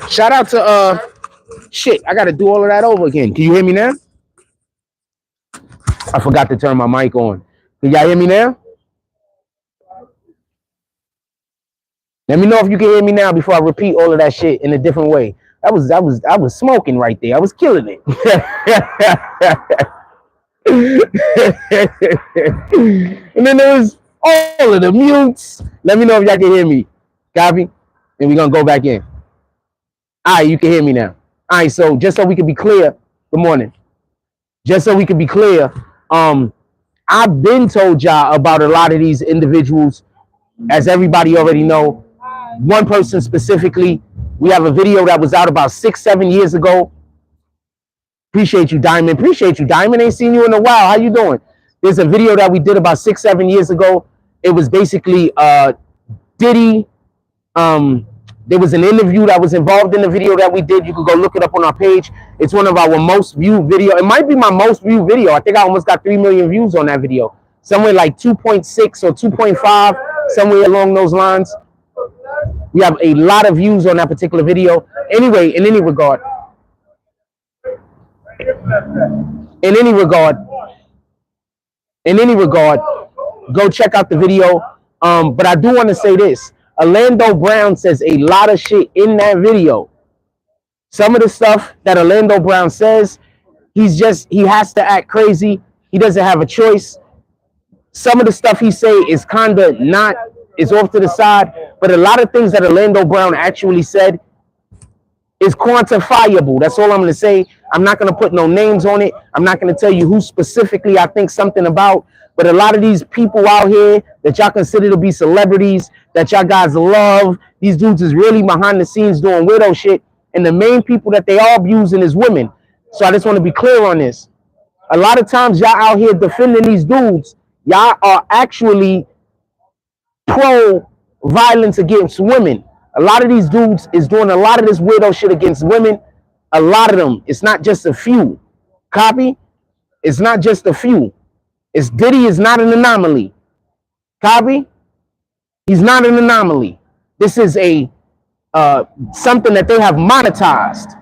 Shout out to shit. I gotta do all of that over again. Can you hear me now? I forgot to turn my mic on. Can y'all hear me now? Let me know if you can hear me now before I repeat all of that shit in a different way. I was smoking right there. I was killing it. And then there was all of the mutes. Let me know if y'all can hear me. Copy? And we're gonna go back in. All right, you can hear me now. All right, so just so we can be clear, good morning. Just so we can be clear, I've been told y'all about a lot of these individuals, as everybody already know. One person specifically, we have a video that was out about 6-7 years ago. Appreciate you, Diamond. Appreciate you, Diamond. Ain't seen you in a while. How you doing? There's a video that we did about 6-7 years ago. It was basically Diddy. There was an interview that was involved in the video that we did. You could go look it up on our page. It's one of our most viewed video. It might be my most viewed video. I think I almost got 3 million views on that video. Somewhere like 2.6 or 2.5, somewhere along those lines. We have a lot of views on that particular video. Anyway, in any regard, go check out the video. But I do want to say this. Orlando Brown says a lot of shit in that video. Some of the stuff that Orlando Brown says, he has to act crazy. He doesn't have a choice. Some of the stuff he say is kind of not, is off to the side. But a lot of things that Orlando Brown actually said is quantifiable. That's all I'm going to say. I'm not going to put no names on it. I'm not going to tell you who specifically I think something about. But a lot of these people out here that y'all consider to be celebrities, that y'all guys love, these dudes is really behind the scenes doing weirdo shit. And the main people that they are abusing is women. So I just want to be clear on this. A lot of times y'all out here defending these dudes, y'all are actually pro violence against women. A lot of these dudes is doing a lot of this weirdo shit against women. A lot of them. It's not just a few. Copy? It's not just a few. It's Diddy is not an anomaly. Copy? He's not an anomaly. This is a something that they have monetized.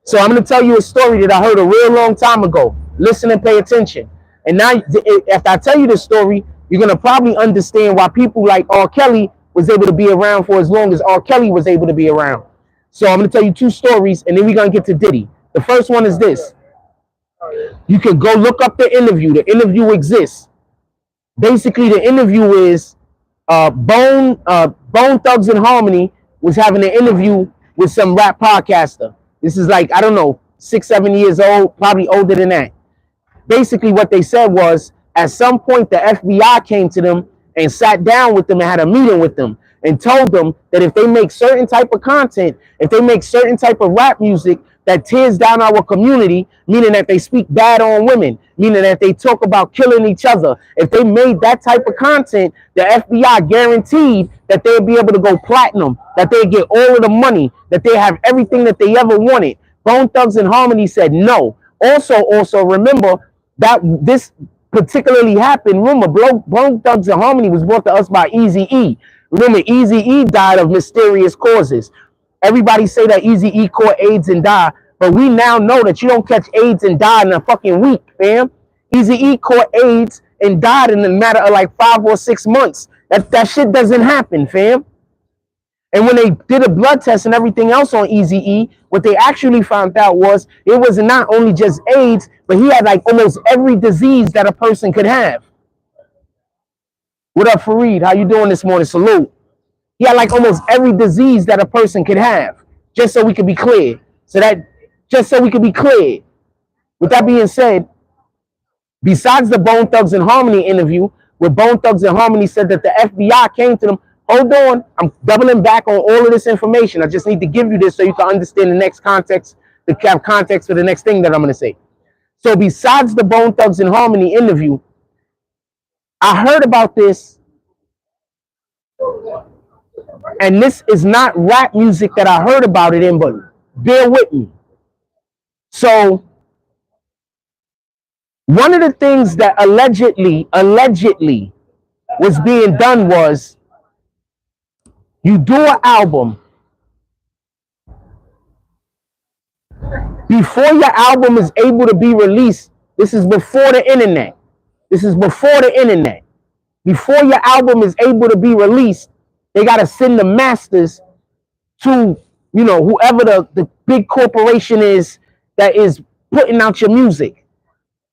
So I'm going to tell you a story that I heard a real long time ago. Listen and pay attention. And now, after I tell you this story, you're going to probably understand why people like R. Kelly was able to be around for as long as R. Kelly was able to be around. So I'm going to tell you 2 stories, and then we're going to get to Diddy. The first one is this. You can go look up the interview. The interview exists. Basically, the interview is Bone Thugs and Harmony was having an interview with some rap podcaster. This is like, I don't know, 6-7 years old, probably older than that. Basically, what they said was, at some point, the FBI came to them and sat down with them and had a meeting with them and told them that if they make certain type of content, if they make certain type of rap music that tears down our community, meaning that they speak bad on women, meaning that they talk about killing each other, if they made that type of content, the FBI guaranteed that they'd be able to go platinum, that they'd get all of the money, that they have everything that they ever wanted. Bone Thugs and Harmony said no. Also remember that this particularly happened. Remember, Bone Thugs and Harmony was brought to us by Eazy-E. Remember, Eazy-E died of mysterious causes. Everybody say that Eazy-E caught AIDS and died, but we now know that you don't catch AIDS and die in a fucking week, fam. Eazy-E caught AIDS and died in a matter of like 5 or 6 months. That shit doesn't happen, fam. And when they did a blood test and everything else on Eazy-E, what they actually found out was it was not only just AIDS, but he had like almost every disease that a person could have. What up, Fareed? How you doing this morning? Salute. He had like almost every disease that a person could have, just so we could be clear. With that being said, besides the Bone Thugs and Harmony interview, where Bone Thugs and Harmony said that the FBI came to them, hold on, I'm doubling back on all of this information. I just need to give you this so you can understand the next context, the have context for the next thing that I'm going to say. So besides the Bone Thugs and Harmony interview, I heard about this, and this is not rap music that I heard about it in, but bear with me. So one of the things that allegedly was being done was, you do an album, Before your album is able to be released, this is before the internet. This is before the internet. Before your album is able to be released, they got to send the masters to, you know, whoever the big corporation is that is putting out your music.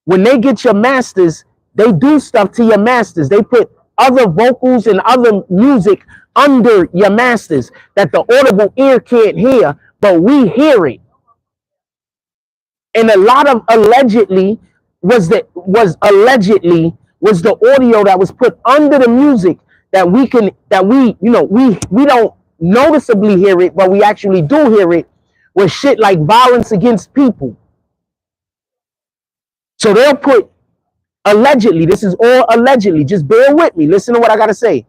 When they get your masters, they do stuff to your masters. They put other vocals and other music under your masters that the audible ear can't hear, but we hear it. And a lot of allegedly was the audio that was put under the music that we don't noticeably hear it, but we actually do hear it, was shit like violence against people. So they'll put allegedly, this is all allegedly, just bear with me, listen to what I gotta say.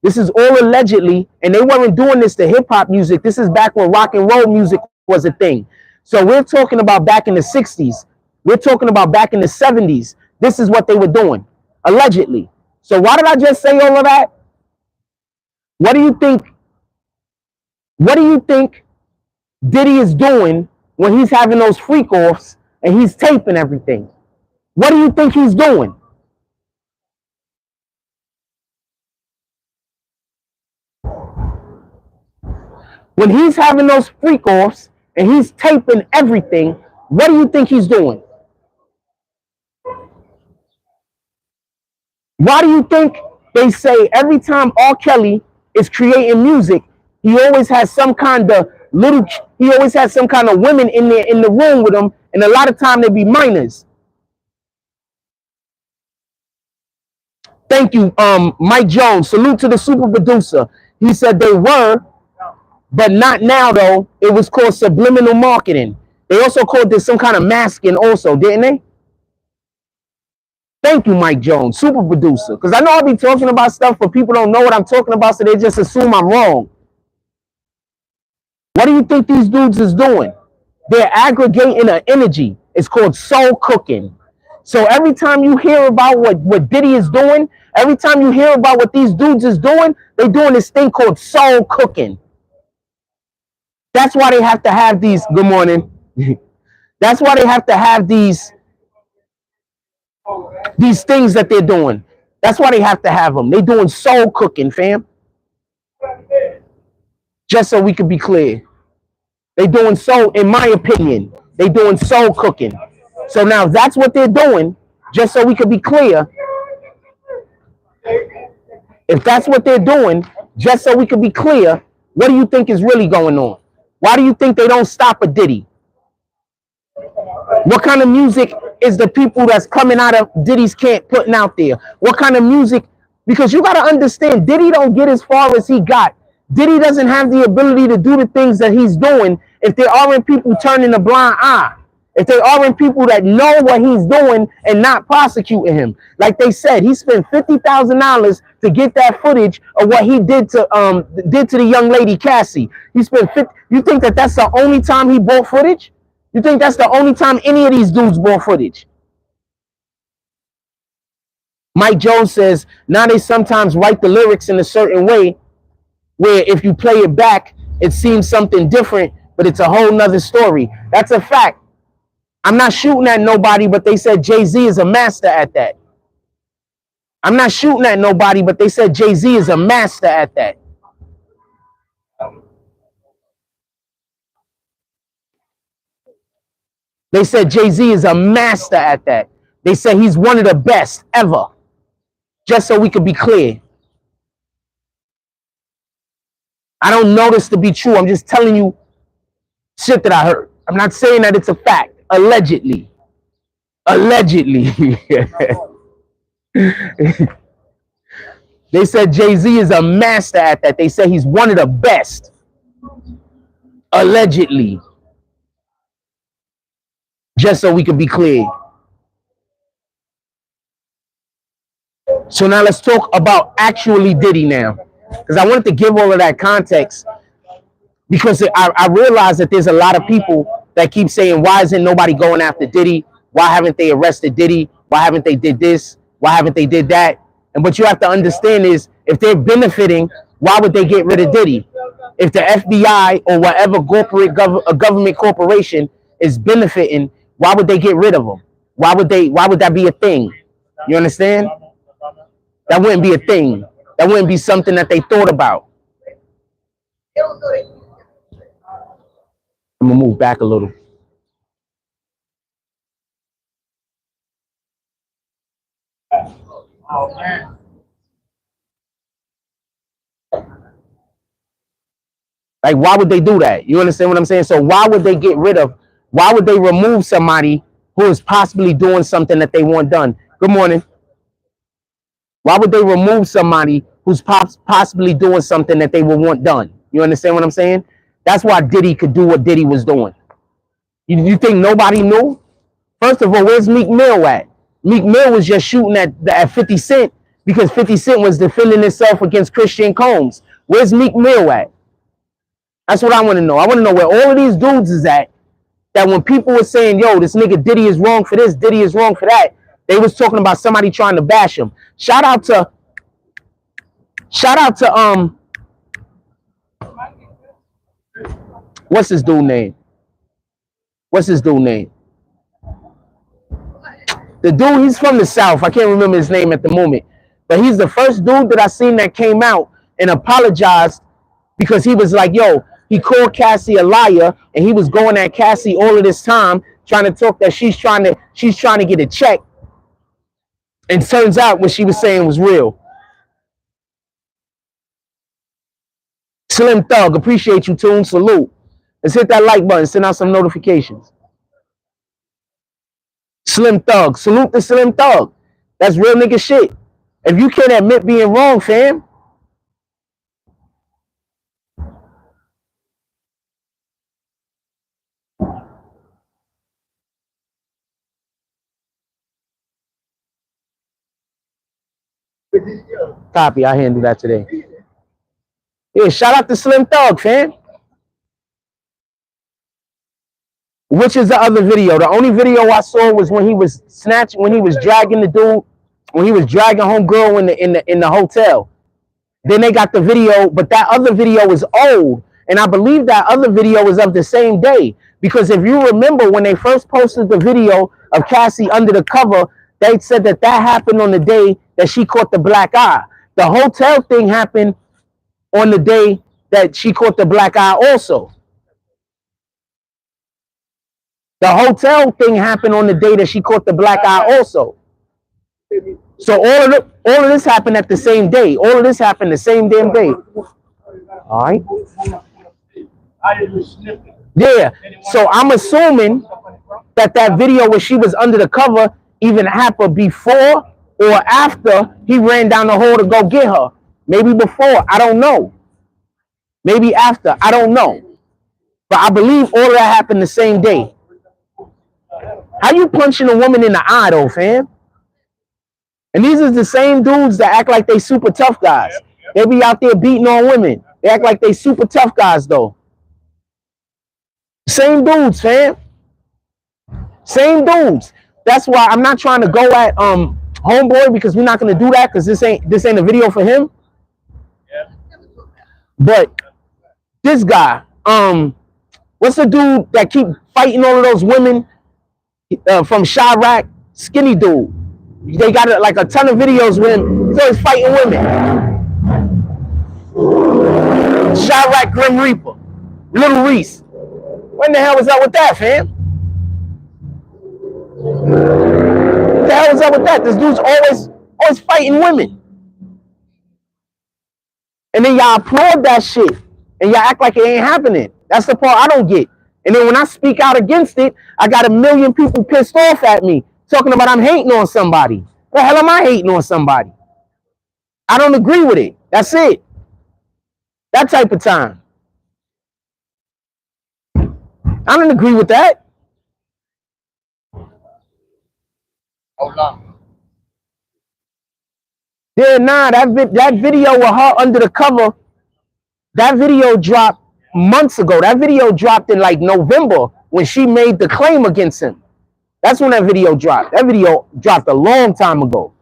This is all allegedly, and they weren't doing this to hip-hop music. This is back when rock and roll music was a thing. So we're talking about back in the 60s. We're talking about back in the 70s. This is what they were doing, allegedly. So why did I just say all of that? What do you think Diddy is doing when he's having those freak-offs and he's taping everything? What do you think he's doing? When he's having those freak-offs and he's taping everything, what do you think he's doing? Why do you think they say every time R. Kelly is creating music, he always has some kind of women in there in the room with him, and a lot of time they be minors. Thank you, Mike Jones. Salute to the super producer. He said they were, but not now though. It was called subliminal marketing. They also called this some kind of masking also, didn't they? Thank you, Mike Jones, super producer. Because I know I'll be talking about stuff, but people don't know what I'm talking about, so they just assume I'm wrong. What do you think these dudes is doing? They're aggregating an energy. It's called soul cooking. So every time you hear about what Diddy is doing, every time you hear about what these dudes is doing, they're doing this thing called soul cooking. That's why they have to have these, good morning. That's why they have to have these things that they're doing. That's why they have to have them. They're doing soul cooking, fam. Just so we can be clear. They're doing soul, in my opinion, they're doing soul cooking. So now that's what they're doing, just so we can be clear. If that's what they're doing, just so we can be clear, what do you think is really going on? Why do you think they don't stop a Diddy? What kind of music is the people that's coming out of Diddy's camp putting out there? What kind of music? Because you got to understand, Diddy don't get as far as he got. Diddy doesn't have the ability to do the things that he's doing if there aren't people turning a blind eye. If there aren't people that know what he's doing and not prosecuting him. Like they said, he spent $50,000 to get that footage of what he did to the young lady Cassie. He spent You think that that's the only time he bought footage? You think that's the only time any of these dudes bought footage? Mike Jones says, now they sometimes write the lyrics in a certain way where if you play it back, it seems something different, but it's a whole nother story. That's a fact. I'm not shooting at nobody, but they said Jay-Z is a master at that. I'm not shooting at nobody, but they said Jay-Z is a master at that. They said Jay-Z is a master at that. They said he's one of the best ever. Just so we could be clear. I don't know this to be true. I'm just telling you shit that I heard. I'm not saying that it's a fact. Allegedly. Allegedly. They said Jay-Z is a master at that. They said he's one of the best. Allegedly. Just so we can be clear. So now let's talk about actually Diddy now. Because I wanted to give all of that context. Because I realize that there's a lot of people that keep saying, why isn't nobody going after Diddy? Why haven't they arrested Diddy? Why haven't they did this? Why haven't they did that? And what you have to understand is, if they're benefiting, why would they get rid of Diddy? If the FBI or whatever government corporation is benefiting, why would they get rid of them? Why would that be a thing? You understand? That wouldn't be a thing. That wouldn't be something that they thought about. I'm gonna move back a little. Oh, man. Like, why would they do that? You understand what I'm saying? So why would they why would they remove somebody who is possibly doing something that they want done? Good morning. Why would they remove somebody who's possibly doing something that they would want done? You understand what I'm saying? That's why Diddy could do what Diddy was doing. You think nobody knew? First of all, where's Meek Mill at? Meek Mill was just shooting at 50 Cent because 50 Cent was defending himself against Christian Combs. Where's Meek Mill at? That's what I want to know. I want to know where all of these dudes is at. That when people were saying, yo, this nigga Diddy is wrong for this, Diddy is wrong for that, they was talking about somebody trying to bash him. Shout out to what's his dude name? What's his dude name? The dude, he's from the South. I can't remember his name at the moment. But he's the first dude that I seen that came out and apologized because he was like, yo, he called Cassie a liar and he was going at Cassie all of this time trying to talk that she's trying to get a check. And turns out what she was saying was real. Slim Thug, appreciate you, Tune. Salute. Let's hit that like button. Send out some notifications. Slim Thug. Salute to Slim Thug. That's real nigga shit. If you can't admit being wrong, fam. Copy. I handle that today. Yeah, shout out to Slim Thug, fam. Which is the other video? The only video I saw was when he was dragging the dude, when he was dragging homegirl in the hotel. Then they got the video, but that other video was old. And I believe that other video was of the same day. Because if you remember when they first posted the video of Cassie under the cover, they said that happened on the day that she caught the black eye. The hotel thing happened on the day that she caught the black eye also. The hotel thing happened on the day that she caught the black eye also. So all of this happened at the same day. All of this happened the same damn day. All right. Yeah. So I'm assuming that video where she was under the cover even happened before or after he ran down the hall to go get her. Maybe before. I don't know. Maybe after. I don't know. But I believe all of that happened the same day. How you punching a woman in the eye though, fam? And these are the same dudes that act like they super tough guys. They be out there beating on women. They act like they super tough guys though. Same dudes, fam. Same dudes. That's why I'm not trying to go at homeboy because we're not gonna do that because this ain't a video for him. But this guy, what's the dude that keep fighting all of those women from Chirac? Skinny dude. They got like a ton of videos with him. He's always fighting women. Chirac Grim Reaper. Little Reese. When the hell was up with that, fam? What the hell was up with that? This dude's always fighting women. And then y'all applaud that shit. And y'all act like it ain't happening. That's the part I don't get. And then when I speak out against it, I got a million people pissed off at me. Talking about I'm hating on somebody. The hell am I hating on somebody? I don't agree with it. That's it. That type of time. I don't agree with that. Hold on. Yeah, nah, that video with her under the cover, that video dropped months ago. That video dropped in like November when she made the claim against him. That's when that video dropped. That video dropped a long time ago.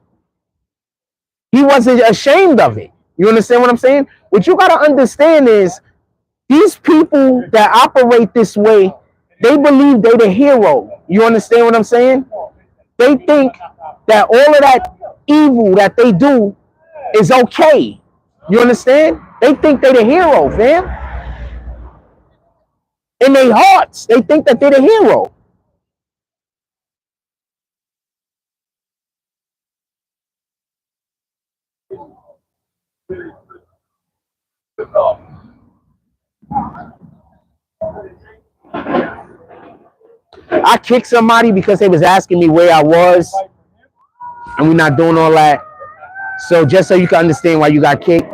He wasn't ashamed of it. You understand what I'm saying? What you got to understand is these people that operate this way, They believe they the hero. You understand what I'm saying? They think that all of that evil that they do is okay. You understand? They think they the hero, fam. In their hearts, they think that they're the hero. I kicked somebody because they was asking me where I was, and we're not doing all that. So just so you can understand why you got kicked,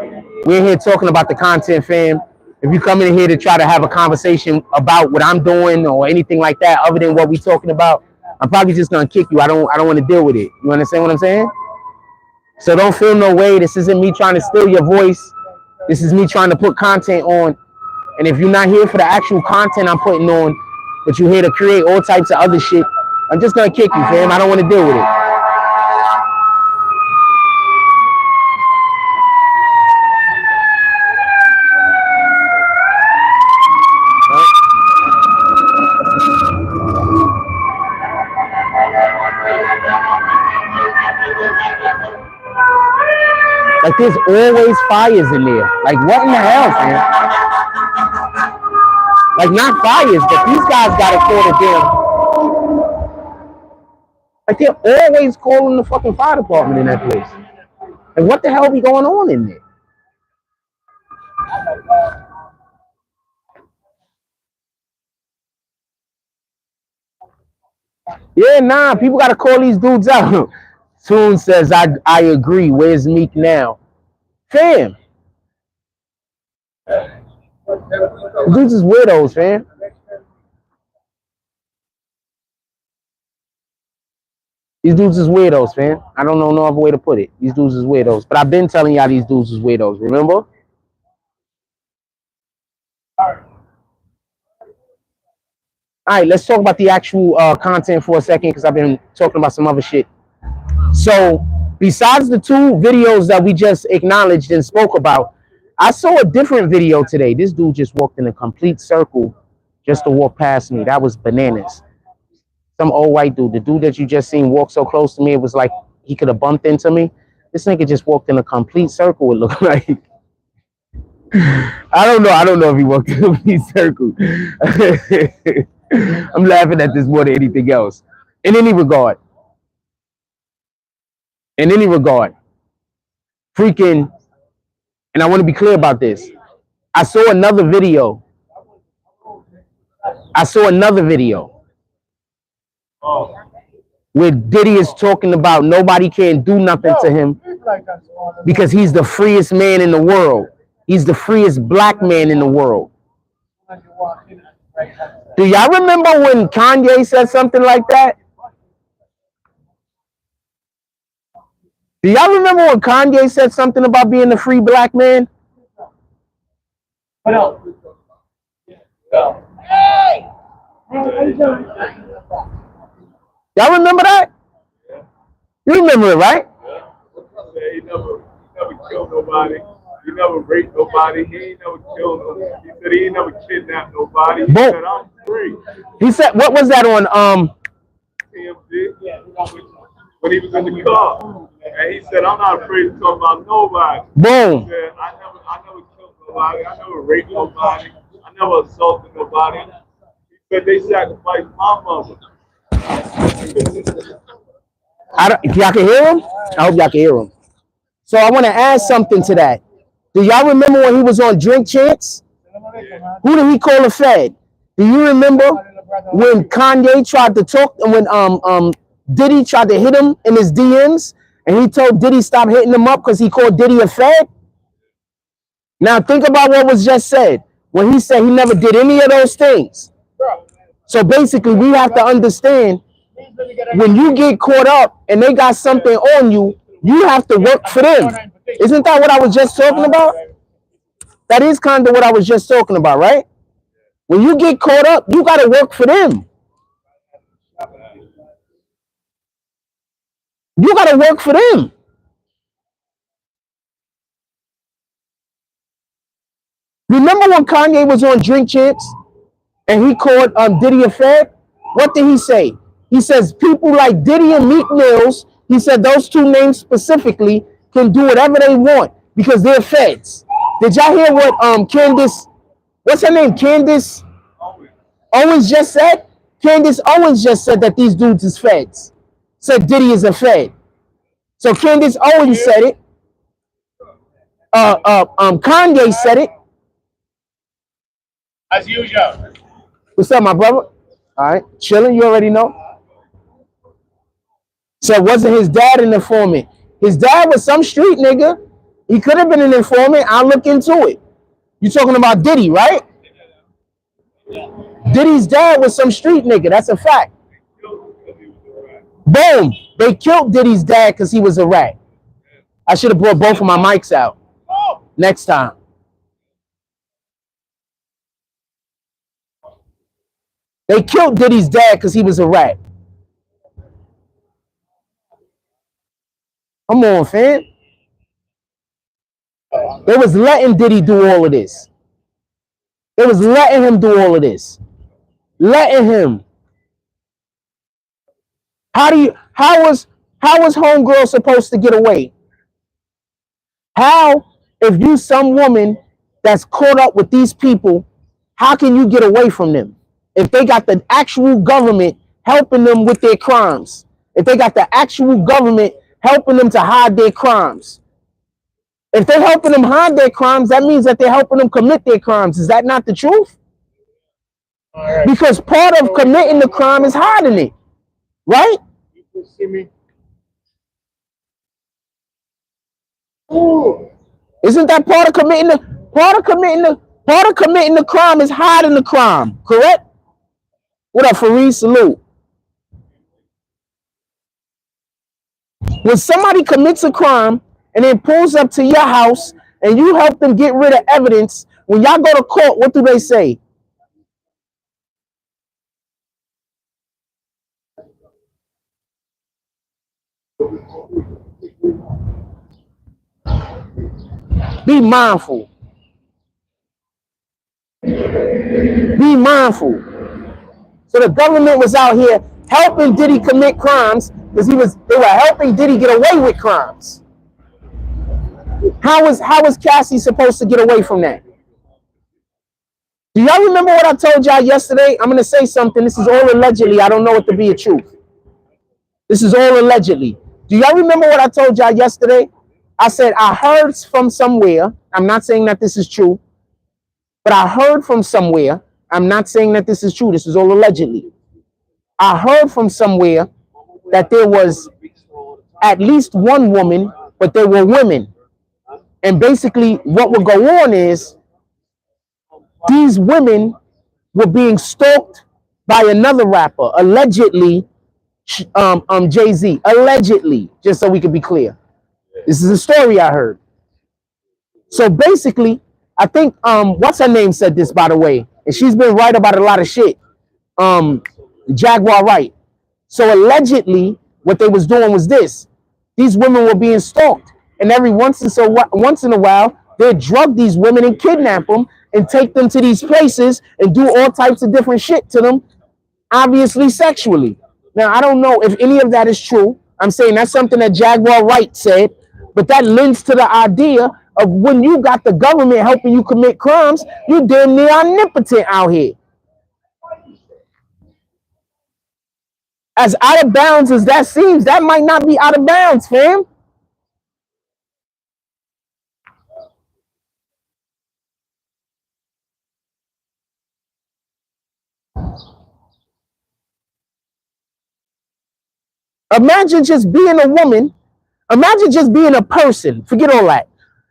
we're here talking about the content, fam. If you come in here to try to have a conversation about what I'm doing or anything like that, other than what we're talking about, I'm probably just gonna kick you. I don't want to deal with it. You understand what I'm saying? So don't feel no way. This isn't me trying to steal your voice. This is me trying to put content on. And if you're not here for the actual content I'm putting on, but you're here to create all types of other shit, I'm just gonna kick you, fam. I don't want to deal with it. Like there's always fires in there. Like what in the hell, man? Like not fires, but these guys gotta call the damn. Like they're always calling the fucking fire department in that place. Like what the hell be going on in there? Yeah, nah, people gotta call these dudes out. Soon says I agree. Where's Meek now? Fam. Dudes is weirdos, fam. These dudes is weirdos, fam. I don't know no other way to put it. These dudes is weirdos. But I've been telling y'all these dudes is weirdos, remember? All right, let's talk about the actual content for a second because I've been talking about some other shit. So, besides the two videos that we just acknowledged and spoke about, I saw a different video today. This dude just walked in a complete circle just to walk past me. That was bananas. Some old white dude, the dude that you just seen walk so close to me, it was like he could have bumped into me. This nigga just walked in a complete circle, it looked like. I don't know. I don't know if he walked in a complete circle. I'm laughing at this more than anything else. In any regard. In any regard. Freaking, and I want to be clear about this. I saw another video. Where Diddy is talking about nobody can do nothing to him because he's the freest man in the world. He's the freest black man in the world. Do y'all remember when Kanye said something like that? Do y'all remember when Kanye said something about being the free black man? Y'all remember that? You remember it, right? He never killed nobody. He never raped nobody. He ain't never killed nobody. He said he ain't never kidnapped nobody. He said I'm free. He said, what was that on TMZ? When he was in the car. And he said, I'm not afraid to talk about nobody. Boom. He said, I never killed nobody. I never raped nobody. I never assaulted nobody. He said they sacrificed my mother. If y'all can hear him, I hope y'all can hear him. So I want to add something to that. Do y'all remember when he was on Drink Champs? Who did he call a fed? Do you remember when Kanye tried to talk, when Diddy tried to hit him in his DMs, and he told Diddy stop hitting him up because he called Diddy a fed? Now think about what was just said when he said he never did any of those things. So basically, we have to understand when you get caught up and they got something on you, you have to work for them. Isn't that what I was just talking about? That is kind of what I was just talking about, right? When you get caught up, you got to work for them. You got to work for them. Remember when Kanye was on Drink Champs and he called Diddy a fed. What did he say? He says people like Diddy and Meek Mills, he said those two names specifically can do whatever they want because they're feds. Did y'all hear what Candace, what's her name? Candace Owens just said? Candace Owens just said that these dudes is feds. Said Diddy is a fed. So Candace Owens said it. Kanye said it. As usual. What's up, my brother? All right, chilling. You already know. So it wasn't his dad an informant. His dad was some street nigga. He could have been an informant. I'll look into it. You talking about Diddy, right? Diddy's dad was some street nigga. That's a fact. Boom. They killed Diddy's dad because he was a rat. I should have brought both of my mics out next time. They killed Diddy's dad because he was a rat. Come on, fam. They was letting Diddy do all of this. They was letting him do all of this. Letting him. How was homegirl supposed to get away? How, if you some woman that's caught up with these people, how can you get away from them? If they got the actual government helping them with their crimes. If they got the actual government helping them to hide their crimes. If they're helping them hide their crimes, that means that they're helping them commit their crimes. Is that not the truth? Right. Because part of committing the crime is hiding it, right? You see me? Ooh. Isn't that part of committing the crime is hiding the crime, correct? What up, Fareed? Salute. When somebody commits a crime and then pulls up to your house and you help them get rid of evidence, when y'all go to court, what do they say? Be mindful. Be mindful. So the government was out here helping Diddy commit crimes because they were helping Diddy get away with crimes. How was Cassie supposed to get away from that? Do y'all remember what I told y'all yesterday? I'm gonna say something. This is all allegedly. I don't know it to be a truth. This is all allegedly. Do y'all remember what I told y'all yesterday? I said I heard from somewhere. I'm not saying that this is true, but I heard from somewhere. I'm not saying that this is true. This is all allegedly. I heard from somewhere that there was at least one woman, but there were women. And basically what would go on is these women were being stalked by another rapper, allegedly, Jay-Z, allegedly, just so we can be clear. This is a story I heard. So basically, I think, what's her name said this, by the way, and she's been right about a lot of shit. Jaguar Wright. So allegedly, what they was doing was this. These women were being stalked. And every once in a while, they'd drug these women and kidnap them and take them to these places and do all types of different shit to them, obviously sexually. Now, I don't know if any of that is true. I'm saying that's something that Jaguar Wright said, but that lends to the idea of when you got the government helping you commit crimes, you damn near omnipotent out here. As out of bounds as that seems, that might not be out of bounds, fam. Imagine just being a woman. Imagine just being a person. Forget all that.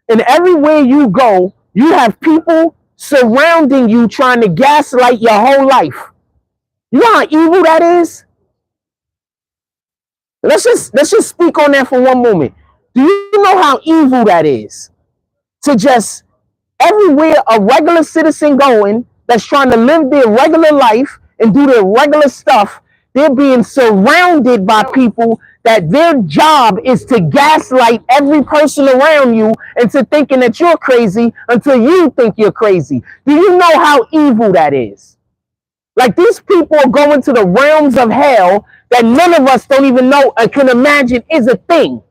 And everywhere you go, you have people surrounding you trying to gaslight your whole life. You know how evil that is? Let's just speak on that for one moment. Do you know how evil that is? To just everywhere a regular citizen going that's trying to live their regular life and do their regular stuff, they're being surrounded by people that their job is to gaslight every person around you into thinking that you're crazy until you think you're crazy. Do you know how evil that is? Like these people are going to the realms of hell that none of us don't even know and can imagine is a thing.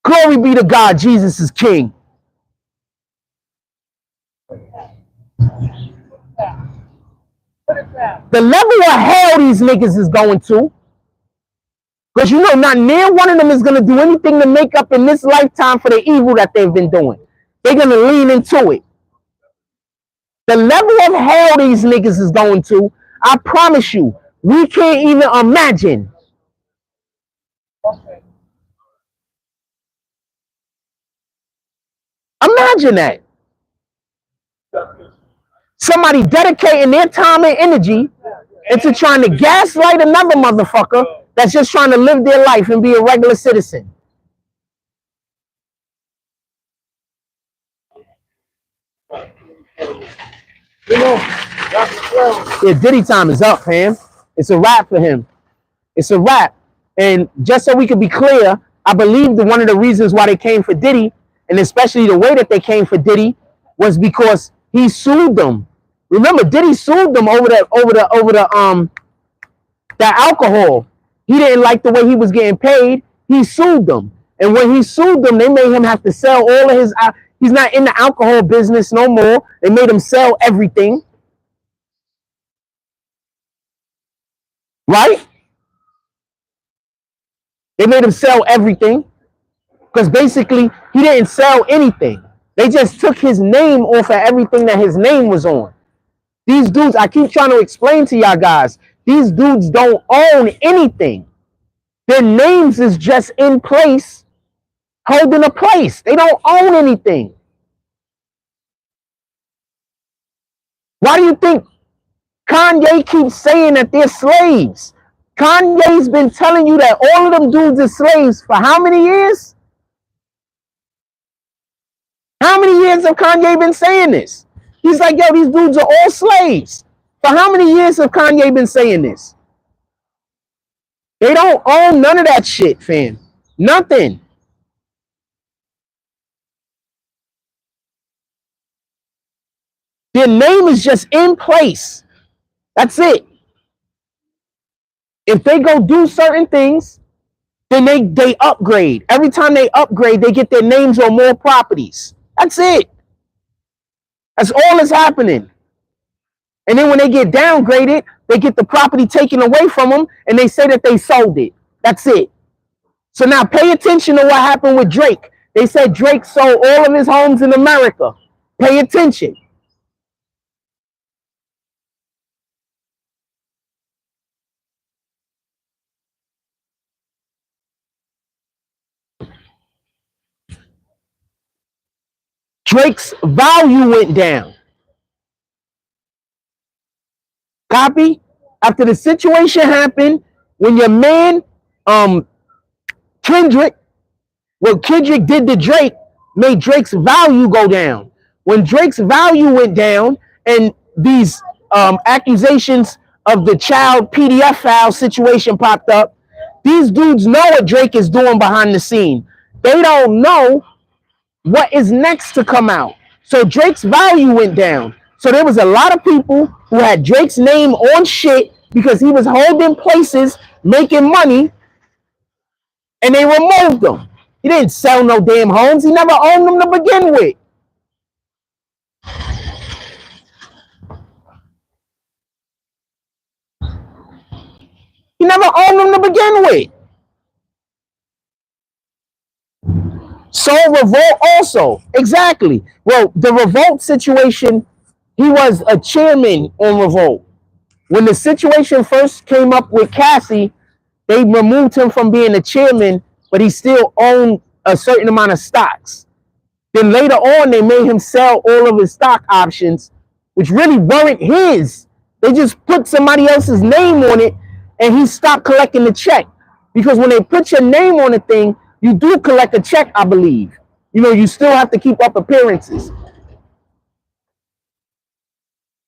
Glory be to God, Jesus is King. The level of hell these niggas is going to, because you know not near one of them is going to do anything to make up in this lifetime for the evil that they've been doing. They're going to lean into it. The level of hell these niggas is going to, I promise you, we can't even imagine. Imagine that. Somebody dedicating their time and energy into trying to gaslight another motherfucker that's just trying to live their life and be a regular citizen. You know, yeah, Diddy time is up, fam. It's a wrap for him. It's a wrap. And just so we can be clear, I believe that one of the reasons why they came for Diddy, and especially the way that they came for Diddy, was because he sued them. Remember, Diddy sued them over the alcohol. He didn't like the way he was getting paid. He sued them. And when he sued them, they made him have to sell all of his, he's not in the alcohol business no more. They made him sell everything. Right? They made him sell everything. Because basically, he didn't sell anything. They just took his name off of everything that his name was on. These dudes, I keep trying to explain to y'all guys, these dudes don't own anything. Their names is just in place, holding a place. They don't own anything. Why do you think Kanye keeps saying that they're slaves? Kanye's been telling you that all of them dudes are slaves for how many years? How many years have Kanye been saying this? He's like, yo, these dudes are all slaves. For how many years have Kanye been saying this? They don't own none of that shit, fam. Nothing. Their name is just in place. That's it. If they go do certain things, then they upgrade. Every time they upgrade, they get their names on more properties. That's it. That's all that's happening. And then when they get downgraded, they get the property taken away from them and they say that they sold it. That's it. So now pay attention to what happened with Drake. They said Drake sold all of his homes in America. Pay attention. Drake's value went down. Copy? After the situation happened, when your man, Kendrick, what Kendrick did to Drake made Drake's value go down. When Drake's value went down and these accusations of the child PDF file situation popped up, these dudes know what Drake is doing behind the scene. They don't know what is next to come out. So Drake's value went down. So there was a lot of people who had Drake's name on shit because he was holding places, making money, and they removed him. He didn't sell no damn homes. He never owned them to begin with. He never owned them to begin with. So Revolt also. Exactly. Well, the Revolt situation, he was a chairman on Revolt. When the situation first came up with Cassie, they removed him from being a chairman, but he still owned a certain amount of stocks. Then later on, they made him sell all of his stock options, which really weren't his. They just put somebody else's name on it, and he stopped collecting the check. Because when they put your name on a thing, you do collect a check, I believe. You know, you still have to keep up appearances.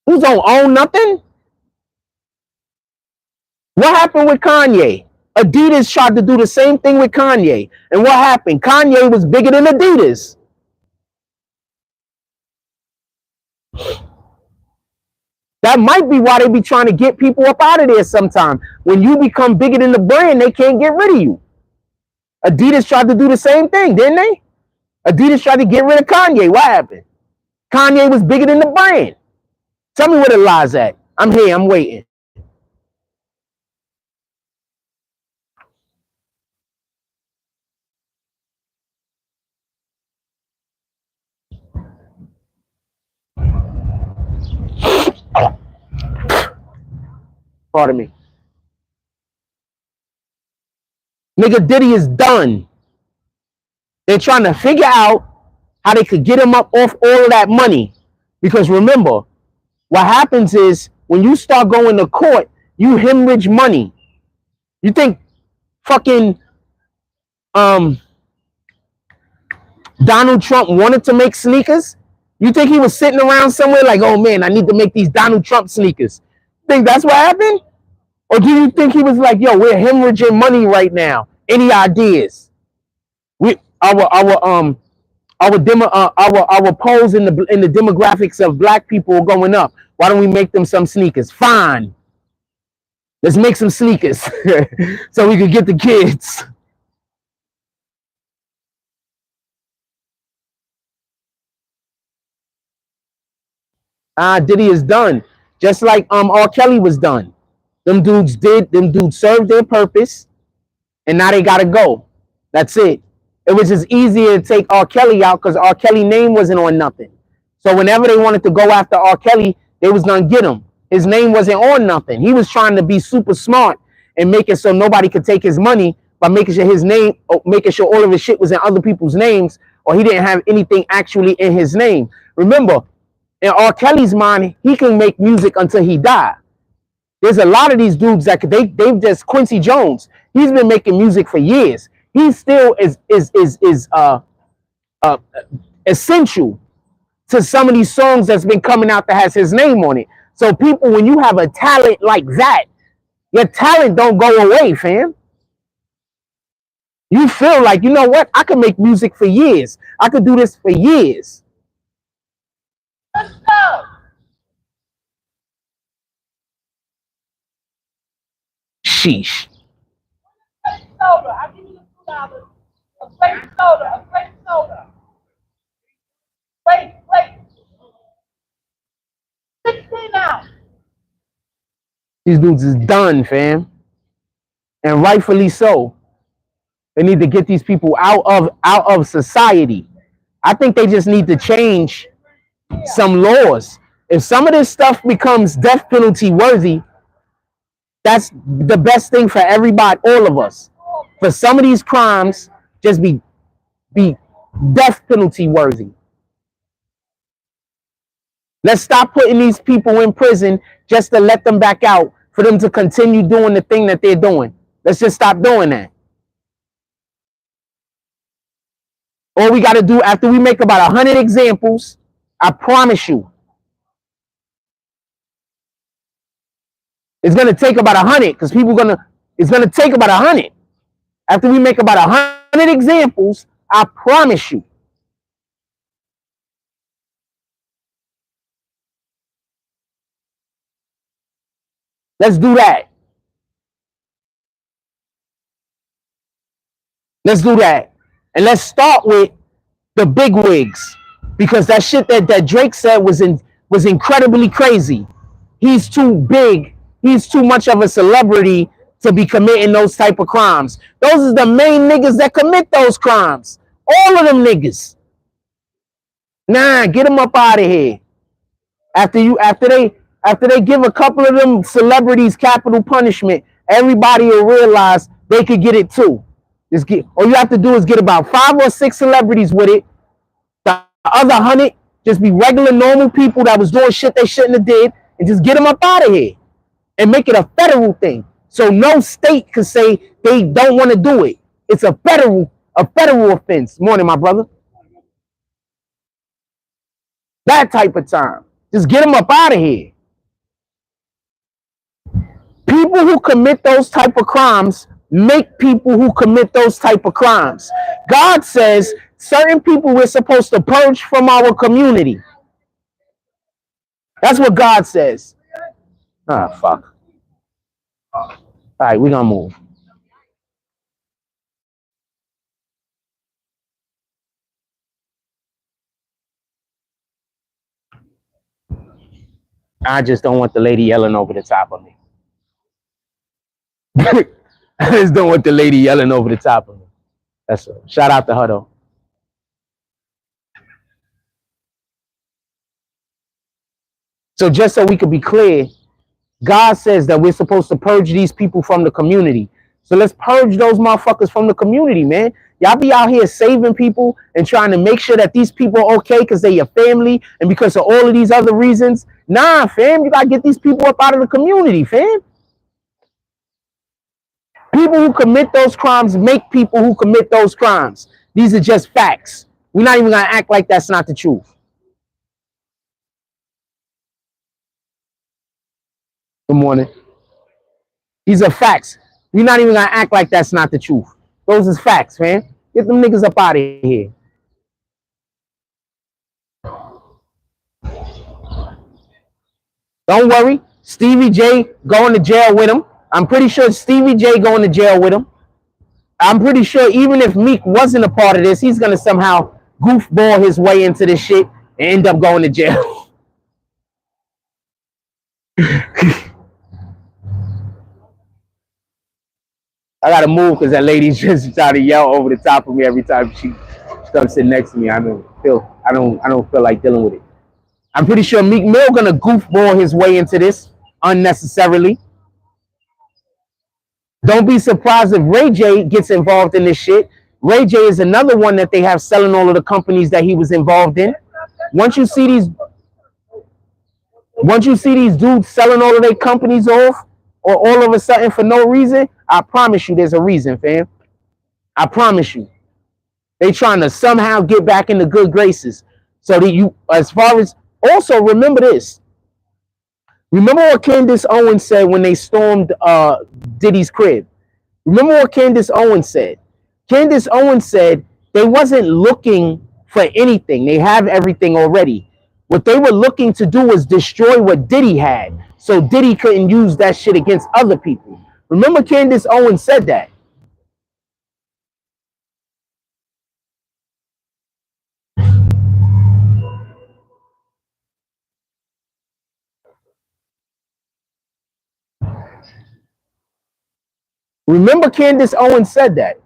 Who don't own nothing? What happened with Kanye? Adidas tried to do the same thing with Kanye. And what happened? Kanye was bigger than Adidas. That might be why they be trying to get people up out of there sometime. When you become bigger than the brand, they can't get rid of you. Adidas tried to do the same thing, didn't they? Adidas tried to get rid of Kanye. What happened? Kanye was bigger than the brand. Tell me where the lie's at. I'm here. I'm waiting. Pardon me. Nigga, Diddy is done. They're trying to figure out how they could get him up off all of that money. Because remember, what happens is when you start going to court, you hemorrhage money. You think fucking Donald Trump wanted to make sneakers? You think he was sitting around somewhere like, oh man, I need to make these Donald Trump sneakers? Think that's what happened? Or do you think he was like, yo, we're hemorrhaging money right now? Any ideas? Our polls in the demographics of black people are going up. Why don't we make them some sneakers? Fine. Let's make some sneakers so we could get the kids. Diddy is done. Just like R. Kelly was done. Them dudes served their purpose, and now they gotta go. That's it. It was just easier to take R. Kelly out because R. Kelly's name wasn't on nothing. So whenever they wanted to go after R. Kelly, they was gonna get him. His name wasn't on nothing. He was trying to be super smart and make it so nobody could take his money by making sure his name, making sure all of his shit was in other people's names, or he didn't have anything actually in his name. Remember, in R. Kelly's mind, he can make music until he die. There's a lot of these dudes that they've just Quincy Jones. He's been making music for years. He still is essential to some of these songs that's been coming out that has his name on it. So people, when you have a talent like that, your talent don't go away, fam. You feel like, you know what? I could make music for years. I could do this for years. Let's go. Sheesh. Soda. I'll give you the $2. A plate soda. A plate soda. Wait. 16 now. These dudes is done, fam. And rightfully so. They need to get these people out of society. I think they just need to change some laws. If some of this stuff becomes death penalty worthy, that's the best thing for everybody, all of us. For some of these crimes, just be death penalty worthy. Let's stop putting these people in prison just to let them back out for them to continue doing the thing that they're doing. Let's just stop doing that. All we got to do after we make about 100 examples, I promise you, it's going to take about 100 because it's going to take about 100. After we make about 100 examples, I promise you. Let's do that. Let's do that. And let's start with the big wigs. Because that shit that Drake said was incredibly crazy. He's too big. He's too much of a celebrity to be committing those type of crimes. Those are the main niggas that commit those crimes. All of them niggas. Nah, get them up out of here. After they give a couple of them celebrities capital punishment, everybody will realize they could get it too. All you have to do is get about 5 or 6 celebrities with it. The other 100 just be regular normal people that was doing shit they shouldn't have did, and just get them up out of here and make it a federal thing. So no state can say they don't want to do it. It's a federal offense. Morning, my brother. That type of time. Just get them up out of here. People who commit those type of crimes make people who commit those type of crimes. God says certain people we're supposed to purge from our community. That's what God says. Ah, fuck. All right, we gonna move. I just don't want the lady yelling over the top of me. I just don't want the lady yelling over the top of me. That's all. Shout out to her though. So just so we could be clear, God says that we're supposed to purge these people from the community. So let's purge those motherfuckers from the community, man. Y'all be out here saving people and trying to make sure that these people are okay because they're your family and because of all of these other reasons. Nah, fam, you gotta get these people up out of the community, fam. People who commit those crimes make people who commit those crimes. These are just facts. We're not even gonna act like that's not the truth. Good morning. These are facts. We're not even gonna act like that's not the truth. Those is facts, man. Get them niggas up out of here. Don't worry. Stevie J going to jail with him. I'm pretty sure Stevie J going to jail with him. I'm pretty sure even if Meek wasn't a part of this, he's gonna somehow goofball his way into this shit and end up going to jail. I gotta move because that lady's just trying to yell over the top of me every time she comes sit next to me. I don't feel like dealing with it. I'm pretty sure Meek Mill gonna goofball his way into this unnecessarily. Don't be surprised if Ray J gets involved in this shit. Ray J is another one that they have selling all of the companies that he was involved in. Once you see these dudes selling all of their companies off, or all of a sudden for no reason, I promise you there's a reason, fam. I promise you. They trying to somehow get back into good graces. So that you, as far as, also remember this. Remember what Candace Owens said when they stormed Diddy's crib? Remember what Candace Owens said? Candace Owens said they wasn't looking for anything. They have everything already. What they were looking to do was destroy what Diddy had, so Diddy couldn't use that shit against other people. Remember Candace Owens said that. Remember Candace Owens said that.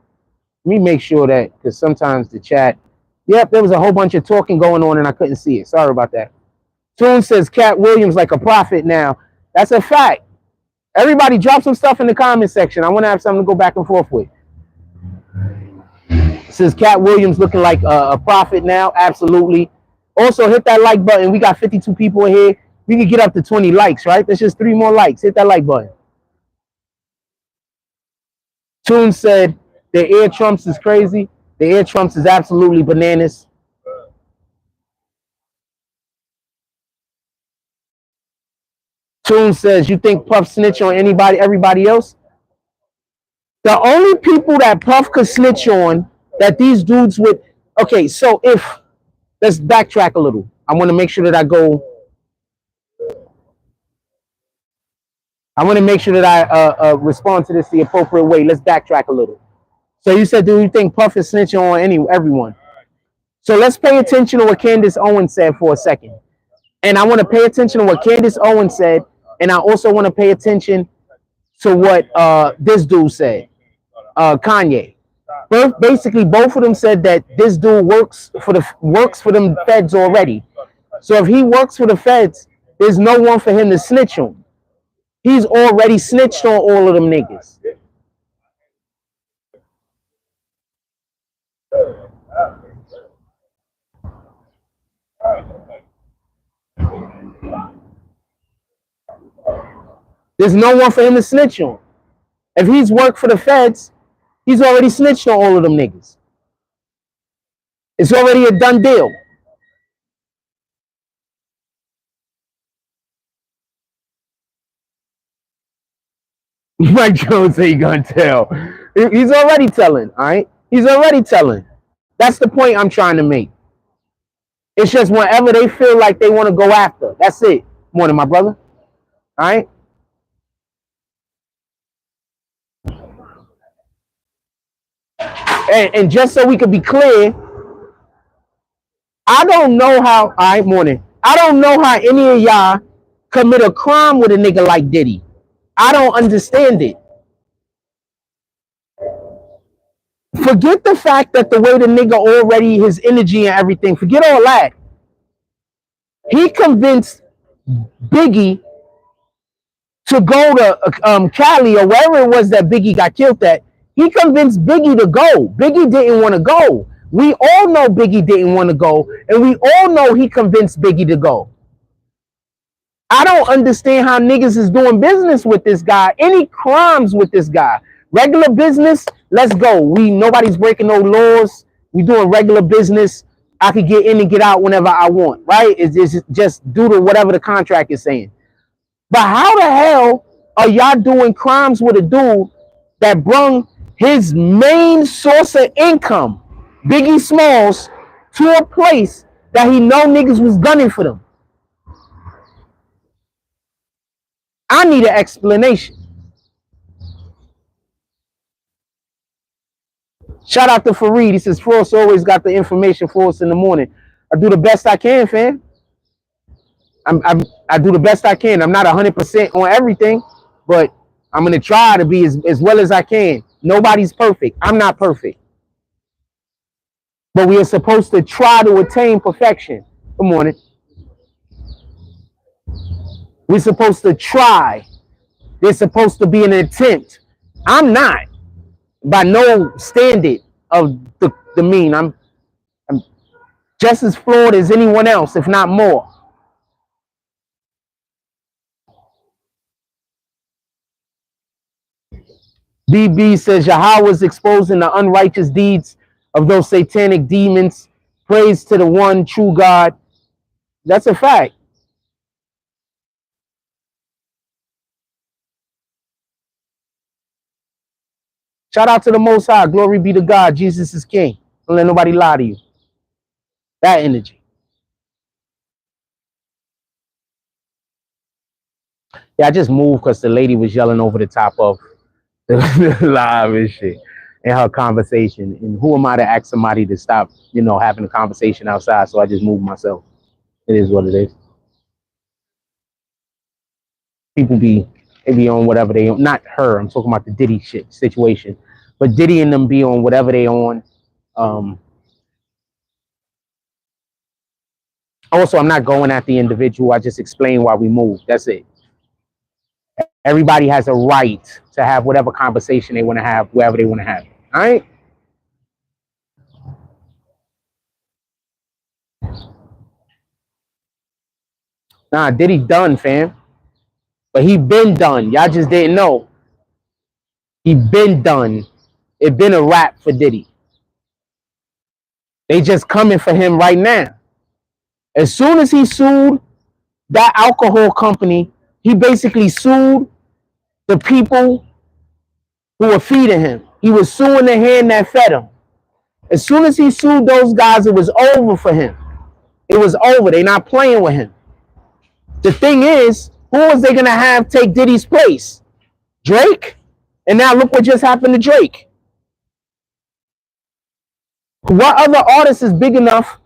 Let me make sure that, because sometimes the chat, yep, there was a whole bunch of talking going on and I couldn't see it. Sorry about that. Toon says Cat Williams like a prophet now. That's a fact. Everybody drop some stuff in the comment section. I want to have something to go back and forth with. Says Cat Williams looking like a prophet now. Absolutely. Also, hit that like button. We got 52 people in here. We can get up to 20 likes, right? That's just 3 more likes. Hit that like button. Toon said the air Trumps is crazy. The air Trumps is absolutely bananas. Toon says, you think Puff snitch on everybody else? The only people that Puff could snitch on that these dudes would, okay, so let's backtrack a little. I want to make sure that I respond to this the appropriate way. Let's backtrack a little. So you said, do you think Puff is snitching on everyone? So let's pay attention to what Candace Owens said for a second. And I want to pay attention to what Candace Owens said. And I also want to pay attention to what this dude said, Kanye. Basically, both of them said that this dude works for them feds already. So if he works for the feds, there's no one for him to snitch on. He's already snitched on all of them niggas. There's no one for him to snitch on. If he's worked for the feds, he's already snitched on all of them niggas. It's already a done deal. Mike Jones ain't gonna tell. He's already telling, all right? He's already telling. That's the point I'm trying to make. It's just whenever they feel like they want to go after. That's it. Morning, my brother. All right? And just so we could be clear, I don't know how. All right, morning. I don't know how any of y'all commit a crime with a nigga like Diddy. I don't understand it. Forget the fact that the way the nigga already, his energy and everything, forget all that. He convinced Biggie to go to Cali or wherever it was that Biggie got killed at. He convinced Biggie to go. Biggie didn't want to go. We all know Biggie didn't want to go, and we all know he convinced Biggie to go. I don't understand how niggas is doing business with this guy, any crimes with this guy. Regular business, let's go. Nobody's breaking no laws. We doing regular business. I could get in and get out whenever I want, right? It's just due to whatever the contract is saying. But how the hell are y'all doing crimes with a dude that brung his main source of income, Biggie Smalls, to a place that he know niggas was gunning for them? I need an explanation. Shout out to Fareed. He says, Frost always got the information for us in the morning. I do the best I can, fam. I do the best I can. I'm not 100% on everything, but I'm going to try to be as well as I can. Nobody's perfect. I'm not perfect. But we are supposed to try to attain perfection. Good morning. We're supposed to try. There's supposed to be an attempt. I'm not, by no standard of the mean. I'm just as flawed as anyone else, if not more. BB says Yahweh is exposing the unrighteous deeds of those satanic demons. Praise to the one true God. That's a fact. Shout out to the Most High. Glory be to God. Jesus is King. Don't let nobody lie to you. That energy. Yeah, I just moved because the lady was yelling over the top of the live and shit in her conversation. And who am I to ask somebody to stop, having a conversation outside? So I just moved myself. It is what it is. People be on whatever they on. Not her. I'm talking about the Diddy shit situation. But Diddy and them be on whatever they on. Also, I'm not going at the individual. I just explain why we moved. That's it. Everybody has a right to have whatever conversation they want to have, wherever they want to have it. All right? Nah, Diddy done, fam. But he been done. Y'all just didn't know. He been done. It been a wrap for Diddy. They just coming for him right now. As soon as he sued that alcohol company, he basically sued the people who were feeding him. He was suing the hand that fed him. As soon as he sued those guys, it was over for him. It was over. They're not playing with him. The thing is, who was they going to have take Diddy's place? Drake? And now look what just happened to Drake. What other artist is big enough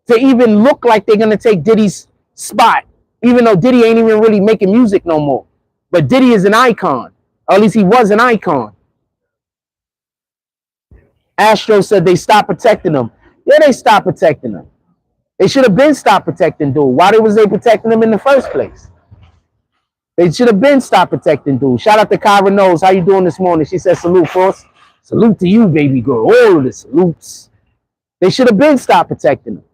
to even look like they're going to take Diddy's spot? Even though Diddy ain't even really making music no more. But Diddy is an icon. Or at least he was an icon. Astro said they stopped protecting him. Yeah, they stopped protecting him. They should have been stopped protecting dude. Why was they protecting him in the first place? They should have been stopped protecting dude. Shout out to Kyra Knows. How you doing this morning? She said salute, Frost. Salute to you, baby girl. All of the salutes. They should have been stopped protecting him.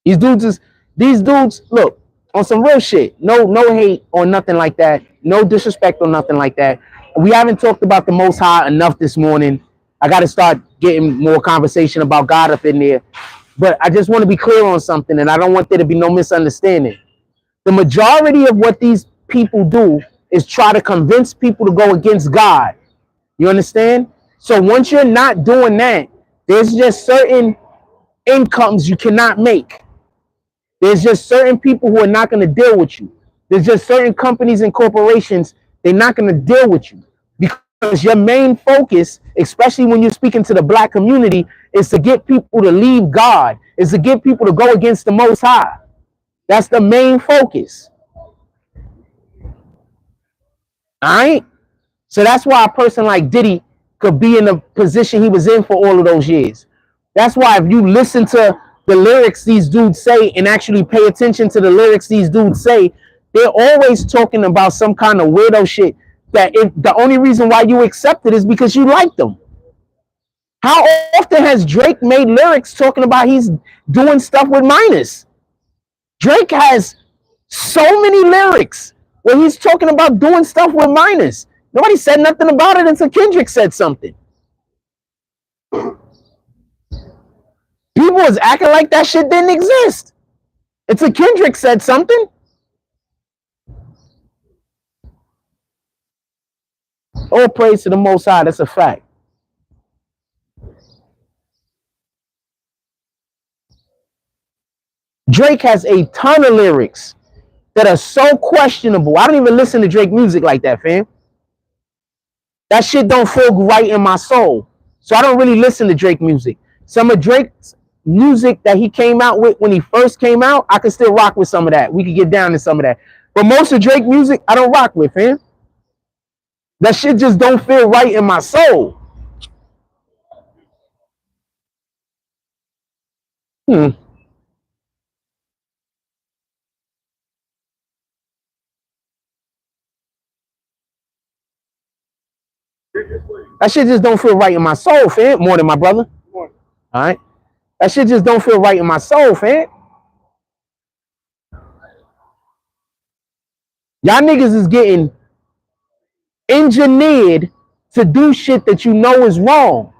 These dudes, look, on some real shit. No hate or nothing like that. No disrespect or nothing like that. We haven't talked about the Most High enough this morning. I got to start getting more conversation about God up in there. But I just want to be clear on something, and I don't want there to be no misunderstanding. The majority of what these people do is try to convince people to go against God. You understand? So once you're not doing that, there's just certain incomes you cannot make. There's just certain people who are not going to deal with you. There's just certain companies and corporations, they're not going to deal with you because your main focus especially when you're speaking to the black community, is to get people to leave God, is to get people to go against the Most High. That's the main focus. All right? So that's why a person like Diddy could be in the position he was in for all of those years. That's why if you listen to the lyrics these dudes say and actually pay attention to the lyrics these dudes say, they're always talking about some kind of weirdo shit that the only reason why you accept it is because you like them. How often has Drake made lyrics talking about he's doing stuff with minors? Drake has so many lyrics where he's talking about doing stuff with minors. Nobody said nothing about it until Kendrick said something. People was acting like that shit didn't exist until Kendrick said something. All praise to the Most High. That's a fact. Drake has a ton of lyrics that are so questionable. I don't even listen to Drake music like that, fam. That shit don't feel right in my soul. So I don't really listen to Drake music. Some of Drake's music that he came out with when he first came out, I can still rock with some of that. We could get down to some of that. But most of Drake music, I don't rock with, fam. That shit just don't feel right in my soul. That shit just don't feel right in my soul, fam. More than my brother. All right. That shit just don't feel right in my soul, fam. Y'all niggas is getting engineered to do shit that you know is wrong.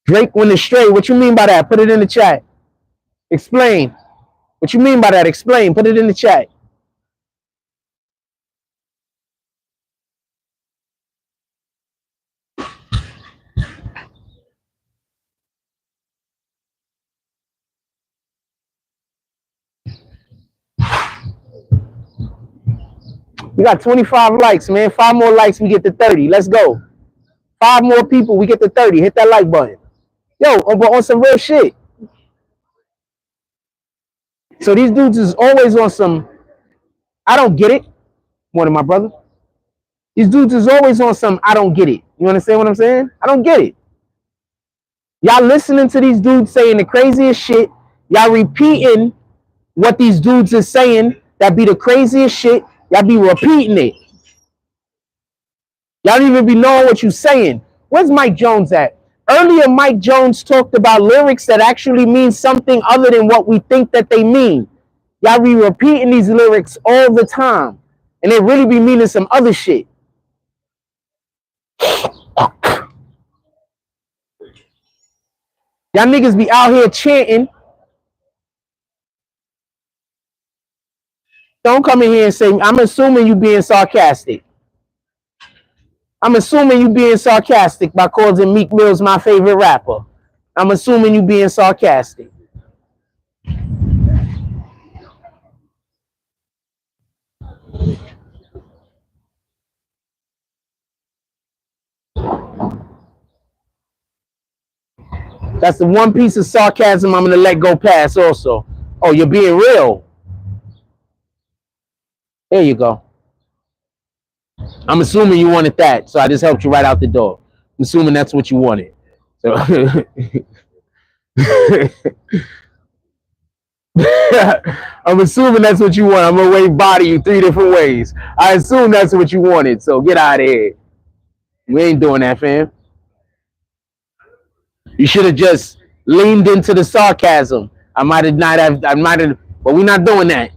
Drake went astray. What you mean by that? Put it in the chat. Explain. What you mean by that? Explain. Put it in the chat. We got 25 likes, man. 5 more likes, we get to 30. Let's go. 5 more people, we get to 30. Hit that like button. Yo, but on some real shit. So these dudes is always on some, I don't get it. More than my brother. These dudes is always on some, I don't get it. You understand what I'm saying? I don't get it. Y'all listening to these dudes saying the craziest shit. Y'all repeating what these dudes is saying. That be the craziest shit. Y'all be repeating it. Y'all don't even be knowing what you saying. Where's Mike Jones at? Earlier, Mike Jones talked about lyrics that actually mean something other than what we think that they mean. Y'all be repeating these lyrics all the time. And they really be meaning some other shit. Y'all niggas be out here chanting. Don't come in here and say, I'm assuming you being sarcastic. I'm assuming you being sarcastic by calling Meek Mill's my favorite rapper. I'm assuming you being sarcastic. That's the one piece of sarcasm I'm going to let go past also. Oh, you're being real. There you go. I'm assuming you wanted that, so I just helped you right out the door. I'm assuming that's what you wanted. So I'm assuming that's what you want. I'm going to wave body you 3 different ways. I assume that's what you wanted, so get out of here. We ain't doing that, fam. You should have just leaned into the sarcasm. I might have, but we're not doing that.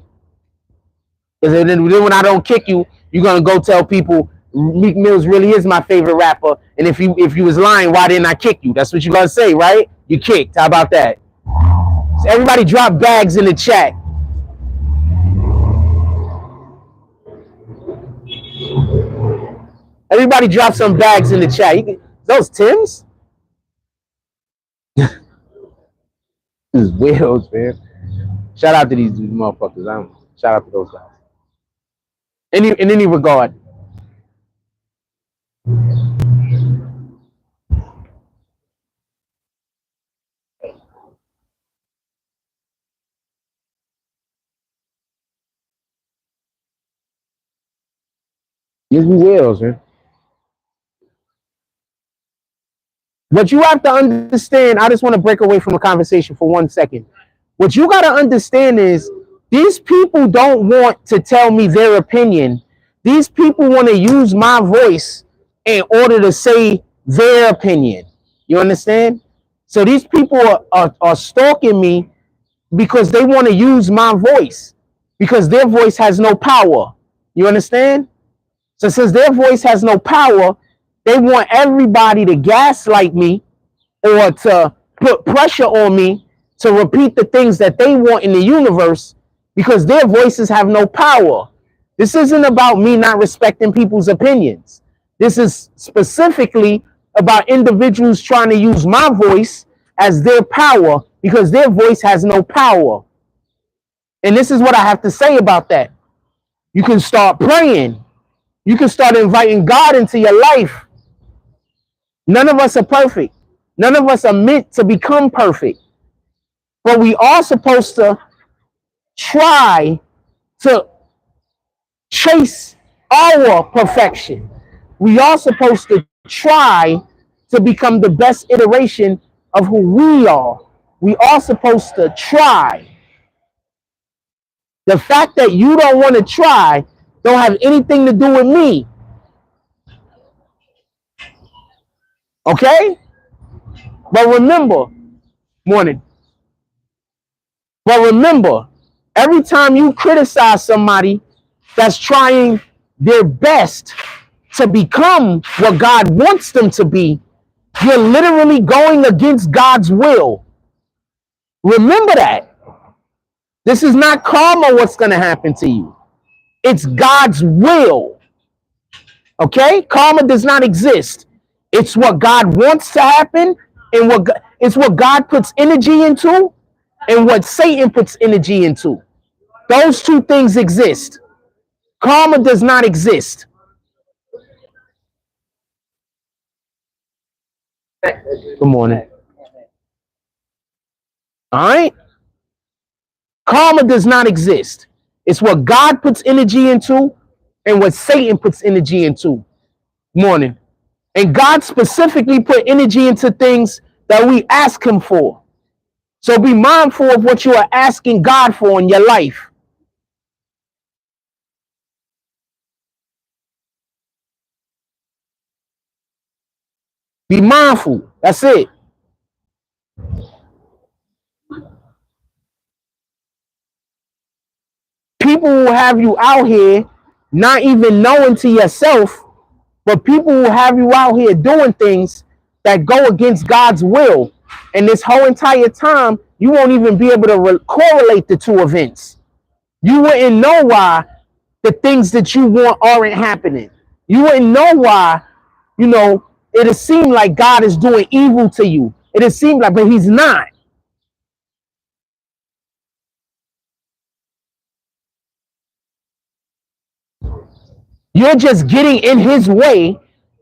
Because then when I don't kick you, you're gonna go tell people Meek Mills really is my favorite rapper. And if you was lying, why didn't I kick you? That's what you're gonna say, right? You kicked. How about that? So everybody drop bags in the chat. Everybody drop some bags in the chat. Those Tims? This is weirdos, man. Shout out to these motherfuckers. Shout out to those guys. in any regard. Yes, we will, man. What you have to understand, I just want to break away from the conversation for 1 second. What you got to understand is these people don't want to tell me their opinion. These people want to use my voice in order to say their opinion. You understand? So these people are stalking me because they want to use my voice because their voice has no power. You understand? So since their voice has no power, they want everybody to gaslight me or to put pressure on me to repeat the things that they want in the universe because their voices have no power. This isn't about me not respecting people's opinions. This is specifically about individuals trying to use my voice as their power because their voice has no power. And this is what I have to say about that. You can start praying. You can start inviting God into your life. None of us are perfect. None of us are meant to become perfect. But we are supposed to try to chase our perfection. We are supposed to try to become the best iteration of who we are. We are supposed to try. The fact that you don't want to try don't have anything to do with me. Okay? But remember, morning. But remember, every time you criticize somebody that's trying their best to become what God wants them to be, you're literally going against God's will. Remember that. This is not karma what's going to happen to you. It's God's will. Okay? Karma does not exist. It's what God wants to happen and it's what God puts energy into and what Satan puts energy into. Those two things exist. Karma does not exist. Good morning. All right? Karma does not exist. It's what God puts energy into and what Satan puts energy into. Morning. And God specifically put energy into things that we ask him for. So be mindful of what you are asking God for in your life. Be mindful. That's it. People will have you out here not even knowing to yourself, but people will have you out here doing things that go against God's will. And this whole entire time, you won't even be able to correlate the two events. You wouldn't know why the things that you want aren't happening. You wouldn't know why, it'll seem like God is doing evil to you. It'll seem like, but he's not. You're just getting in his way,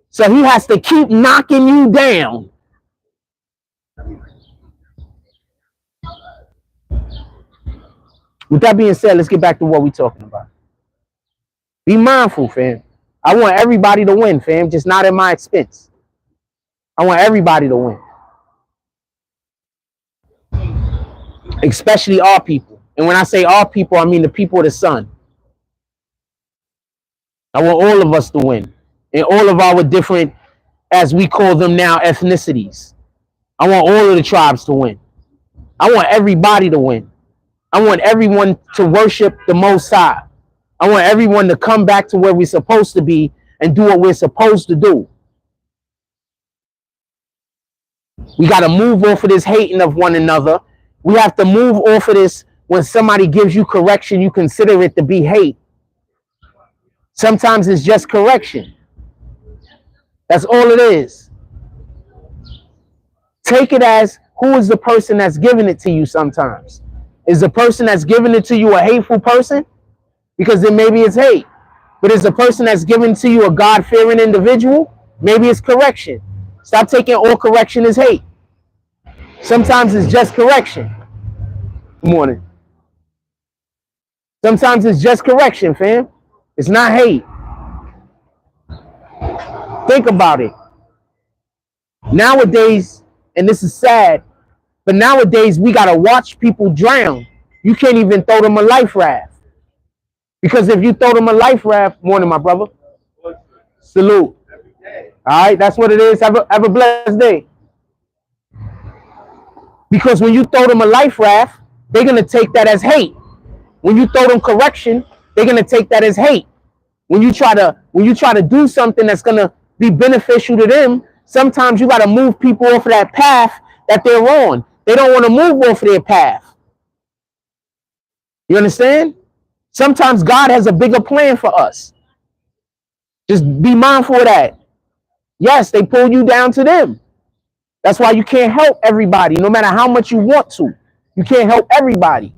so he has to keep knocking you down. With that being said, let's get back to what we're talking about. Be mindful, fam. I want everybody to win, fam, just not at my expense. I want everybody to win. Especially our people. And when I say our people, I mean the people of the sun. I want all of us to win. And all of our different, as we call them now, ethnicities. I want all of the tribes to win. I want everybody to win. I want everyone to worship the Most High. I want everyone to come back to where we're supposed to be and do what we're supposed to do. We got to move off of this hating of one another. We have to move off of this. When somebody gives you correction, you consider it to be hate. Sometimes it's just correction. That's all it is. Take it as, who is the person that's giving it to you sometimes? Is the person that's giving it to you a hateful person? Because then maybe it's hate. But is the person that's given to you a God-fearing individual? Maybe it's correction. Stop taking all correction as hate. Sometimes it's just correction. Good morning. Sometimes it's just correction, fam. It's not hate. Think about it. Nowadays, and this is sad, but nowadays we gotta watch people drown. You can't even throw them a life raft. Because if you throw them a life raft, morning, my brother. Salute. All right, that's what it is. Have a blessed day. Because when you throw them a life raft, they're gonna take that as hate. When you throw them correction, they're gonna take that as hate. When you try to do something that's gonna be beneficial to them, sometimes you gotta move people off of that path that they're on. They don't want to move off of their path. You understand? Sometimes God has a bigger plan for us. Just be mindful of that. Yes, they pull you down to them. That's why you can't help everybody, no matter how much you want to. You can't help everybody.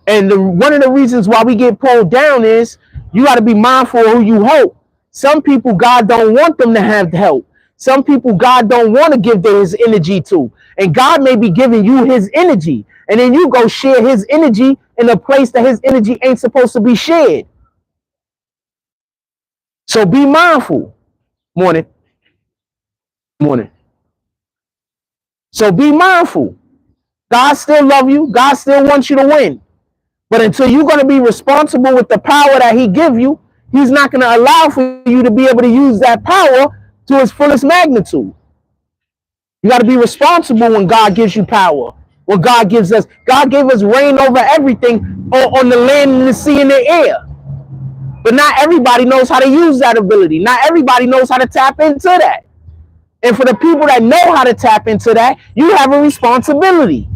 And one of the reasons why we get pulled down is you got to be mindful of who you help. Some people, God don't want them to have help. Some people, God don't want to give his energy to. And God may be giving you his energy. And then you go share his energy in a place that his energy ain't supposed to be shared. So be mindful. Morning. Morning. So be mindful. God still loves you. God still wants you to win. But until you're going to be responsible with the power that he gives you, he's not going to allow for you to be able to use that power to its fullest magnitude. You got to be responsible when God gives you power. When God gave us reign over everything on the land and the sea and the air. But not everybody knows how to use that ability. Not everybody knows how to tap into that. And for the people that know how to tap into that, you have a responsibility.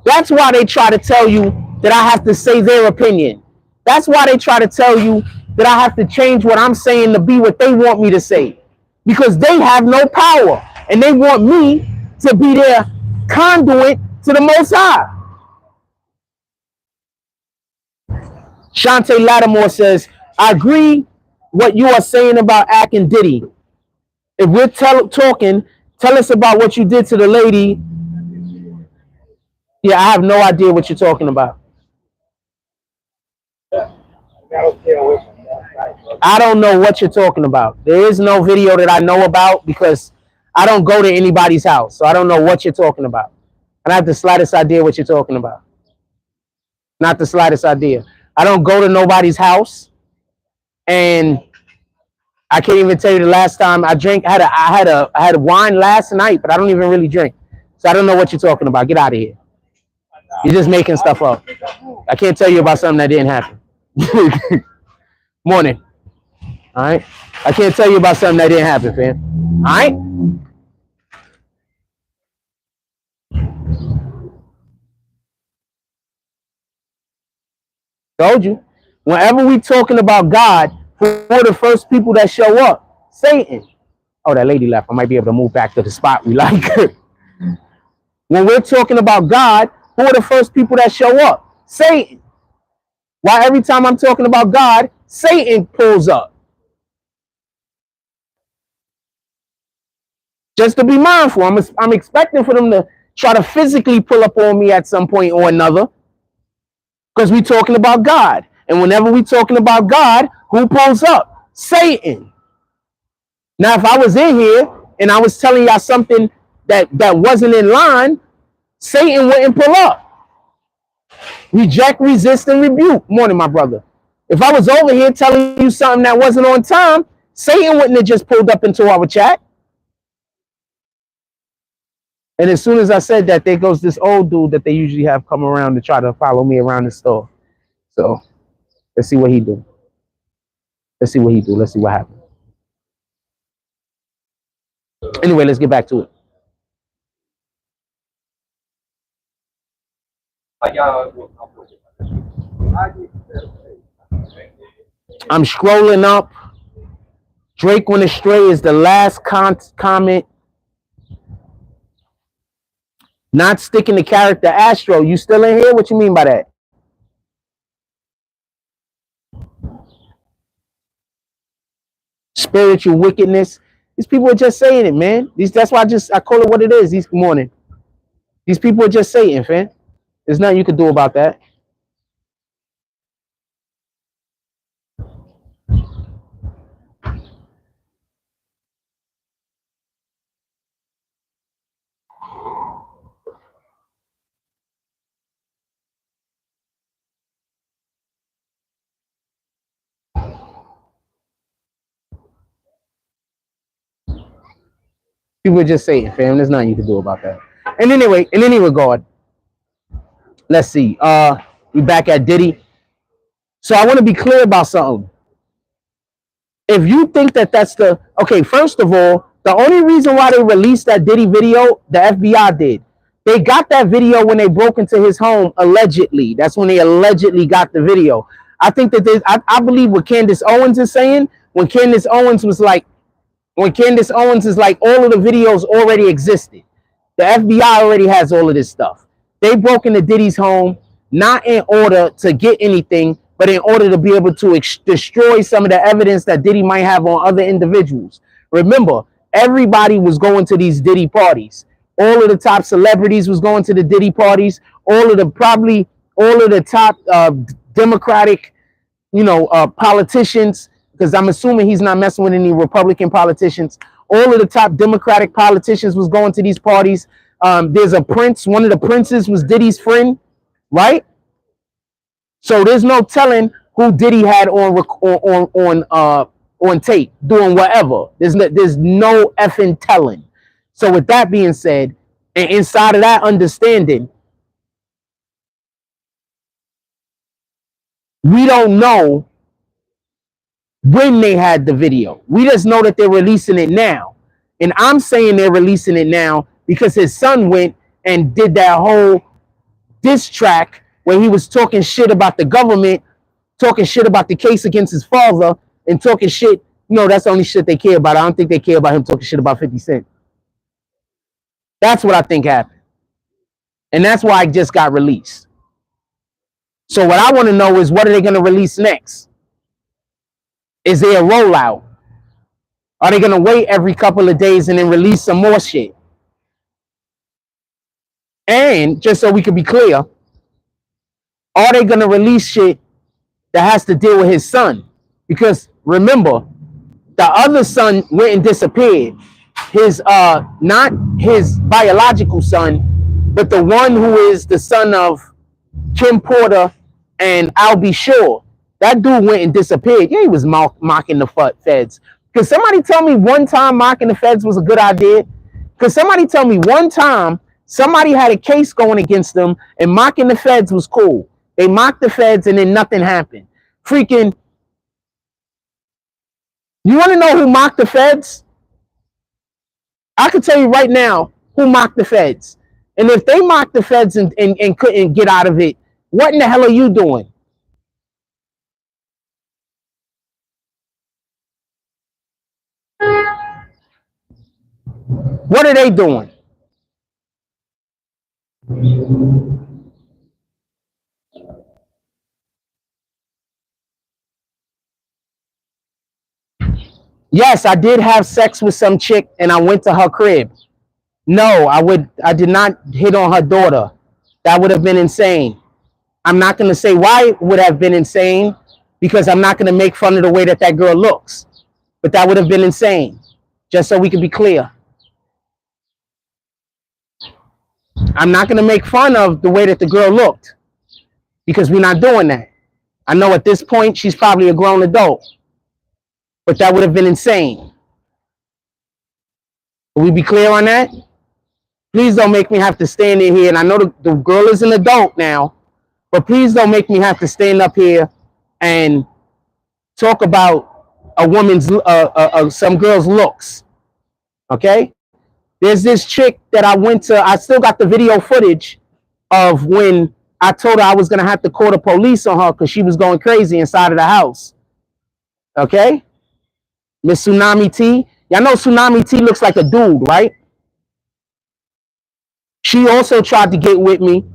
That's why they try to tell you that I have to say their opinion. That's why they try to tell you that I have to change what I'm saying to be what they want me to say. Because they have no power. And they want me to be their conduit to the Most High. Shantae Lattimore says, I agree what you are saying about Ack and Diddy. If we're talking, tell us about what you did to the lady. Yeah, I have no idea what you're talking about. I don't know what you're talking about. There is no video that I know about because I don't go to anybody's house. So I don't know what you're talking about. I don't have the slightest idea what you're talking about. Not the slightest idea. I don't go to nobody's house. And I can't even tell you the last time I drank. I had a wine last night, but I don't even really drink. So I don't know what you're talking about. Get out of here. You're just making stuff up. I can't tell you about something that didn't happen. Morning. All right. I can't tell you about something that didn't happen, fam. All right. Told you. Whenever we talking about God, who are the first people that show up? Satan. Oh, that lady left. I might be able to move back to the spot we like. When we're talking about God, who are the first people that show up? Satan. Why every time I'm talking about God, Satan pulls up? Just to be mindful. I'm expecting for them to try to physically pull up on me at some point or another. Because we're talking about God. And whenever we're talking about God, who pulls up? Satan. Now, if I was in here and I was telling y'all something that wasn't in line, Satan wouldn't pull up. Reject, resist, and rebuke. Morning, my brother. If I was over here telling you something that wasn't on time, Satan wouldn't have just pulled up into our chat. And as soon as I said that, there goes this old dude that they usually have come around to try to follow me around the store. So let's see what he do. Let's see what he do. Let's see what happens. Anyway, let's get back to it. I'm scrolling up. Drake went astray is the last comment. Not sticking the character Astro. You still in here? What you mean by that? Spiritual wickedness. These people are just saying it, man. That's why I call it what it is this morning. These people are just saying, fam. There's nothing you can do about that. People are just saying, fam. There's nothing you can do about that. And anyway, in any regard, let's see. We back at Diddy. So I want to be clear about something. If you think that that's the okay, first of all, the only reason why they released that Diddy video, the FBI did. They got that video when they broke into his home allegedly. That's when they allegedly got the video. I think that I believe what Candace Owens is saying. When Candace Owens is like, all of the videos already existed. The FBI already has all of this stuff. They broke into Diddy's home not in order to get anything, but in order to be able to destroy some of the evidence that Diddy might have on other individuals. Remember, everybody was going to these Diddy parties. All of the top celebrities was going to the Diddy parties. All of the top Democratic, politicians, because I'm assuming he's not messing with any Republican politicians. All of the top Democratic politicians was going to these parties. There's a prince. One of the princes was Diddy's friend, right? So there's no telling who Diddy had on tape doing whatever. There's no effing telling. So with that being said, and inside of that understanding, we don't know when they had the video. We just know that they're releasing it now. And I'm saying they're releasing it now because his son went and did that whole diss track where he was talking shit about the government, talking shit about the case against his father, and talking shit. That's the only shit they care about. I don't think they care about him talking shit about 50 Cent. That's what I think happened. And that's why it just got released. So what I want to know is, what are they going to release next? Is there a rollout? Are they going to wait every couple of days and then release some more shit? And just so we can be clear, are they going to release shit that has to deal with his son? Because remember, the other son went and disappeared. His not his biological son, but the one who is the son of Kim Porter and Albie Shore. That dude went and disappeared. Yeah, he was mocking the feds. Could somebody tell me one time mocking the feds was a good idea? Could somebody tell me one time somebody had a case going against them and mocking the feds was cool? They mocked the feds and then nothing happened. Freaking, you want to know who mocked the feds? I can tell you right now who mocked the feds. And if they mocked the feds and couldn't get out of it, what in the hell are you doing? What are they doing? Yes, I did have sex with some chick and I went to her crib. No, I did not hit on her daughter. That would have been insane. I'm not going to say why it would have been insane, because I'm not going to make fun of the way that girl looks. But that would have been insane. Just so we can be clear. I'm not going to make fun of the way that the girl looked, because we're not doing that. I know at this point she's probably a grown adult, but that would have been insane. Will we be clear on that? Please don't make me have to stand in here. And I know the girl is an adult now, but please don't make me have to stand up here and talk about a woman's, some girl's looks. Okay? There's this chick that I still got the video footage of when I told her I was going to have to call the police on her because she was going crazy inside of the house. Okay? Miss Tsunami T. Y'all know Tsunami T looks like a dude, right? She also tried to get with me,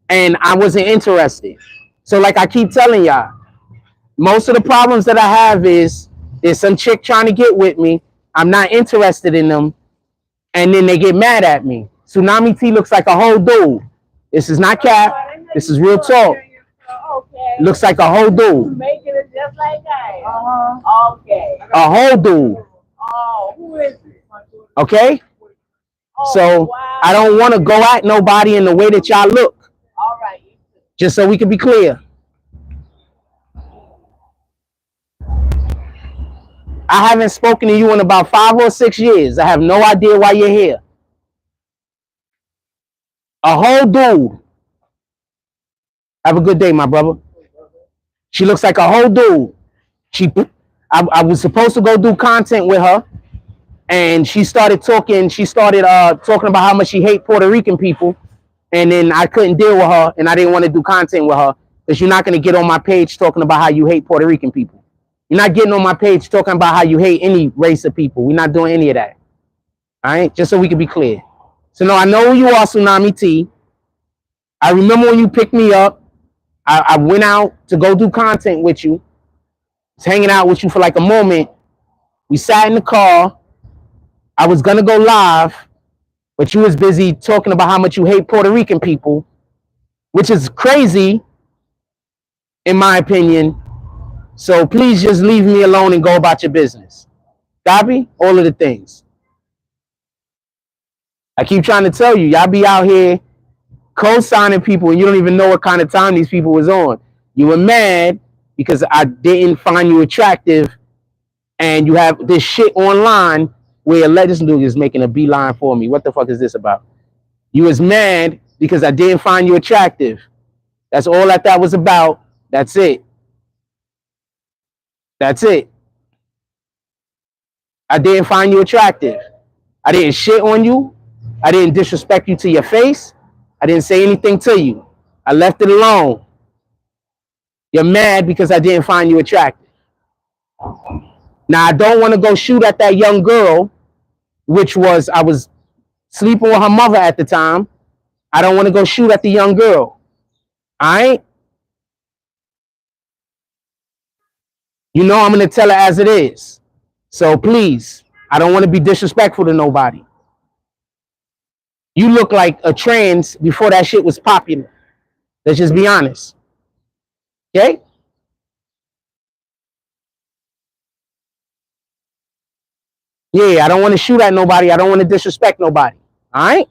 and I wasn't interested. So like I keep telling y'all, most of the problems that I have is there's some chick trying to get with me. I'm not interested in them, and then they get mad at me. Tsunami T looks like a whole dude. This is not cap. This is real talk. Looks like a whole dude. Making it just like that. Okay. A whole dude. Oh, who is it? Okay? So I don't want to go at nobody in the way that y'all look. All right. Just so we can be clear. I haven't spoken to you in about 5 or 6 years. I have no idea why you're here. A whole dude. Have a good day, my brother. She looks like a whole dude. I was supposed to go do content with her, and she started talking. She started talking about how much she hates Puerto Rican people, and then I couldn't deal with her, and I didn't want to do content with her because you're not going to get on my page talking about how you hate Puerto Rican people. You're not getting on my page talking about how you hate any race of people. We're not doing any of that. All right, just so we can be clear. So no, I know who you are, Tsunami T. I remember when you picked me up. I went out to go do content with you. I was hanging out with you for like a moment. We sat in the car. I was gonna go live, but you was busy talking about how much you hate Puerto Rican people, which is crazy, in my opinion. So please just leave me alone and go about your business. Copy? All of the things. I keep trying to tell you, y'all be out here co-signing people and you don't even know what kind of time these people was on. You were mad because I didn't find you attractive, and you have this shit online where let this dude is making a beeline for me. What the fuck is this about? You was mad because I didn't find you attractive. That's all that was about. That's it. That's it. I didn't find you attractive. I didn't shit on you. I didn't disrespect you to your face. I didn't say anything to you. I left it alone. You're mad because I didn't find you attractive. Now, I don't want to go shoot at that young girl, which was, I was sleeping with her mother at the time. I don't want to go shoot at the young girl. All right? You know I'm going to tell her as it is. So please, I don't want to be disrespectful to nobody. You look like a trans before that shit was popular. Let's just be honest. Okay? Yeah, I don't want to shoot at nobody. I don't want to disrespect nobody. All right?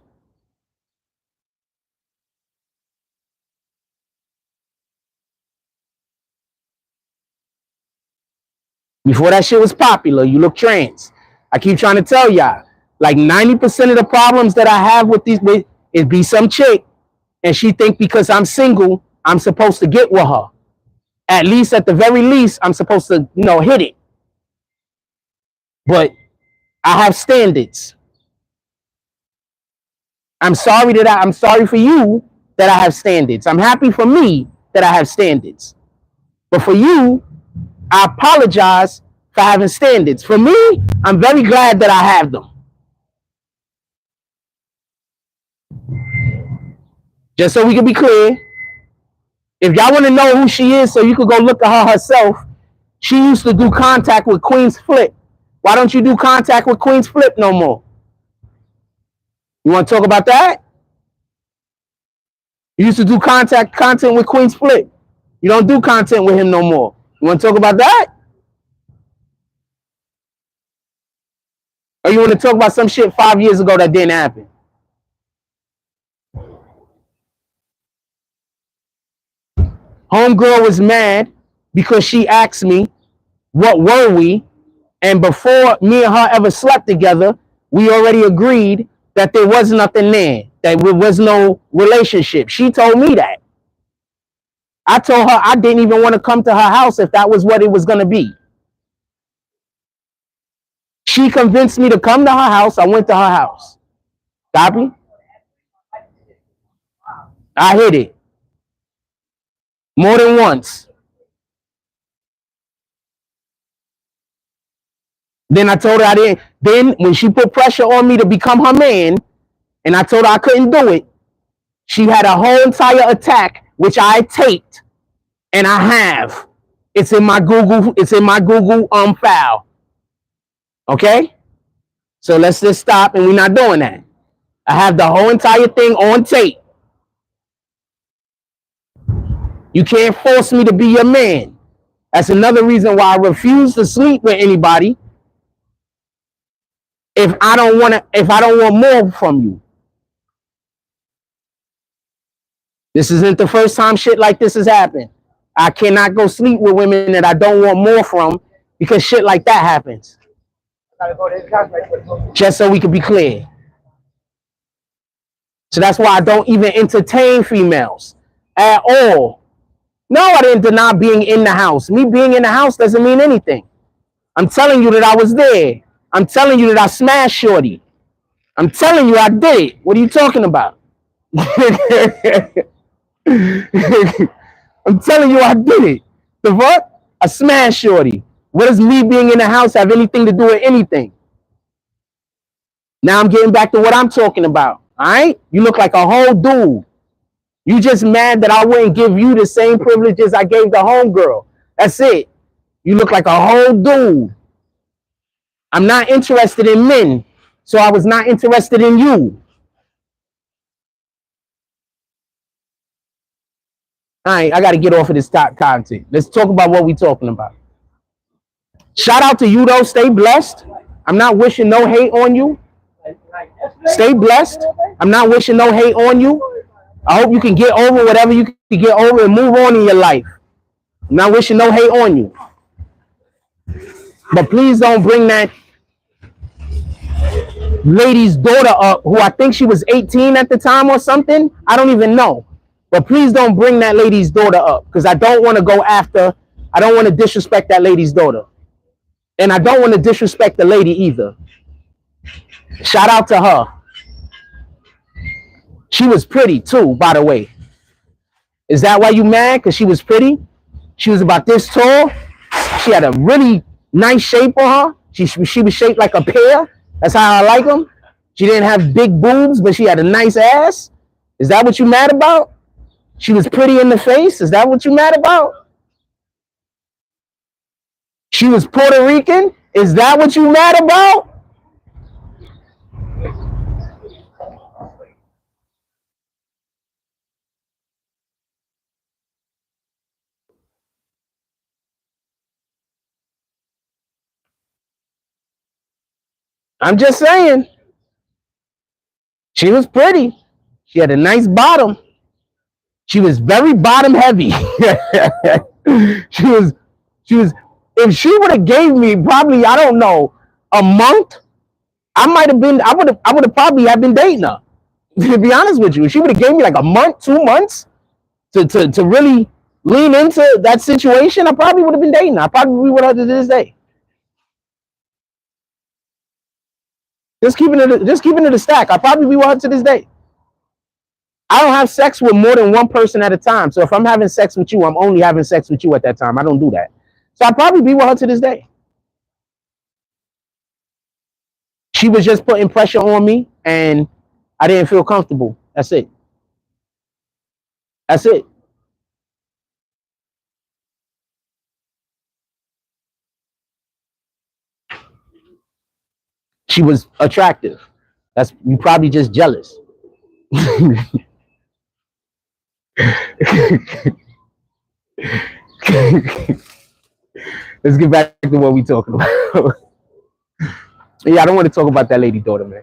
Before that shit was popular, you look trans. I keep trying to tell y'all, like 90% of the problems that I have with these, it be some chick, and she think because I'm single, I'm supposed to get with her. At least, at the very least, I'm supposed to, hit it. But I have standards. I'm sorry for you that I have standards. I'm happy for me that I have standards. But for you, I apologize for having standards. For me, I'm very glad that I have them. Just so we can be clear, if y'all want to know who she is so you could go look at her herself, she used to do contact with Queen's Flip. Why don't you do contact with Queen's Flip no more? You want to talk about that? You used to do content with Queen's Flip. You don't do content with him no more. You want to talk about that? Or you want to talk about some shit 5 years ago that didn't happen? Homegirl was mad because she asked me, what were we? And before me and her ever slept together, we already agreed that there was nothing there, that there was no relationship. She told me that. I told her I didn't even want to come to her house if that was what it was going to be. She convinced me to come to her house. I went to her house. Copy? I hit it. More than once. Then I told her I didn't. Then when she put pressure on me to become her man, and I told her I couldn't do it, she had a whole entire attack, which I taped, and I have. It's in my Google file. Okay? So let's just stop, and we're not doing that. I have the whole entire thing on tape. You can't force me to be your man. That's another reason why I refuse to sleep with anybody if I don't want more from you. This isn't the first time shit like this has happened. I cannot go sleep with women that I don't want more from because shit like that happens. Just so we can be clear. So that's why I don't even entertain females at all. No, I didn't deny being in the house. Me being in the house doesn't mean anything. I'm telling you that I was there. I'm telling you that I smashed shorty. I'm telling you I did it. What are you talking about? I'm telling you I did it. The fuck? I smashed shorty. What does me being in the house have anything to do with anything? Now I'm getting back to what I'm talking about. All right? You look like a whole dude. You just mad that I wouldn't give you the same privileges I gave the homegirl. That's it. You look like a whole dude. I'm not interested in men, so I was not interested in you. All right, I got to get off of this top content. Let's talk about what we're talking about. Shout out to you, though. Stay blessed. I'm not wishing no hate on you. Stay blessed. I'm not wishing no hate on you. I hope you can get over whatever you can get over and move on in your life. I'm not wishing no hate on you. But please don't bring that lady's daughter up, who I think she was 18 at the time or something. I don't even know. But please don't bring that lady's daughter up, because I don't want to go after, I don't want to disrespect that lady's daughter. And I don't want to disrespect the lady either. Shout out to her. She was pretty too, by the way. Is that why you mad? Because she was pretty? She was about this tall. She had a really nice shape on her. She was shaped like a pear. That's how I like them. She didn't have big boobs, but she had a nice ass. Is that what you mad about? She was pretty in the face. Is that what you mad about? She was Puerto Rican. Is that what you mad about? I'm just saying. She was pretty. She had a nice bottom. She was very bottom heavy. she was, if she would have gave me probably, I don't know, a month, I would have probably have been dating her. To be honest with you, if she would have gave me like a month, 2 months to really lean into that situation, I probably would have been dating her. I probably would have to this day. Just keeping it a stack. I probably be with her to this day. I don't have sex with more than one person at a time. So if I'm having sex with you, I'm only having sex with you at that time. I don't do that. So I'll probably be with her to this day. She was just putting pressure on me and I didn't feel comfortable. That's it. That's it. She was attractive. That's, you probably just jealous. Let's get back to what we talking about. Yeah, I don't want to talk about that lady daughter, man.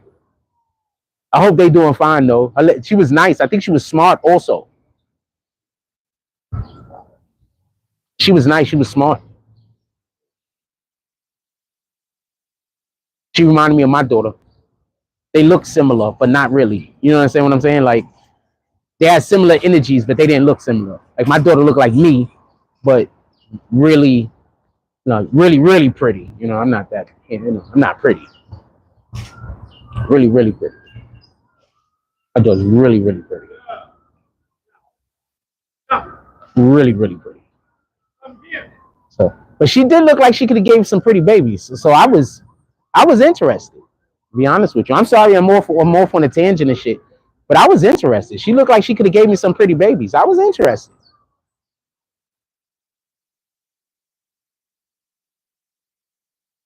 I hope they doing fine though. She was nice. I think she was smart also. She was nice. She was smart. She reminded me of my daughter. They look similar, but not really. You know what I'm saying? What I'm saying? Like, they had similar energies, but they didn't look similar. Like, my daughter looked like me, but really, really, really pretty. You know, I'm not that. You know, I'm not pretty. Really, really pretty. My daughter's really, really pretty. Really, really pretty. So, but she did look like she could have gave some pretty babies. So I was interested. To be honest with you, I'm sorry. I'm off on a tangent and shit. But I was interested. She looked like she could have gave me some pretty babies. I was interested.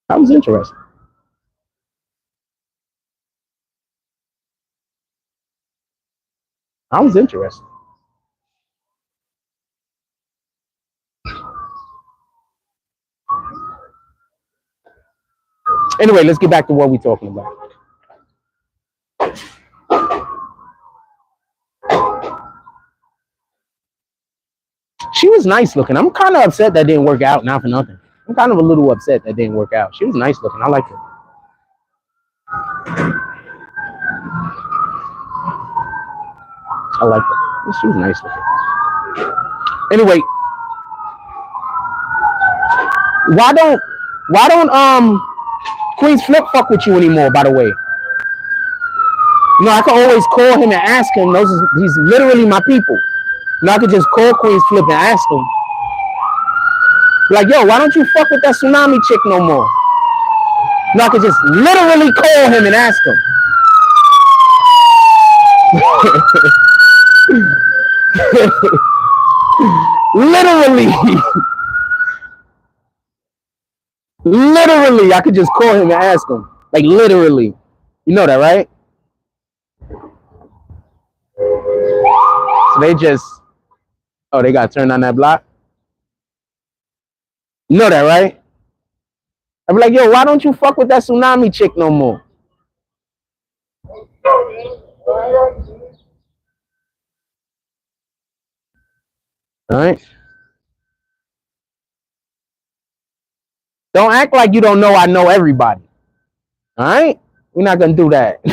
I was interested. I was interested. Anyway, let's get back to what we're talking about. She was nice looking. I'm kind of upset that didn't work out. Not for nothing. I'm kind of a little upset that didn't work out. She was nice looking. I liked her. I liked her. She was nice looking. Anyway, why don't Queen's Flip fuck with you anymore? By the way, you know I can always call him and ask him. He's literally my people. You know I could just call Queen's Flip and ask him. Like, yo, why don't you fuck with that tsunami chick no more? No, I could just literally call him and ask him. Literally. Literally, I could just call him and ask him. Like, literally. You know that, right? So they just, oh, they got turned on that block? You know that, right? I'd be like, yo, why don't you fuck with that tsunami chick no more? All right. Don't act like you don't know I know everybody. All right? We're not going to do that.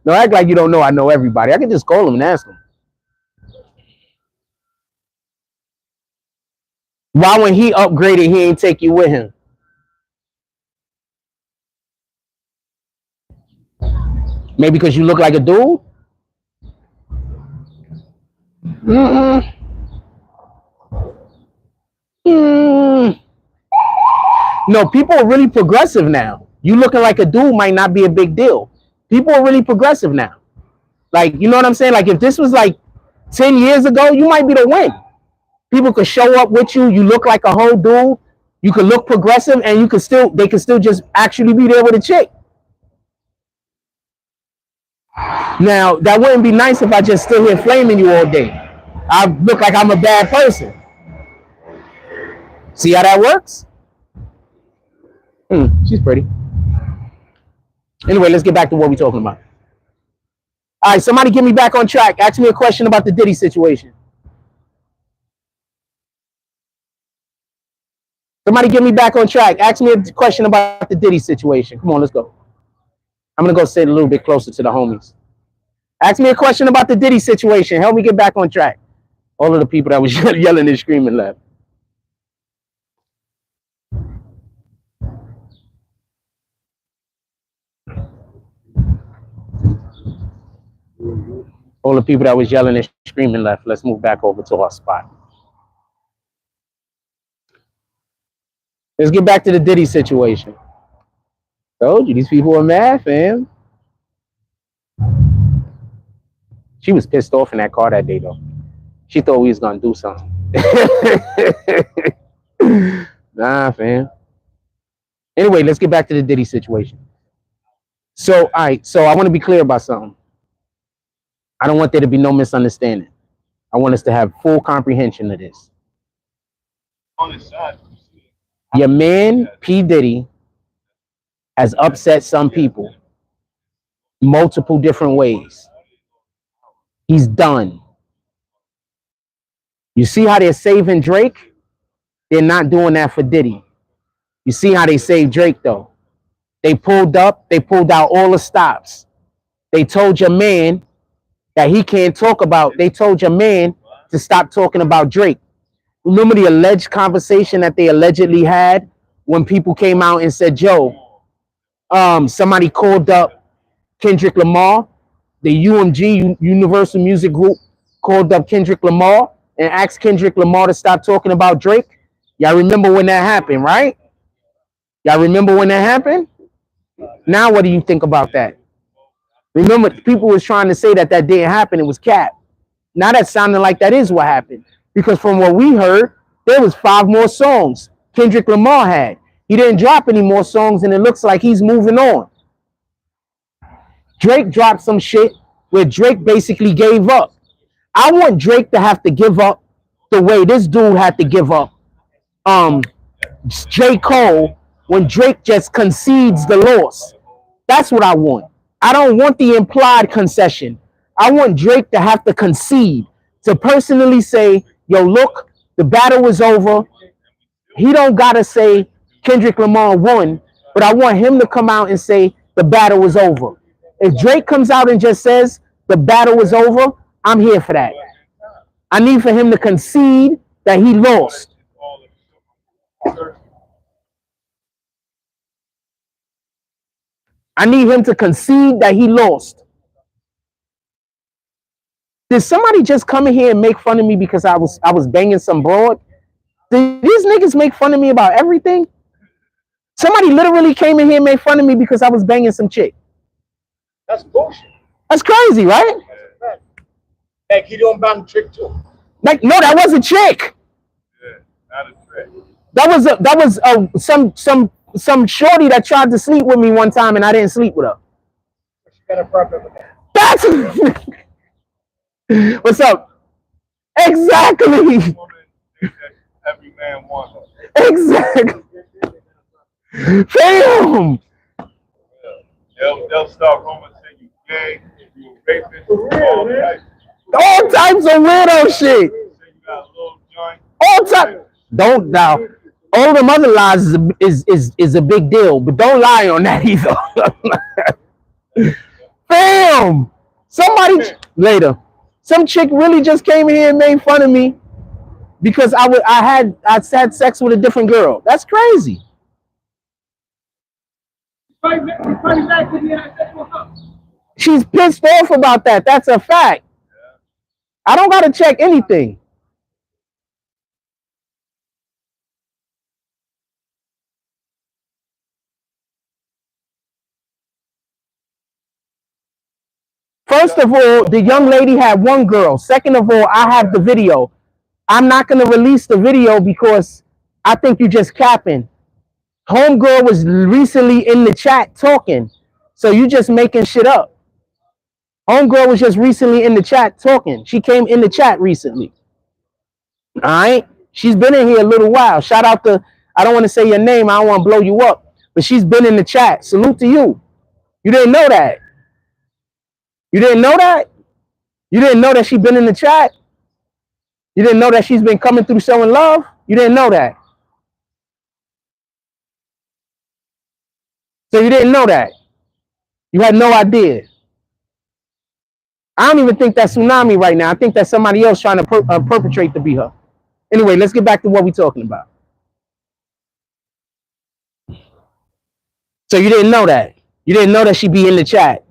Don't act like you don't know I know everybody. I can just call him and ask him. Why when he upgraded, he ain't take you with him? Maybe because you look like a dude? Mm-mm. No, people are really progressive now. You looking like a dude might not be a big deal. People are really progressive now. Like, you know what I'm saying? Like, if this was like 10 years ago, you might be the win. People could show up with you. You look like a whole dude. You could look progressive, and they could still just actually be there with a chick. Now, that wouldn't be nice if I just stood here flaming you all day. I look like I'm a bad person. See how that works? She's pretty. Anyway, let's get back to what we're talking about. All right, somebody get me back on track. Ask me a question about the Diddy situation. Somebody get me back on track. Ask me a question about the Diddy situation. Come on, let's go. I'm going to go sit a little bit closer to the homies. Ask me a question about the Diddy situation. Help me get back on track. All of the people that was yelling and screaming left. All the people that was yelling and screaming left. Let's move back over to our spot. Let's get back to the Diddy situation. Told you, these people are mad, fam. She was pissed off in that car that day, though. She thought we was going to do something. Nah, fam. Anyway, let's get back to the Diddy situation. So, all right. So I want to be clear about something. I don't want there to be no misunderstanding. I want us to have full comprehension of this. On his side. Your man, P. Diddy, has upset some people multiple different ways. He's done. You see how they're saving Drake? They're not doing that for Diddy. You see how they saved Drake, though? They pulled out all the stops. They told your man that he can't talk about. They told your man to stop talking about Drake. Remember the alleged conversation that they allegedly had when people came out and said, "Joe, somebody called up Kendrick Lamar, the UMG Universal Music Group called up Kendrick Lamar and asked Kendrick Lamar to stop talking about Drake." Y'all remember when that happened, right? Y'all remember when that happened? Now, what do you think about that? Remember, people was trying to say that that didn't happen. It was cap. Now that's sounding like that is what happened. Because from what we heard, there was 5 more songs Kendrick Lamar had. He didn't drop any more songs, and it looks like he's moving on. Drake dropped some shit where Drake basically gave up. I want Drake to have to give up the way this dude had to give up. J. Cole, when Drake just concedes the loss. That's what I want. I don't want the implied concession. I want Drake to have to concede, to personally say, yo, look, the battle is over. He don't gotta say Kendrick Lamar won, but I want him to come out and say the battle is over. If Drake comes out and just says the battle is over, I'm here for that. I need for him to concede that he lost. I need him to concede that he lost. Did somebody just come in here and make fun of me because I was banging some broad? Did these niggas make fun of me about everything? Somebody literally came in here and made fun of me because I was banging some chick. That's bullshit. That's crazy, right? Like he don't bang trick too. Like, no, that was a chick. Yeah, not a trick. That was some shorty that tried to sleep with me one time and I didn't sleep with her. She got a problem with that. That's what's up? Exactly. Woman, every man wants her. Exactly. Damn. They'll start rumors saying you gay, you a rapist, All types of weirdo shit. Say you got a little joint. All types. Don't now. All the other lies is a big deal, but don't lie on that either. Bam! Somebody later. Some chick really just came in here and made fun of me because I had sex with a different girl. That's crazy. She's pissed off about that. That's a fact. I don't gotta check anything. First of all, the young lady had one girl. Second of all, I have the video. I'm not gonna release the video because I think you just capping. Homegirl was recently in the chat talking, so you just making shit up. Homegirl was just recently in the chat talking. She came in the chat recently. All right, she's been in here a little while. Shout out to, I don't want to say your name. I don't want to blow you up, but she's been in the chat. Salute to you. You didn't know that. You didn't know that. You didn't know that she's been in the chat. You didn't know that she's been coming through showing love. You didn't know that. So you didn't know that. You had no idea. I don't even think that's Tsunami right now. I think that's somebody else trying to perpetrate to be her. Anyway, let's get back to what we're talking about. So you didn't know that. You didn't know that she'd be in the chat.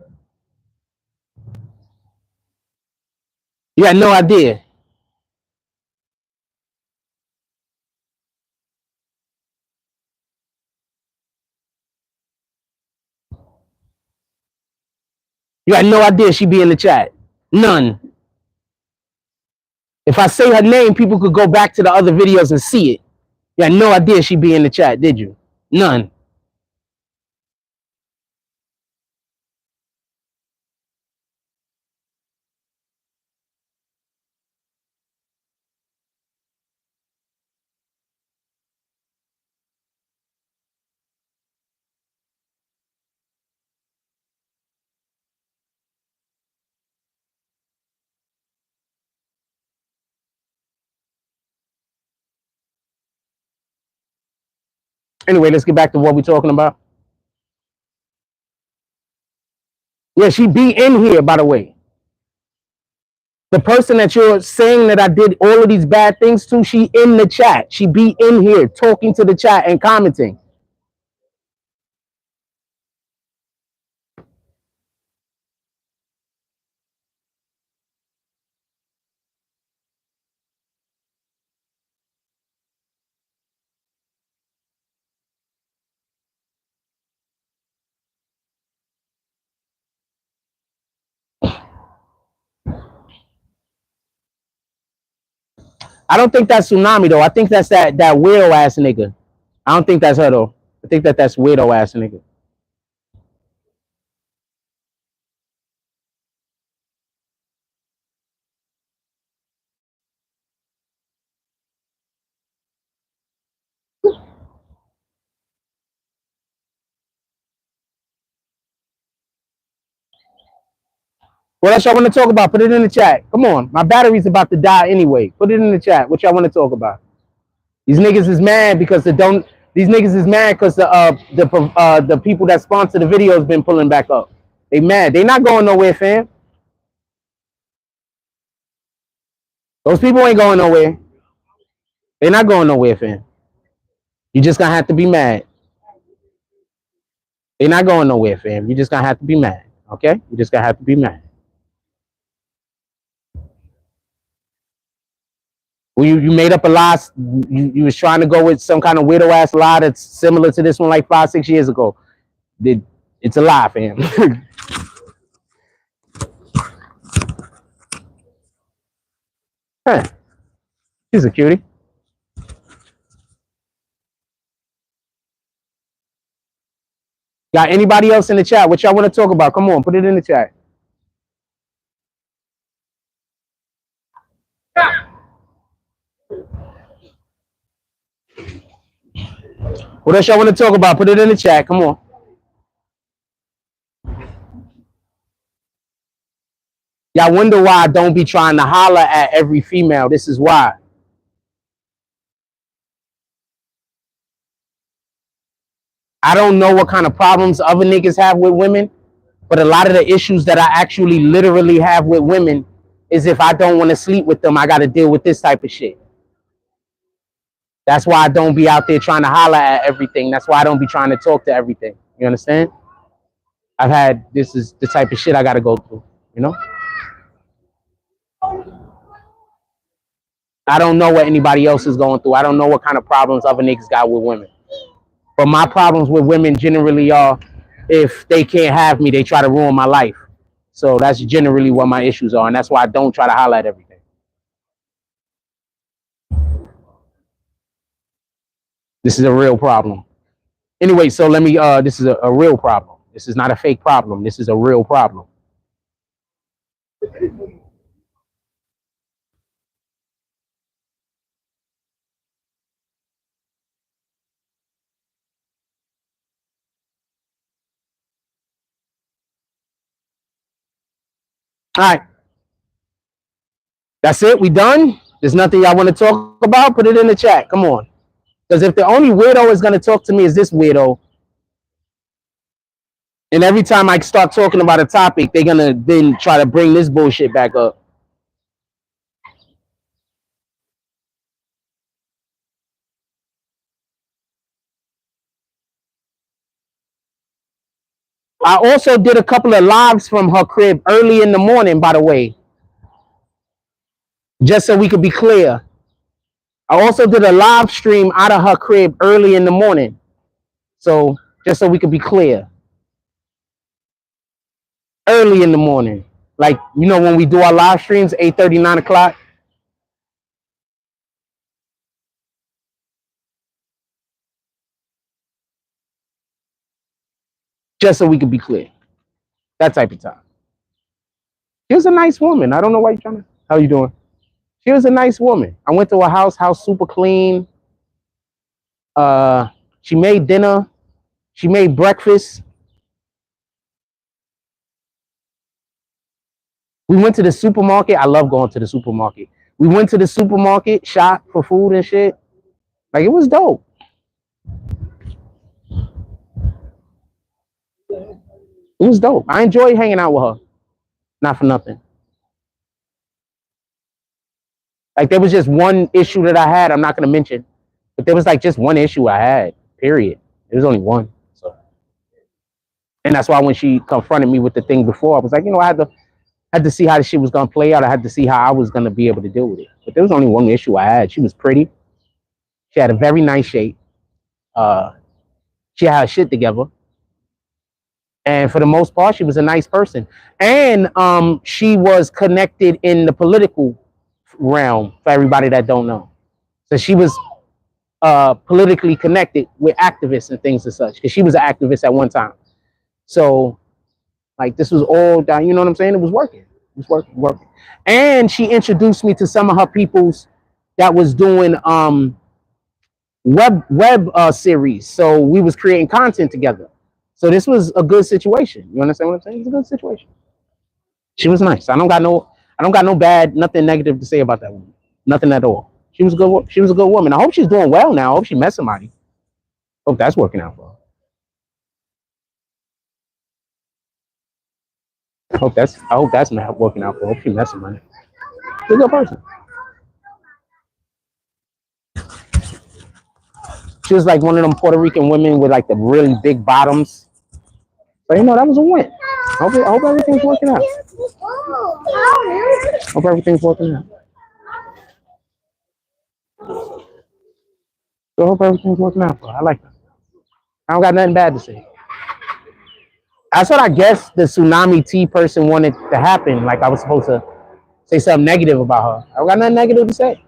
You had no idea. You had no idea she'd be in the chat. None. If I say her name, people could go back to the other videos and see it. You had no idea she'd be in the chat, did you? None. Anyway, let's get back to what we're talking about. Yeah, she be in here, by the way. The person that you're saying that I did all of these bad things to, she in the chat. She be in here talking to the chat and commenting. I don't think that's Tsunami though. I think that's that weirdo ass nigga. I don't think that's her though. I think that's weirdo ass nigga. What else y'all want to talk about? Put it in the chat. Come on, my battery's about to die anyway. Put it in the chat. What y'all want to talk about? These niggas is mad because the don't. These niggas is mad because the people that sponsor the videos been pulling back up. They mad. They not going nowhere, fam. Those people ain't going nowhere. They not going nowhere, fam. You just gonna have to be mad. They not going nowhere, fam. You just gonna have to be mad. Okay? You just gonna have to be mad. Well, you made up a lie. You was trying to go with some kind of weirdo ass lie that's similar to this one like 5-6 years ago. It's a lie, fam. Huh. She's a cutie. Got anybody else in the chat? What y'all want to talk about? Come on, put it in the chat. What else y'all want to talk about? Put it in the chat. Come on. Y'all wonder why I don't be trying to holler at every female. This is why. I don't know what kind of problems other niggas have with women, but a lot of the issues that I actually literally have with women is if I don't want to sleep with them, I got to deal with this type of shit. That's why I don't be out there trying to holler at everything. That's why I don't be trying to talk to everything. You understand? This is the type of shit I got to go through, you know? I don't know what anybody else is going through. I don't know what kind of problems other niggas got with women. But my problems with women generally are if they can't have me, they try to ruin my life. So that's generally what my issues are. And that's why I don't try to holler at everything. This is a real problem. Anyway, so let me, this is a real problem. This is not a fake problem. This is a real problem. All right. That's it. We done. There's nothing y'all want to talk about. Put it in the chat. Come on. Because if the only weirdo is going to talk to me is this weirdo, and every time I start talking about a topic, they're going to then try to bring this bullshit back up. I also did a couple of lives from her crib early in the morning, by the way, just so we could be clear. I also did a live stream out of her crib early in the morning. So just so we could be clear. Early in the morning. Like, you know, when we do our live streams, 8:30, 9 o'clock. Just so we could be clear. That type of time. She was a nice woman. I don't know why you're trying to. How you doing? She was a nice woman. I went to her house super clean. She made dinner. She made breakfast. We went to the supermarket. I love going to the supermarket. We went to the supermarket, shop for food and shit. Like, it was dope. It was dope. I enjoyed hanging out with her. Not for nothing. Like, there was just one issue that I had. I'm not going to mention. But there was like just one issue I had, period. There was only one. So, and that's why when she confronted me with the thing before, I was like, you know, I had to see how the shit was gonna play out. I had to see how I was gonna be able to deal with it. But there was only one issue I had. She was pretty. She had a very nice shape. She had her shit together. And for the most part, she was a nice person. And she was connected in the political realm for everybody that don't know. So she was politically connected with activists and things and such, because she was an activist at one time. So like this was all down, you know what I'm saying? It was working. It was working. And she introduced me to some of her peoples that was doing web series. So we was creating content together. So this was a good situation. You understand what I'm saying? It was a good situation. She was nice. I don't got no bad, nothing negative to say about that woman. Nothing at all. She was a good woman. I hope she's doing well now. I hope she met somebody. Hope that's working out for her. I hope that's working out for her. I hope she met somebody. She's a good person. She was like one of them Puerto Rican women with like the really big bottoms. But you know, that was a win. I hope everything's working out. Hope everything's working out. So I hope everything's working out for her. I like her. I don't got nothing bad to say. That's what I guess the Tsunami T person wanted to happen. Like I was supposed to say something negative about her. I don't got nothing negative to say.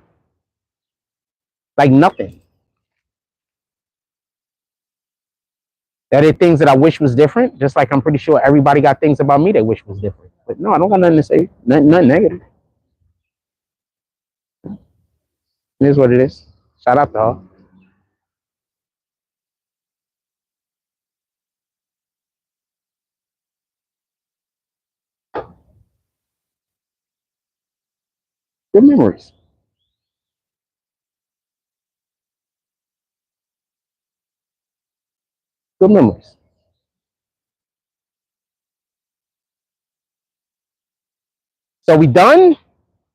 Like nothing. That are things that I wish was different. Just like I'm pretty sure everybody got things about me they wish was different. But no, I don't got nothing to say. Nothing negative. It is what it is. Shout out to her. Good memories. Good memories. So we done?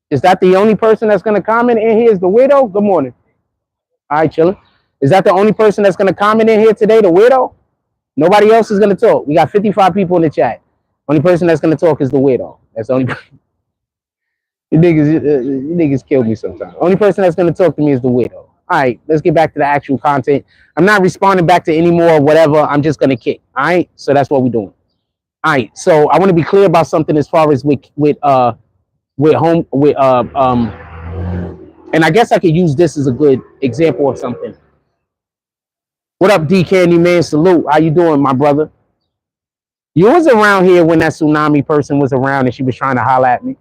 Is that the only person that's gonna comment in here is the widow? Good morning. All right, chilling. Is that the only person that's gonna comment in here today, the widow? Nobody else is gonna talk. We got 55 people in the chat. Only person that's gonna talk is the widow. That's the only. You niggas kill me sometimes. Only person that's gonna talk to me is the widow. All right, let's get back to the actual content. I'm not responding back to any more whatever. I'm just gonna kick. All right, so that's what we're doing. All right, so I want to be clear about something as far as with and I guess I could use this as a good example of something. What up, D Candy Man? Salute. How you doing, my brother? You was around here when that Tsunami person was around and she was trying to holler at me.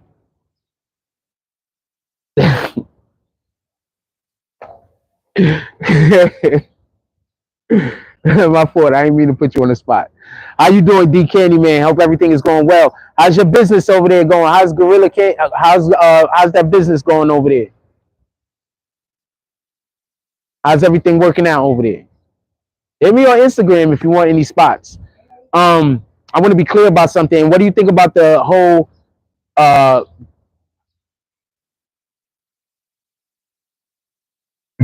My fault. I didn't mean to put you on the spot. How you doing, D Candy Man? Hope everything is going well. How's your business over there going? How's Gorilla Can? How's that business going over there? How's everything working out over there? Hit me on Instagram if you want any spots. I want to be clear about something. What do you think about the whole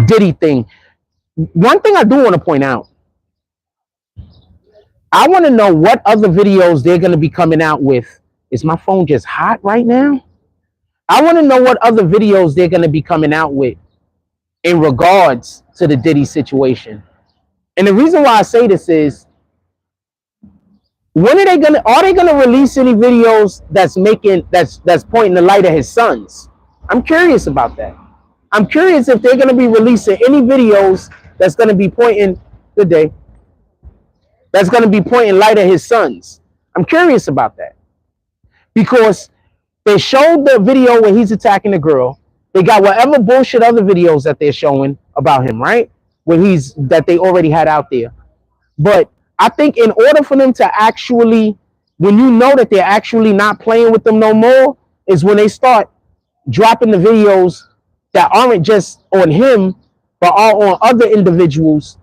Diddy thing? One thing I do want to point out, I want to know what other videos they're going to be coming out with. Is my phone just hot right now? I want to know what other videos they're going to be coming out with in regards to the Diddy situation. And the reason why I say this is, when are they gonna release any videos that's pointing the light at his sons? I'm curious about that. I'm curious if they're gonna be releasing any videos that's gonna be pointing that's gonna be pointing light at his sons. I'm curious about that. Because they showed the video where he's attacking the girl. They got whatever bullshit other videos that they're showing about him, right? That they already had out there. But I think in order for them to actually, when you know that they're actually not playing with them no more, is when they start dropping the videos that aren't just on him, but are on other individuals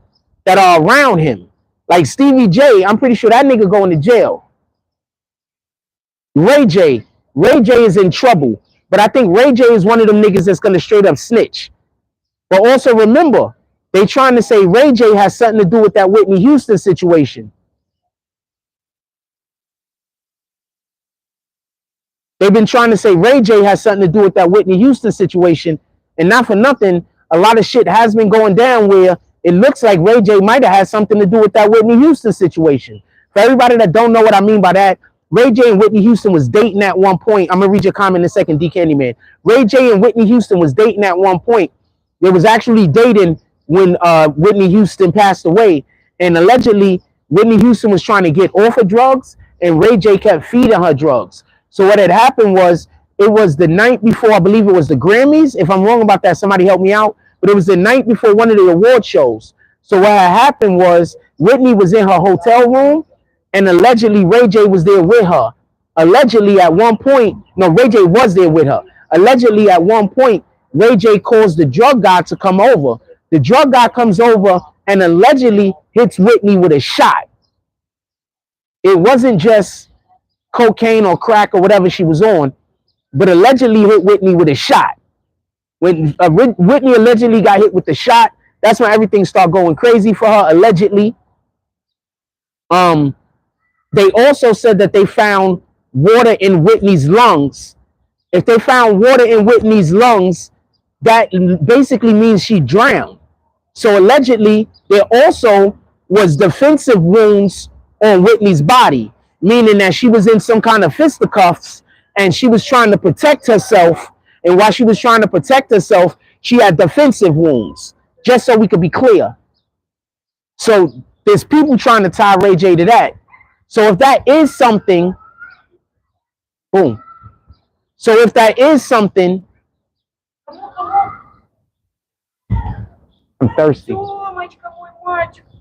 that are around him. Like Stevie J, I'm pretty sure that nigga going to jail. Ray J is in trouble. But I think Ray J is one of them niggas that's gonna straight up snitch. But also remember, they trying to say Ray J has something to do with that Whitney Houston situation. They've been trying to say Ray J has something to do with that Whitney Houston situation. And not for nothing, a lot of shit has been going down where it looks like Ray J might have had something to do with that Whitney Houston situation. For everybody that don't know what I mean by that, Ray J and Whitney Houston was dating at one point. I'm gonna read your comment in a second, D Candyman. Ray J and Whitney Houston was dating at one point. They was actually dating when Whitney Houston passed away, and allegedly Whitney Houston was trying to get off of drugs, and Ray J kept feeding her drugs. So what had happened was, it was the night before, I believe it was the Grammys. If I'm wrong about that, somebody help me out. But it was the night before one of the award shows. So what had happened was, Whitney was in her hotel room, and allegedly Ray J was there with her. Allegedly at one point, no, Ray J was there with her. Allegedly at one point, Ray J calls the drug guy to come over. The drug guy comes over and allegedly hits Whitney with a shot. It wasn't just cocaine or crack or whatever she was on, but allegedly hit Whitney with a shot. When Whitney allegedly got hit with the shot, that's when everything started going crazy for her, allegedly. They also said that they found water in Whitney's lungs. If they found water in Whitney's lungs, that basically means she drowned. So allegedly, there also was defensive wounds on Whitney's body, meaning that she was in some kind of fisticuffs and she was trying to protect herself. And while she was trying to protect herself, she had defensive wounds, just so we could be clear. So there's people trying to tie Ray J to that. So if that is something, boom. So if that is something, I'm thirsty.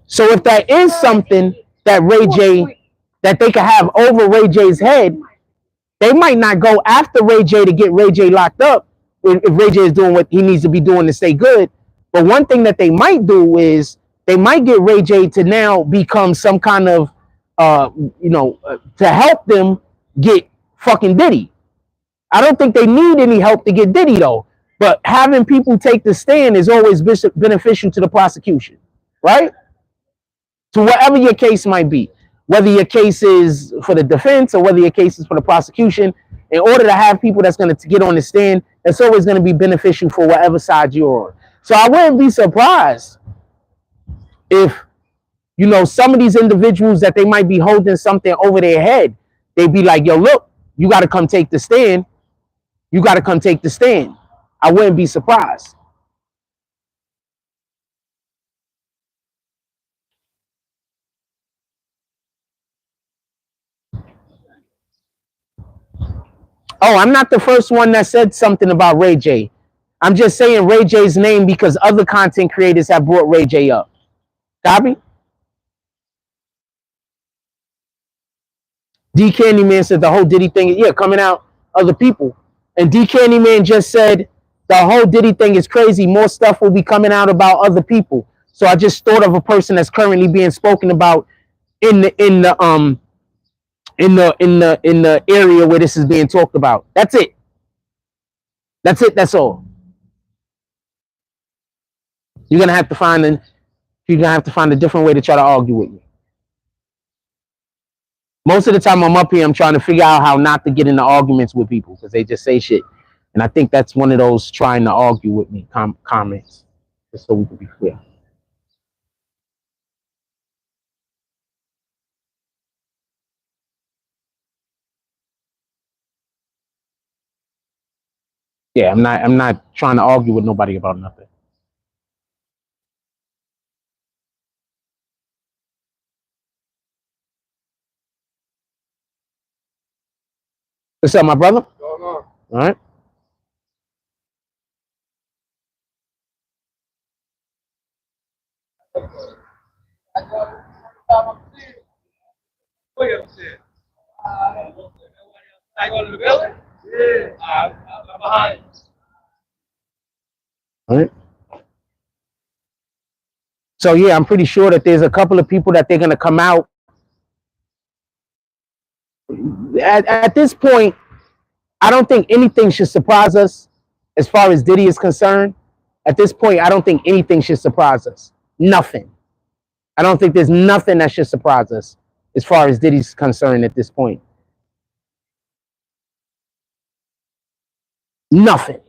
So if that is something that Ray J, that they could have over Ray J's head, they might not go after Ray J to get Ray J locked up if Ray J is doing what he needs to be doing to stay good. But one thing that they might do is they might get Ray J to now become some kind of, to help them get fucking Diddy. I don't think they need any help to get Diddy though. But having people take the stand is always beneficial to the prosecution, right? To whatever your case might be, whether your case is for the defense or whether your case is for the prosecution, in order to have people that's going to get on the stand, that's always going to be beneficial for whatever side you're on. So I wouldn't be surprised if, some of these individuals that they might be holding something over their head, they'd be like, yo, look, you got to come take the stand. You got to come take the stand. I wouldn't be surprised. Oh, I'm not the first one that said something about Ray J. I'm just saying Ray J's name because other content creators have brought Ray J up. Copy? D Candyman said the whole Diddy thing, yeah, coming out other people. And D Candyman just said the whole Diddy thing is crazy. More stuff will be coming out about other people. So I just thought of a person that's currently being spoken about in the area where this is being talked about. That's it. That's it. That's all. You're gonna have to find a different way to try to argue with me. Most of the time I'm up here, I'm trying to figure out how not to get into arguments with people because they just say shit. And I think that's one of those trying to argue with me comments, just so we can be clear. Yeah, I'm not trying to argue with nobody about nothing. What's up, my brother? What's going on? All right. I go to the building? Yeah. I'm behind. All right. So yeah, I'm pretty sure that there's a couple of people that they're gonna come out. At this point, I don't think anything should surprise us as far as Diddy is concerned. At this point, I don't think anything should surprise us. Nothing. I don't think there's nothing that should surprise us as far as Diddy's concerned at this point. Nothing.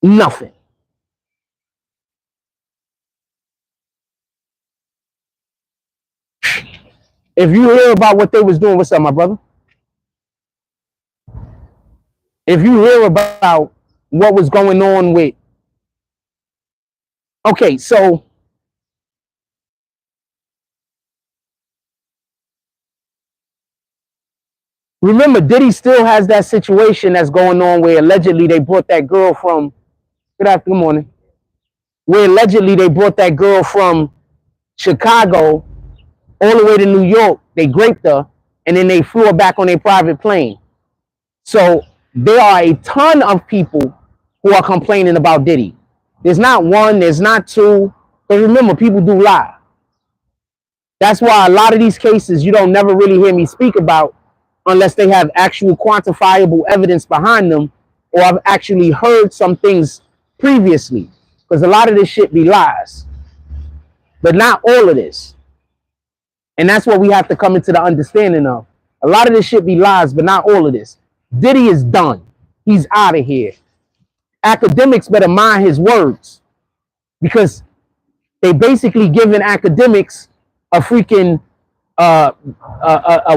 Nothing. If you hear about what they was doing, what's up, my brother? If you hear about what was going on with, okay, so remember, Diddy still has that situation that's going on where allegedly they brought that girl from, good morning, where allegedly they brought that girl from Chicago all the way to New York. They raped her, and then they flew her back on a private plane. So there are a ton of people who are complaining about Diddy. There's not one, there's not two, but remember, people do lie. That's why a lot of these cases you don't never really hear me speak about unless they have actual quantifiable evidence behind them, or I've actually heard some things previously. Because a lot of this shit be lies. But not all of this. And that's what we have to come into the understanding of. A lot of this shit be lies, but not all of this. Diddy is done. He's out of here. Academics better mind his words, because they basically giving academics a freaking a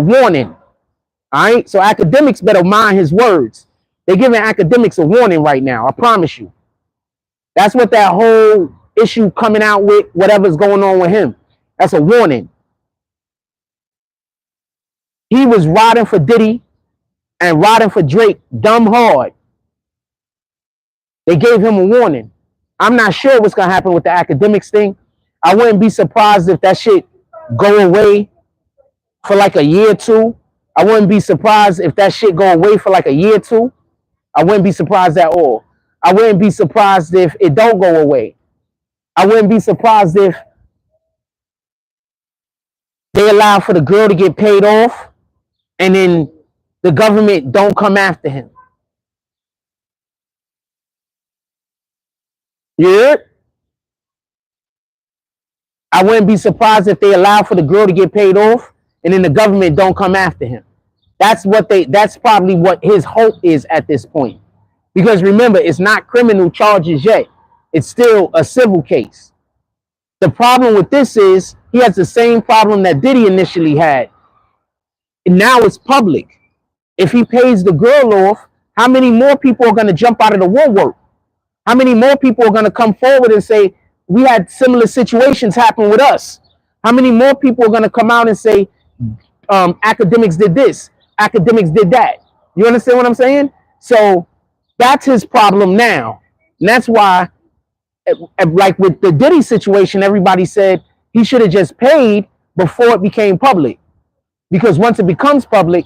warning. All right, so academics better mind his words. They're giving academics a warning right now. I promise you. That's what that whole issue coming out with, whatever's going on with him. That's a warning. He was riding for Diddy and riding for Drake dumb hard. They gave him a warning. I'm not sure what's going to happen with the academics thing. I wouldn't be surprised if that shit go away for like a year or two. I wouldn't be surprised if that shit go away for like a year or two. I wouldn't be surprised at all. I wouldn't be surprised if it don't go away. I wouldn't be surprised if they allow for the girl to get paid off and then the government don't come after him. Yeah. I wouldn't be surprised if they allow for the girl to get paid off and then the government don't come after him. That's probably what his hope is at this point. Because remember, it's not criminal charges yet. It's still a civil case. The problem with this is he has the same problem that Diddy initially had. And now it's public. If he pays the girl off, how many more people are going to jump out of the woodwork? How many more people are going to come forward and say, we had similar situations happen with us? How many more people are going to come out and say, academics did this, academics did that? You understand what I'm saying? So that's his problem now. And that's why, like with the Diddy situation, everybody said he should have just paid before it became public. Because once it becomes public,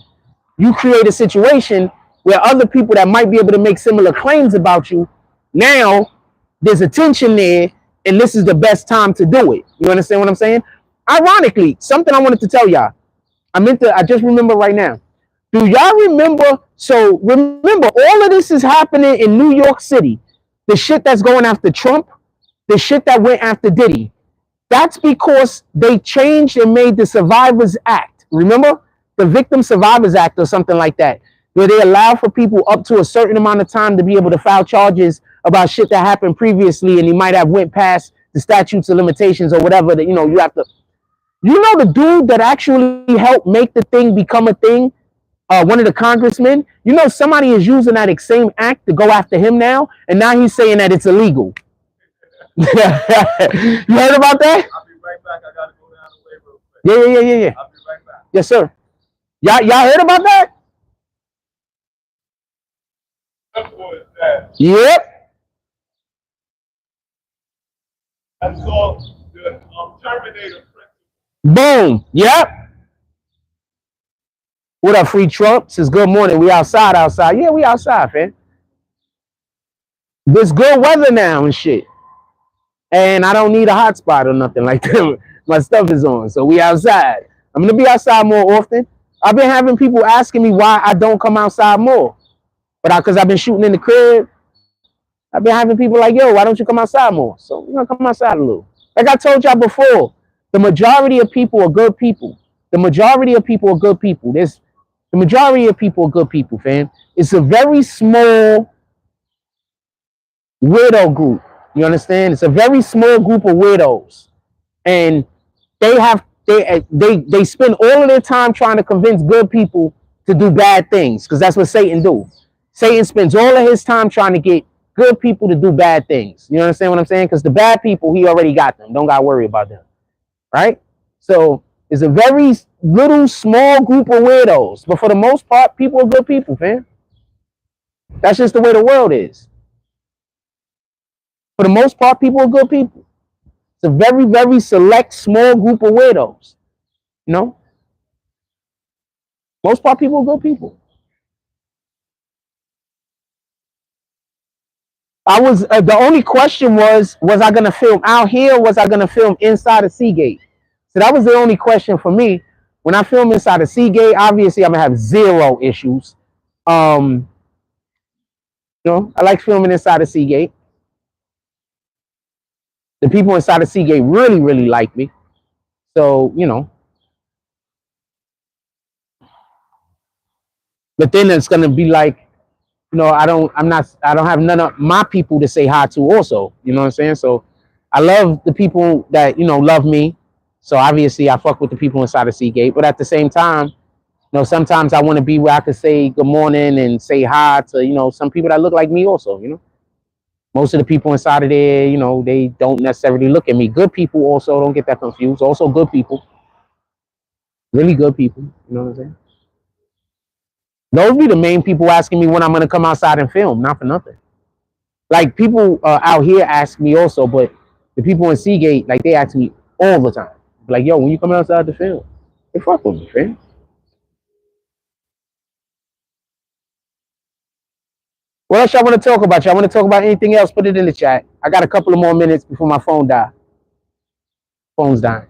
you create a situation where other people that might be able to make similar claims about you, now there's attention there, and this is the best time to do it. You understand what I'm saying? Ironically, something I wanted to tell y'all. I just remember right now. Do y'all remember? So remember, all of this is happening in New York City. The shit that's going after Trump, the shit that went after Diddy. That's because they changed and made the Survivors Act. Remember? The Victim Survivors Act or something like that, where they allow for people up to a certain amount of time to be able to file charges about shit that happened previously, and he might have went past the statutes of limitations or whatever that, you have to. You know, the dude that actually helped make the thing become a thing, one of the congressmen, somebody is using that same act to go after him now, and now he's saying that it's illegal. You heard about that? I'll be right back. I gotta go down the way real quick. Yeah. I'll be right back. Yes, sir. Y'all heard about that? Simple as that. Yep. That's all the Terminator principle. Boom. Yep. What up, Free Trump? Says good morning. We outside. Yeah, we outside, fam. There's good weather now and shit. And I don't need a hotspot or nothing like that. My stuff is on, so we outside. I'm gonna be outside more often. I've been having people asking me why I don't come outside more, but because I've been shooting in the crib, I've been having people like, yo, why don't you come outside more? So we're gonna come outside a little. Like I told y'all before, the majority of people are good people. The majority of people are good people. The majority of people are good people, fam. It's a very small weirdo group. You understand? It's a very small group of weirdos, and they They spend all of their time trying to convince good people to do bad things, because that's what Satan do. Satan spends all of his time trying to get good people to do bad things. You understand what I'm saying? Because the bad people, he already got them. Don't gotta worry about them, right? So it's a very little small group of weirdos, but for the most part, people are good people, man. That's just the way the world is. For the most part, people are good people. It's a very, very select, small group of weirdos. You know, most part people are good people. I was the only question was I gonna film out here or was I gonna film inside of Seagate? So that was the only question for me. When I film inside of Seagate, obviously I'm gonna have zero issues. You know, I like filming inside of Seagate. The people inside of Seagate really, really like me. So, you know. But then it's gonna be like, you know, I don't have none of my people to say hi to also. You know what I'm saying? So I love the people that, you know, love me. So obviously I fuck with the people inside of Seagate. But at the same time, you know, sometimes I want to be where I could say good morning and say hi to, you know, some people that look like me also, you know. Most of the people inside of there, you know, they don't necessarily look at me. Good people also, don't get that confused. Also good people. Really good people. You know what I'm saying? Those be the main people asking me when I'm going to come outside and film, not for nothing. Like people out here ask me also, but the people in Seagate, like they ask me all the time. Like, yo, when you coming outside to film? They fuck with me, fam. What else y'all want to talk about? Y'all want to talk about anything else? Put it in the chat. I got a couple of more minutes before my phone die. Phone's dying.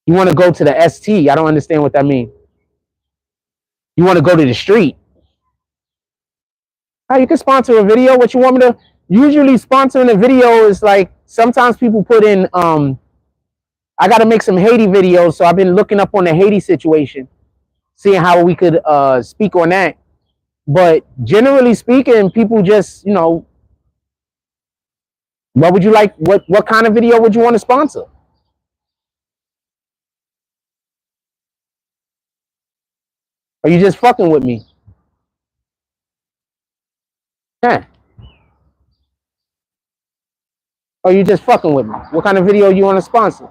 You want to go to the ST? I don't understand what that means. You want to go to the street? Oh, you can sponsor a video. What you want me to? Usually sponsoring a video is like sometimes people put in. I got to make some Haiti videos, so I've been looking up on the Haiti situation, seeing how we could speak on that. But generally speaking, people just, you know, what would you like? What kind of video would you want to sponsor? Are you just fucking with me? Yeah. Are you just fucking with me? What kind of video you want to sponsor?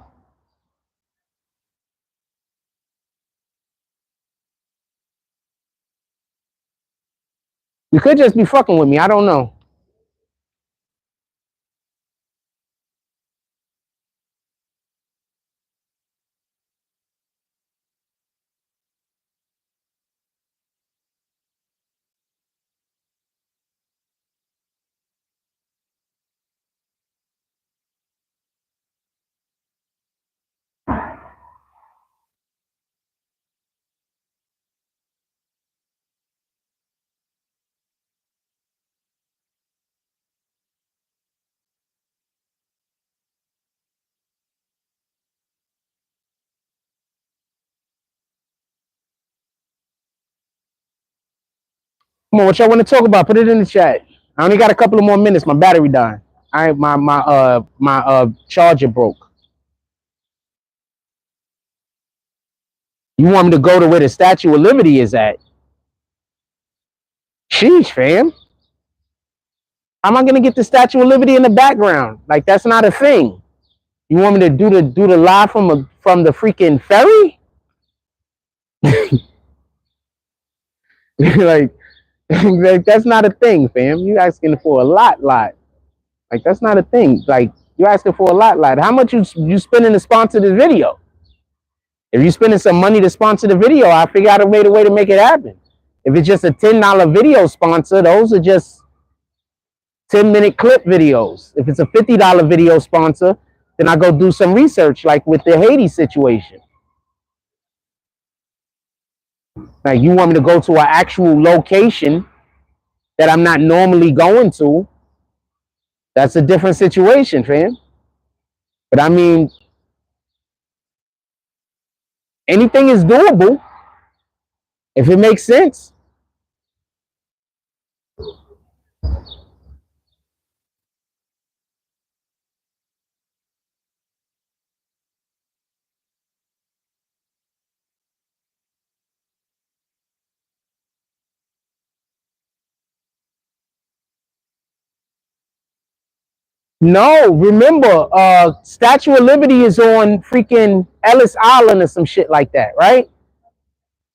You could just be fucking with me. I don't know. Come on, what y'all want to talk about? Put it in the chat. I only got a couple of more minutes. My battery dying. My charger broke. You want me to go to where the Statue of Liberty is at? Sheesh, fam. How am I gonna get the Statue of Liberty in the background? Like that's not a thing. You want me to do the live from the freaking ferry? like, like that's not a thing, fam. You asking for a lot. Like that's not a thing. Like you asking for a lot. How much you spending to sponsor this video? If you're spending some money to sponsor the video, I figure out a way to make it happen. If it's just a $10 video sponsor, those are just 10-minute clip videos. If it's a $50 video sponsor, then I go do some research, like with the Haiti situation. Like you want me to go to an actual location that I'm not normally going to, that's a different situation, fam. But I mean, anything is doable if it makes sense. No, remember, Statue of Liberty is on freaking Ellis Island or some shit like that, right?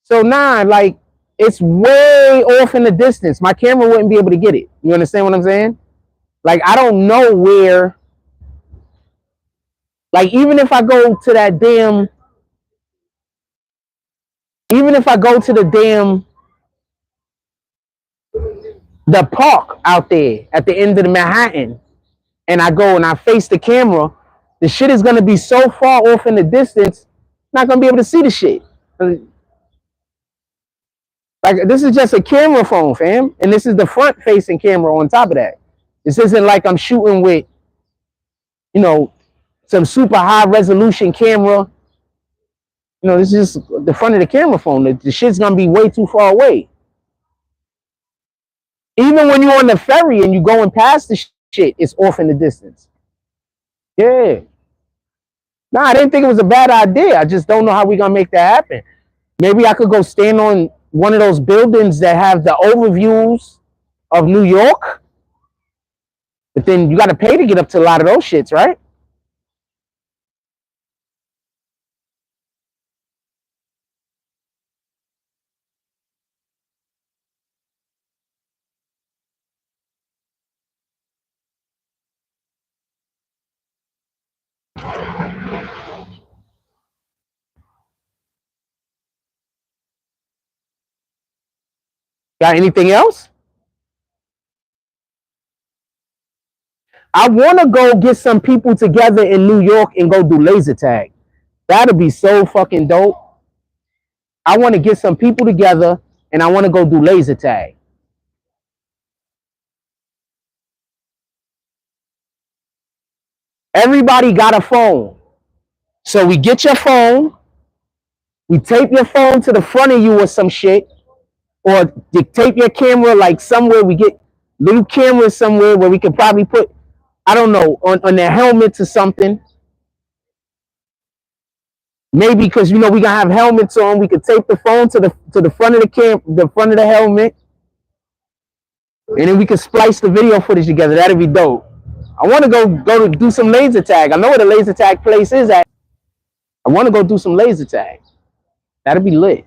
So nah, like it's way off in the distance. My camera wouldn't be able to get it. You understand what I'm saying? Like I don't know where. Like even if I go to that damn, even if I go to the damn, the park out there at the end of the Manhattan, and I go and I face the camera, the shit is gonna be so far off in the distance, not gonna be able to see the shit. Like this is just a camera phone, fam, and this is the front facing camera on top of that. This isn't like I'm shooting with, you know, some super high resolution camera. You know, this is just the front of the camera phone. The shit's gonna be way too far away. Even when you're on the ferry and you're going past the shit, it's off in the distance. Yeah. Nah, I didn't think it was a bad idea. I just don't know how we gonna make that happen. Maybe I could go stand on one of those buildings that have the overviews of New York. But then you got to pay to get up to a lot of those shits, right? Got anything else? I want to go get some people together in New York and go do laser tag. That'll be so fucking dope. I want to get some people together and I want to go do laser tag. Everybody got a phone. So we get your phone, we tape your phone to the front of you or some shit, or you tape your camera like somewhere. We get little cameras somewhere where we can probably put, I don't know, on their helmets or something. Maybe because you know we gonna have helmets on, we could tape the phone to the front of the front of the helmet, and then we could splice the video footage together. That'd be dope. I want to go to do some laser tag. I know where the laser tag place is at. I want to go do some laser tag. That'd be lit.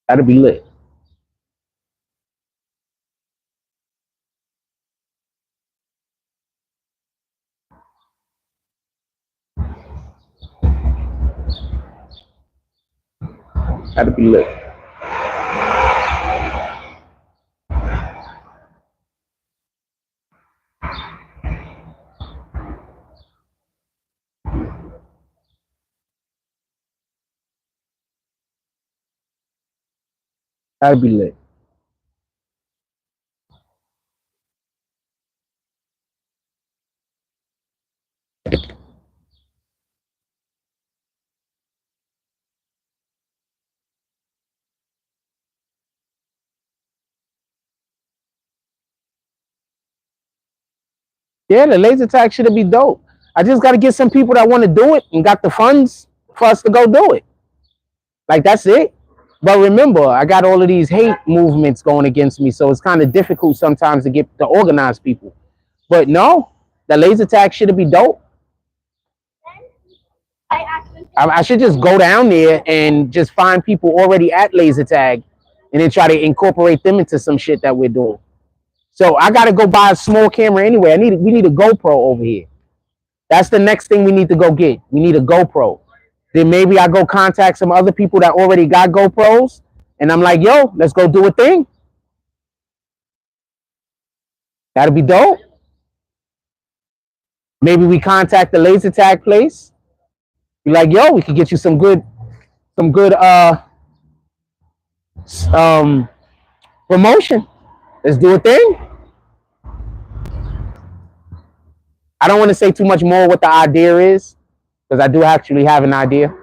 That'd be lit. That'd be lit. That'd be lit. Yeah, the laser tag should be dope. I just got to get some people that want to do it and got the funds for us to go do it. Like that's it. But remember, I got all of these hate movements going against me, so it's kind of difficult sometimes to get to organize people. But no, the laser tag should be dope. I should just go down there and just find people already at laser tag, and then try to incorporate them into some shit that we're doing. So I gotta go buy a small camera anyway. We need a GoPro over here. That's the next thing we need to go get. We need a GoPro. Then maybe I go contact some other people that already got GoPros, and I'm like, yo, let's go do a thing. That'll be dope. Maybe we contact the laser tag place. Be like, yo, we could get you some good promotion. Let's do a thing. I don't want to say too much more what the idea is, because I do actually have an idea.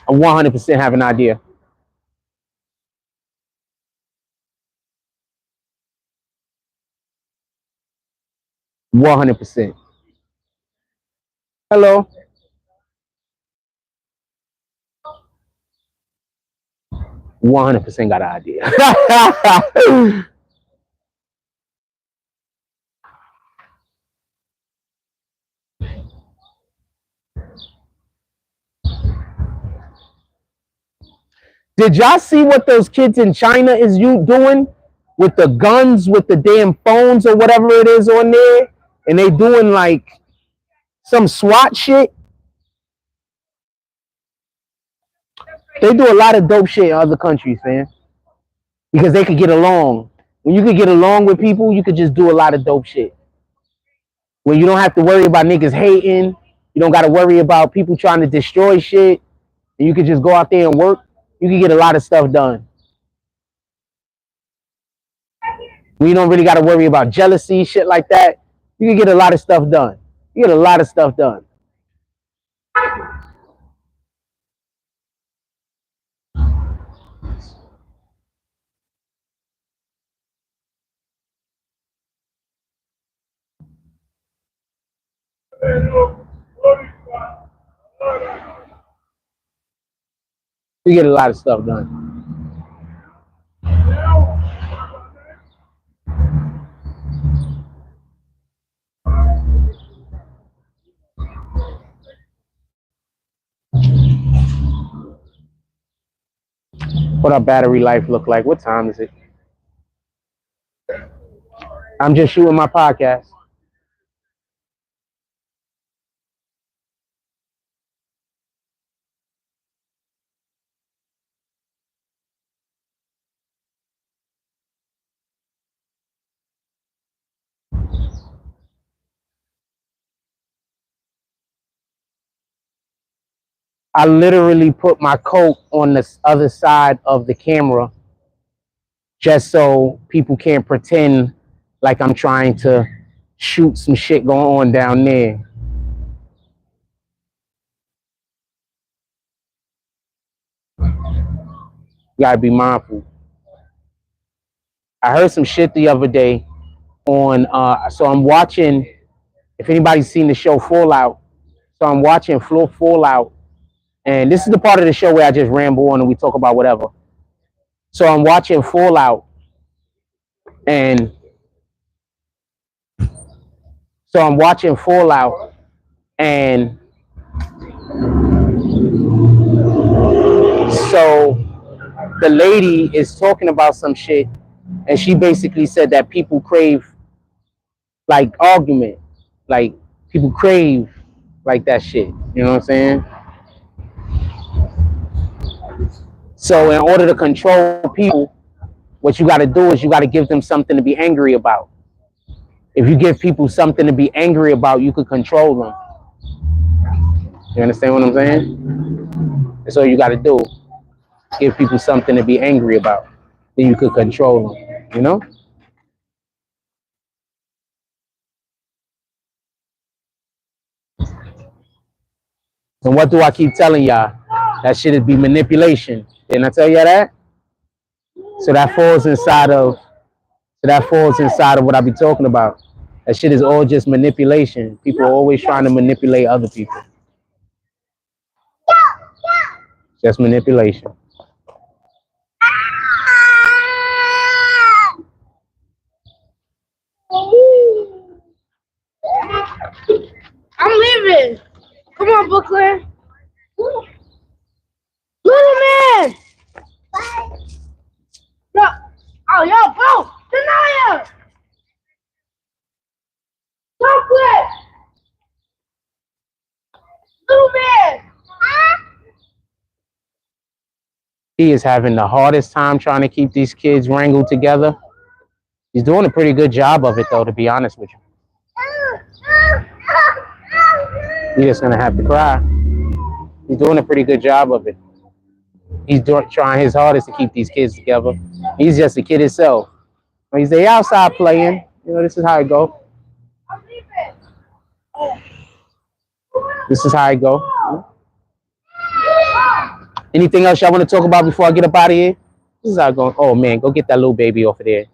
I 100% have an idea. $100. Hello. 100% got an idea. Did y'all see what those kids in China is doing with the guns, with the damn phones or whatever it is on there? And they doing like some SWAT shit. They do a lot of dope shit in other countries, man. Because they could get along. When you could get along with people, you could just do a lot of dope shit. When you don't have to worry about niggas hating, you don't got to worry about people trying to destroy shit, and you could just go out there and work, you can get a lot of stuff done. When you don't really got to worry about jealousy, shit like that, you can get a lot of stuff done. You get a lot of stuff done. You get a lot of stuff done. What our battery life look like? What time is it? I'm just shooting my podcast. I literally put my coat on the other side of the camera just so people can't pretend like I'm trying to shoot some shit going on down there. You gotta be mindful. I heard some shit the other day on, so I'm watching, if anybody's seen the show Fallout, so I'm watching Fallout, and this is the part of the show where I just ramble on and we talk about whatever. So I'm watching Fallout, and and so the lady is talking about some shit, and she basically said that people crave like argument, like people crave like that shit. You know what I'm saying? So in order to control people, what you got to do is you got to give them something to be angry about. If you give people something to be angry about, you could control them. You understand what I'm saying? That's all you got to do. Give people something to be angry about. Then you could control them. You know? And what do I keep telling y'all? That shit is be manipulation. Didn't I tell y'all that? So that falls inside of what I be talking about. That shit is all just manipulation. People are always trying to manipulate other people. Just manipulation. I'm leaving. Come on, Brooklyn. Little man. Yo, oh, yo, bro. Denia. Chocolate. Little man. He is having the hardest time trying to keep these kids wrangled together. He's doing a pretty good job of it, though, to be honest with you. You're just gonna have to cry. He's doing a pretty good job of it. He's trying his hardest to keep these kids together. He's just a kid himself. When he's there outside playing, you know, this is how it go. This is how it go. Anything else y'all want to talk about before I get up out of here? This is how it go. Oh man, go get that little baby off of there.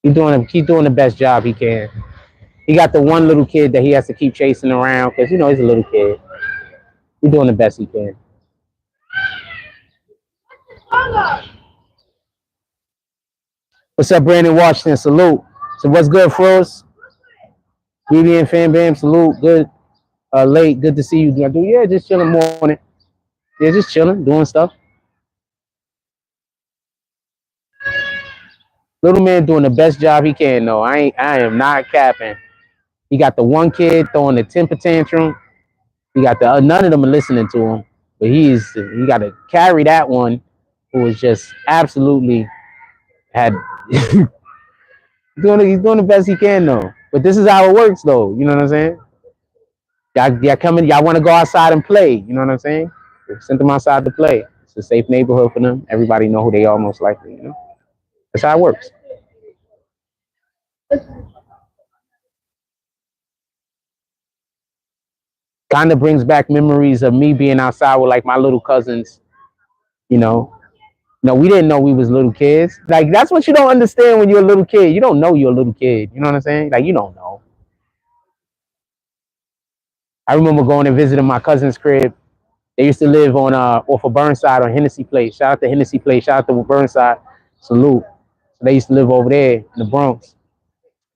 He's doing the best job he can. He got the one little kid that he has to keep chasing around because, you know, he's a little kid. He's doing the best he can. What's up, Brandon Washington? Salute. So what's good, Froze? BBN fan bam, salute. Good. Late. Good to see you. Yeah, just chilling morning. Yeah, just chilling, doing stuff. Little man doing the best job he can though. I am not capping. He got the one kid throwing the temper tantrum. He got the none of them are listening to him, but he got to carry that one who was just absolutely had he's doing the best he can though. But this is how it works though. You know what I'm saying? Y'all coming, y'all want to go outside and play. You know what I'm saying? Send them outside to play. It's a safe neighborhood for them. Everybody know who they are most likely. You know, that's how it works. Kind of brings back memories of me being outside with like my little cousins. You know, no, we didn't know we was little kids. Like that's what you don't understand when you're a little kid. You don't know you're a little kid. You know what I'm saying? Like you don't know. I remember going and visiting my cousin's crib. They used to live on off of Burnside on Hennessy Place. Shout out to Hennessy Place. Shout out to Burnside. Salute. So they used to live over there in the Bronx. If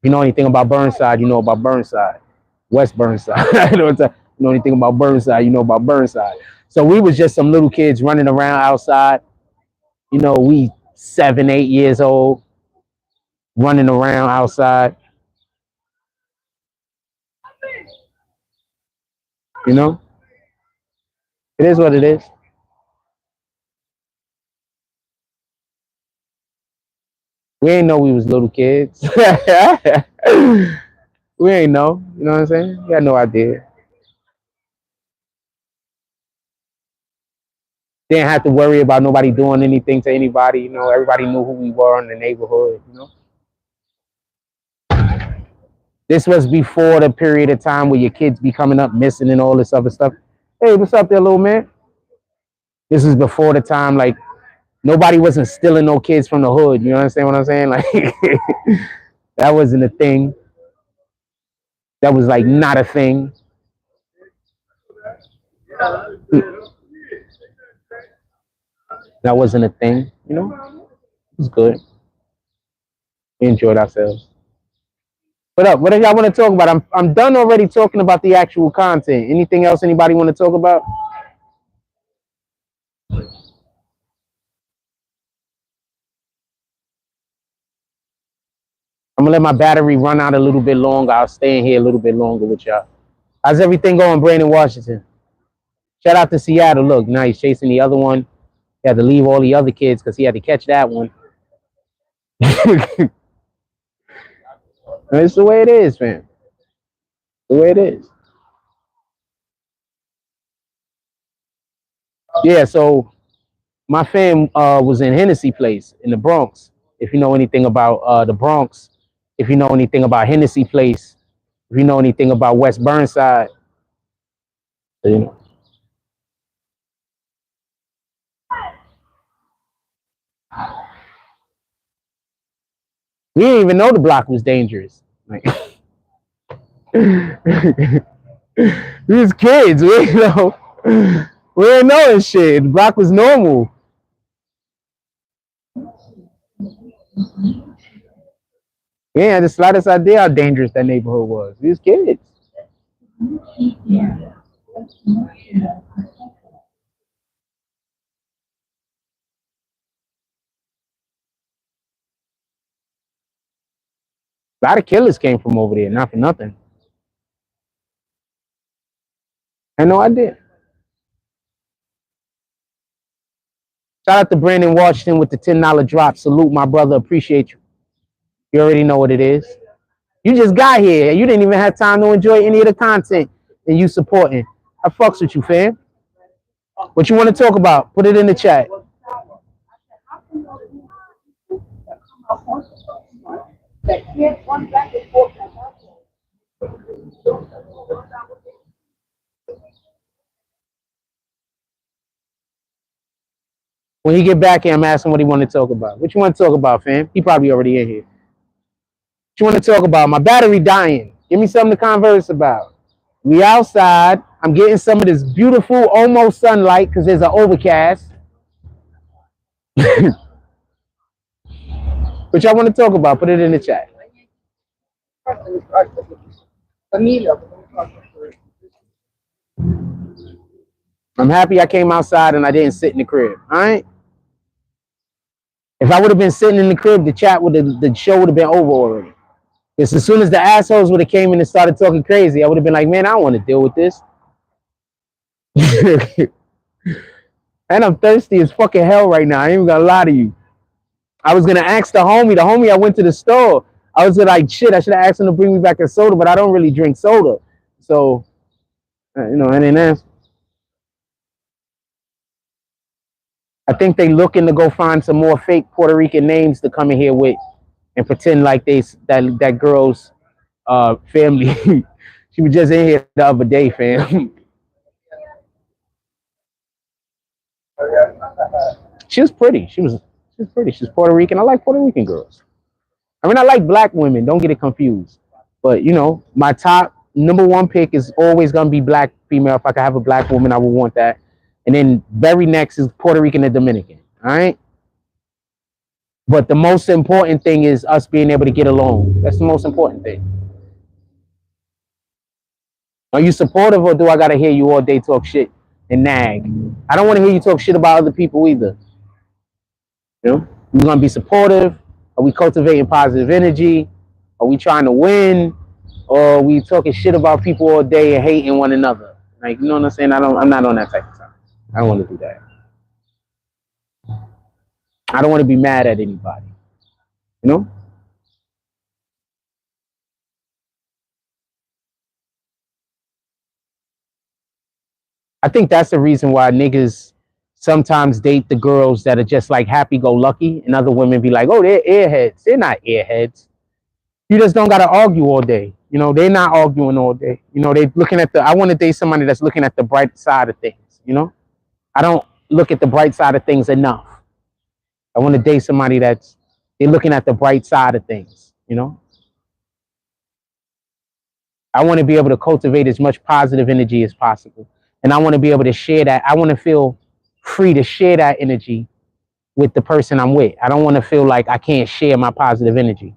you know anything about Burnside, you know about Burnside. West Burnside. You know anything about Burnside, you know about Burnside. So we was just some little kids running around outside. You know, we 7, 8 years old, running around outside. You know? It is what it is. We ain't know we was little kids. We ain't know. You know what I'm saying? We had no idea. Didn't have to worry about nobody doing anything to anybody. You know, everybody knew who we were in the neighborhood. You know, this was before the period of time where your kids be coming up missing and all this other stuff. Hey, what's up there, little man? This is before the time like nobody wasn't stealing no kids from the hood. You understand what I'm saying? Like that wasn't a thing. That was like not a thing. That wasn't a thing. You know, it was good. We enjoyed ourselves. What up? What do y'all want to talk about? I'm done already talking about the actual content. Anything else anybody want to talk about? I'm gonna let my battery run out a little bit longer. I'll stay in here a little bit longer with y'all. How's everything going, Brandon Washington? Shout out to Seattle. Look, now he's chasing the other one. He had to leave all the other kids because he had to catch that one. It's the way it is, man. The way it is. Yeah, so my fam was in Hennessy Place in the Bronx. If you know anything about the Bronx, if you know anything about Hennessy Place, if you know anything about West Burnside, you know. We didn't even know the block was dangerous. Like, we was kids. We didn't know. We didn't know this shit. The block was normal. We ain't had the slightest idea how dangerous that neighborhood was. We was kids. A lot of killers came from over there, not for nothing. I had no idea. Shout out to Brandon Washington with the $10 drop. Salute, my brother. Appreciate you. You already know what it is. You just got here. You didn't even have time to enjoy any of the content and you supporting. I fucks with you, fam. What you want to talk about? Put it in the chat. When he get back here, I'm asking what he want to talk about. What you want to talk about, fam? He probably already in here. What you want to talk about? My battery dying. Give me something to converse about. We outside. I'm getting some of this beautiful, almost sunlight because there's an overcast. Which I want to talk about. Put it in the chat. I'm happy I came outside and I didn't sit in the crib. All right. If I would have been sitting in the crib, the show would have been over already. Because as soon as the assholes would have came in and started talking crazy, I would have been like, man, I don't want to deal with this. And I'm thirsty as fucking hell right now. I ain't even gonna lie to you. I was gonna ask the homie I went to the store. I was like, shit, I should have asked him to bring me back a soda, but I don't really drink soda. So, I didn't ask. I think they looking to go find some more fake Puerto Rican names to come in here with and pretend like that girl's family. She was just in here the other day, fam. She was pretty. She was pretty. She's Puerto Rican. I like Puerto Rican girls. I mean, I like black women. Don't get it confused. But, my top number one pick is always going to be black female. If I could have a black woman, I would want that. And then very next is Puerto Rican and Dominican. All right. But the most important thing is us being able to get along. That's the most important thing. Are you supportive, or do I got to hear you all day talk shit and nag? I don't want to hear you talk shit about other people either. We're going to be supportive. Are we cultivating positive energy? Are we trying to win? Or are we talking shit about people all day and hating one another? Like, you know what I'm saying? I'm not on that type of time. I don't want to do that. I don't want to be mad at anybody. I think that's the reason why niggas sometimes date the girls that are just like happy-go-lucky, and other women be like, oh, they're airheads. They're not airheads. You just don't got to argue all day. They're not arguing all day. They're looking at I want to date somebody that's looking at the bright side of things. I don't look at the bright side of things enough. I want to date somebody they're looking at the bright side of things. I want to be able to cultivate as much positive energy as possible. And I want to be able to share that. I want to feel free to share that energy with the person I'm with. I don't want to feel like I can't share my positive energy.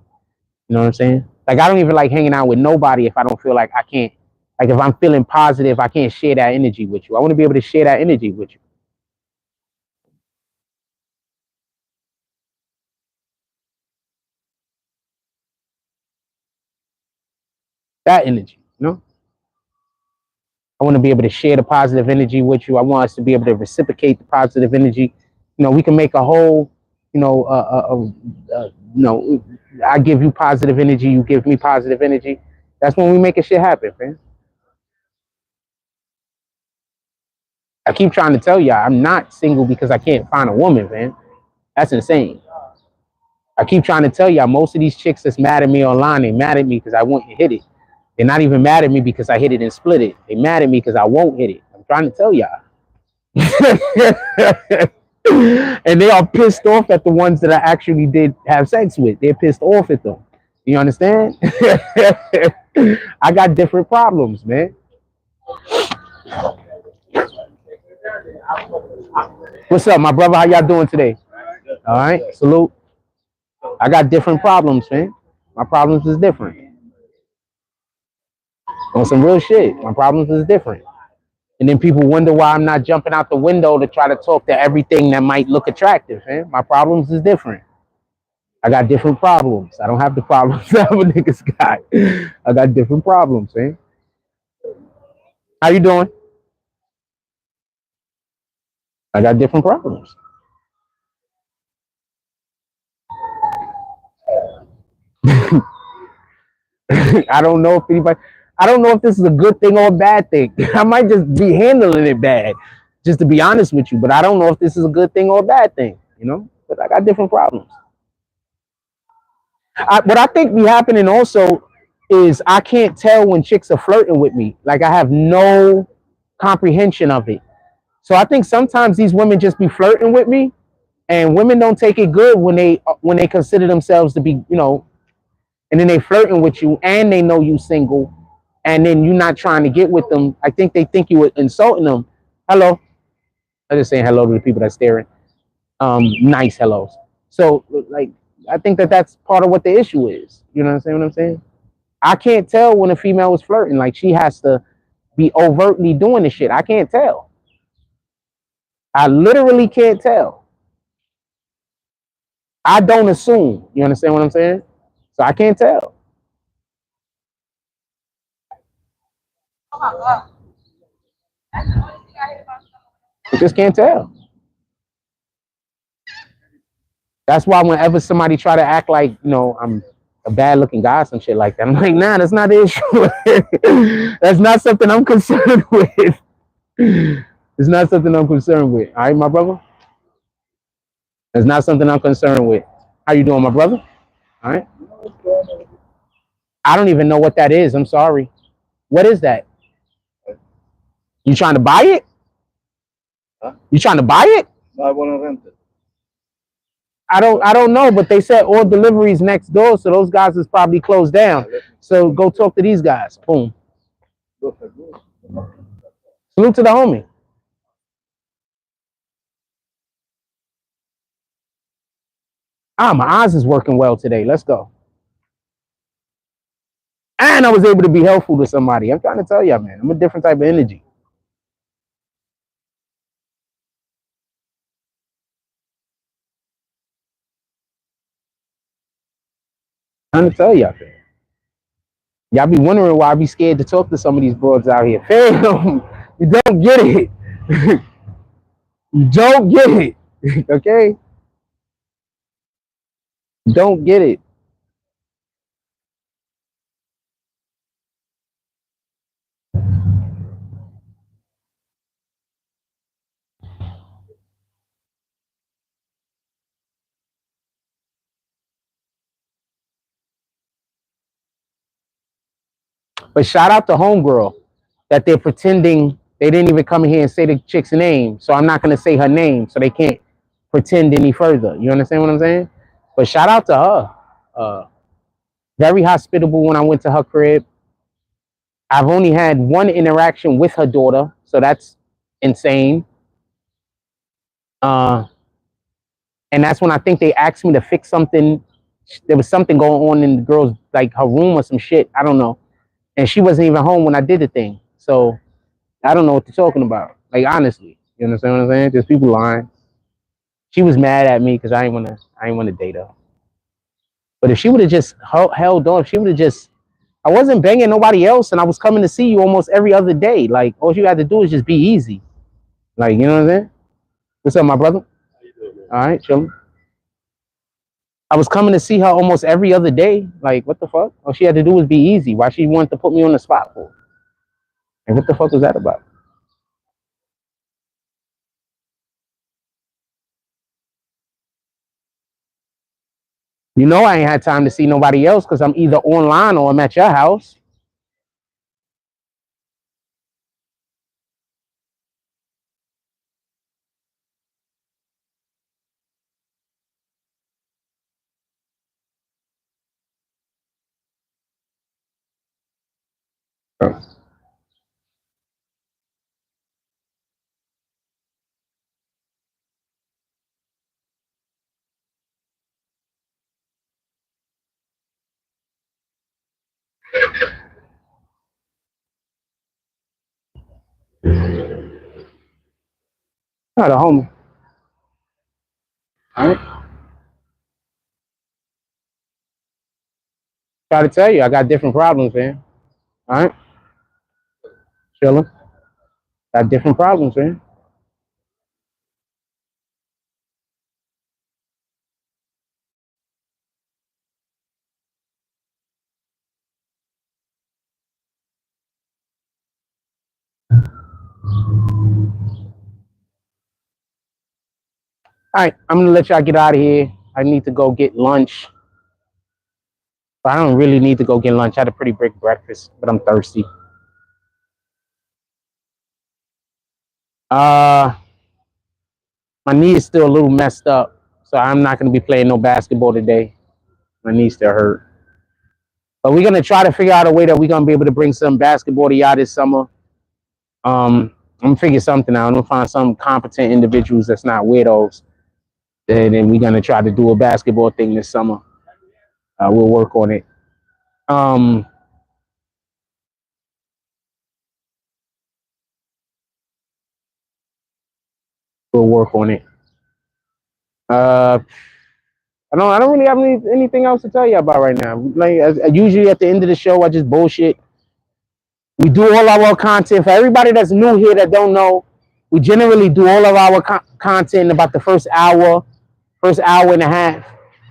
You know what I'm saying? Like, I don't even like hanging out with nobody if I don't feel like I can't. Like, if I'm feeling positive, I can't share that energy with you. I want to be able to share that energy with you. That energy, I want to be able to share the positive energy with you. I want us to be able to reciprocate the positive energy. We can make a whole, I give you positive energy, you give me positive energy. That's when we make a shit happen, man. I keep trying to tell y'all, I'm not single because I can't find a woman, man. That's insane. I keep trying to tell y'all, most of these chicks that's mad at me online, they mad at me because I won't hit it. They're not even mad at me because I hit it and split it. They mad at me because I won't hit it. I'm trying to tell y'all. And they are pissed off at the ones that I actually did have sex with. They're pissed off at them. You understand? I got different problems, man. What's up, my brother? How y'all doing today? All right, salute. I got different problems, man. My problems is different. On some real shit, my problems is different. And then people wonder why I'm not jumping out the window to try to talk to everything that might look attractive, man. My problems is different. I got different problems. I don't have the problems that other niggas got. I got different problems, man. How you doing? I got different problems. I don't know if this is a good thing or a bad thing. I might just be handling it bad, just to be honest with you. But I don't know if this is a good thing or a bad thing, But I got different problems. What I think be happening also is I can't tell when chicks are flirting with me. Like, I have no comprehension of it. So I think sometimes these women just be flirting with me, and women don't take it good when they consider themselves to be, and then they flirting with you and they know you single, and then you're not trying to get with them. I think they think you were insulting them. Hello. I'm just saying hello to the people that's staring. Nice hellos. So like, I think that that's part of what the issue is. You know what I'm saying? I can't tell when a female is flirting. Like, she has to be overtly doing the shit. I can't tell. I literally can't tell. I don't assume. You understand what I'm saying? So I can't tell. I just can't tell. That's why whenever somebody try to act like, I'm a bad looking guy, some shit like that, I'm like, nah, that's not the issue. That's not something I'm concerned with. It's not something I'm concerned with. All right, my brother? It's not something I'm concerned with. How you doing, my brother? All right. I don't even know what that is. I'm sorry. What is that? You trying to buy it? Huh? You trying to buy it? I want to rent it. I don't know, but they said all deliveries next door, so those guys is probably closed down. So go talk to these guys. Boom. Salute to the homie. My eyes is working well today. Let's go. And I was able to be helpful to somebody. I'm trying to tell y'all, man. I'm a different type of energy. I'm trying to tell y'all, man. Y'all be wondering why I be scared to talk to some of these broads out here. Fam, you don't get it. You don't get it. Okay? Don't get it. But shout out to Homegirl that they're pretending they didn't even come here and say the chick's name. So I'm not going to say her name so they can't pretend any further. You understand what I'm saying? But shout out to her. Very hospitable when I went to her crib. I've only had one interaction with her daughter, so that's insane. And that's when I think they asked me to fix something. There was something going on in the girl's, like, her room or some shit. I don't know. And she wasn't even home when I did the thing. So I don't know what they're talking about. Like, honestly, you understand what I'm saying? There's people lying. She was mad at me because I ain't wanna date her. But if she would have just held on, if she would have just, I wasn't banging nobody else, and I was coming to see you almost every other day. Like, all you had to do is just be easy. Like, you know what I'm saying? What's up, my brother? How you doing, man? All right, chilling. I was coming to see her almost every other day. Like, what the fuck? All she had to do was be easy. Why she wanted to put me on the spot for? And what the fuck was that about? You know I ain't had time to see nobody else because I'm either online or I'm at your house. Oh. Not a homie. All right. Try to tell you, I got different problems, man. All right. Chilling. Got different problems, man. All right, I'm gonna let y'all get out of here. I need to go get lunch. But I don't really need to go get lunch. I had a pretty big breakfast, but I'm thirsty. My knee is still a little messed up, so I'm not gonna be playing no basketball today. My knee still hurt. But we're gonna try to figure out a way that we're gonna be able to bring some basketball to y'all this summer. I'm gonna figure something out. I'm gonna find some competent individuals that's not weirdos. And then we're gonna try to do a basketball thing this summer. We'll work on it. We'll work on it. I don't really have anything else to tell you about right now. Like usually at the end of the show, I just bullshit. We do all our content for everybody that's new here that don't know. We generally do all of our content in about the first hour and a half,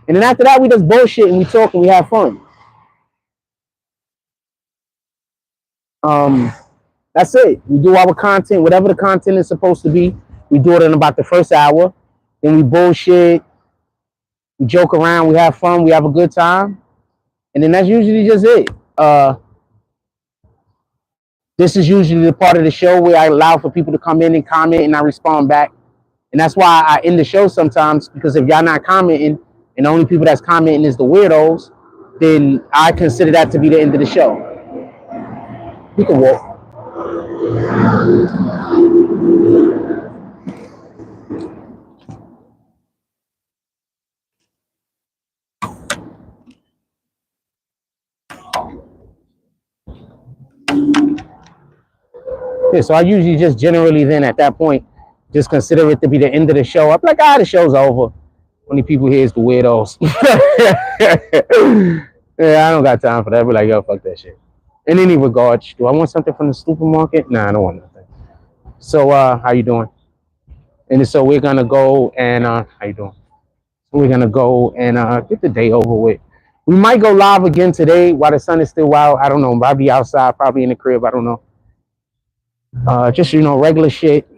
and then after that we just bullshit and we talk and we have fun. That's it. We do our content, whatever the content is supposed to be. We do it in about the first hour. Then we bullshit, we joke around, we have fun, we have a good time, and then that's usually just it. This is usually the part of the show where I allow for people to come in and comment and I respond back. And that's why I end the show sometimes, because if y'all not commenting and the only people that's commenting is the weirdos, then I consider that to be the end of the show. You can walk. Yeah, so I usually just generally then at that point just consider it to be the end of the show. I'm like, the show's over. Only people here is the weirdos. Yeah, I don't got time for that. Be like, yo, fuck that shit. In any regards, do I want something from the supermarket? Nah, I don't want nothing. So, how you doing? And so we're gonna go and how you doing? So we're gonna go and get the day over with. We might go live again today while the sun is still out. I don't know. I'll be outside, probably in the crib. I don't know. Just regular shit.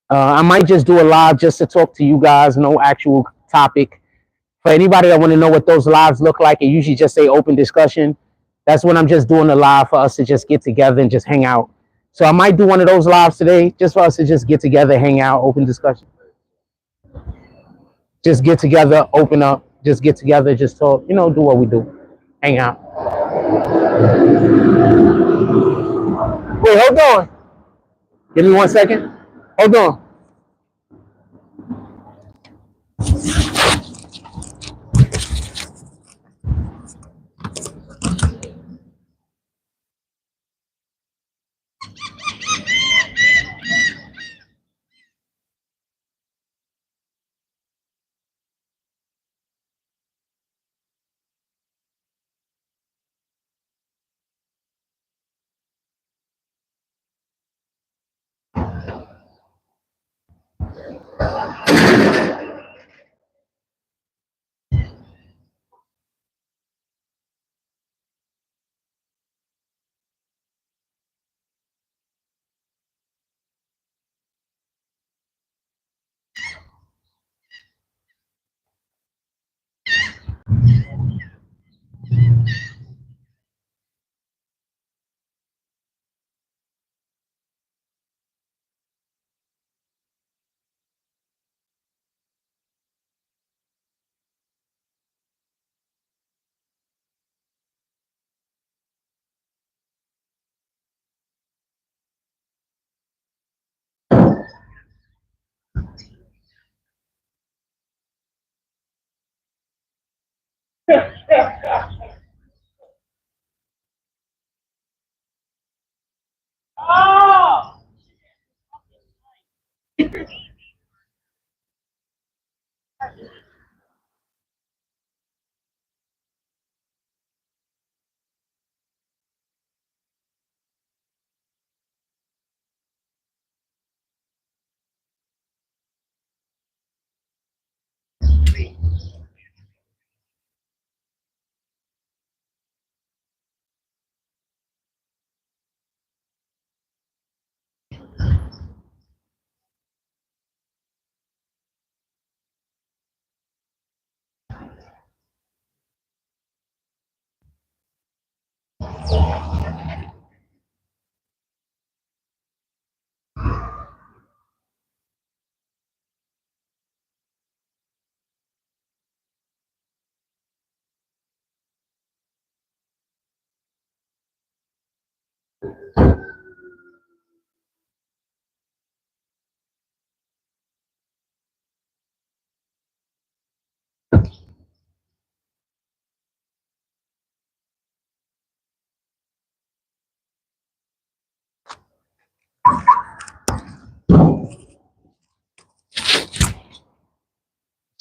I might just do a live just to talk to you guys. No actual topic. For anybody that want to know what those lives look like, it usually just say open discussion. That's when I'm just doing a live for us to just get together and just hang out. So I might do one of those lives today just for us to just get together, hang out, open discussion. Just get together, open up, just get together, just talk, do what we do. Hang out. Wait, hold on. Give me 1 second. Hold on. Oh!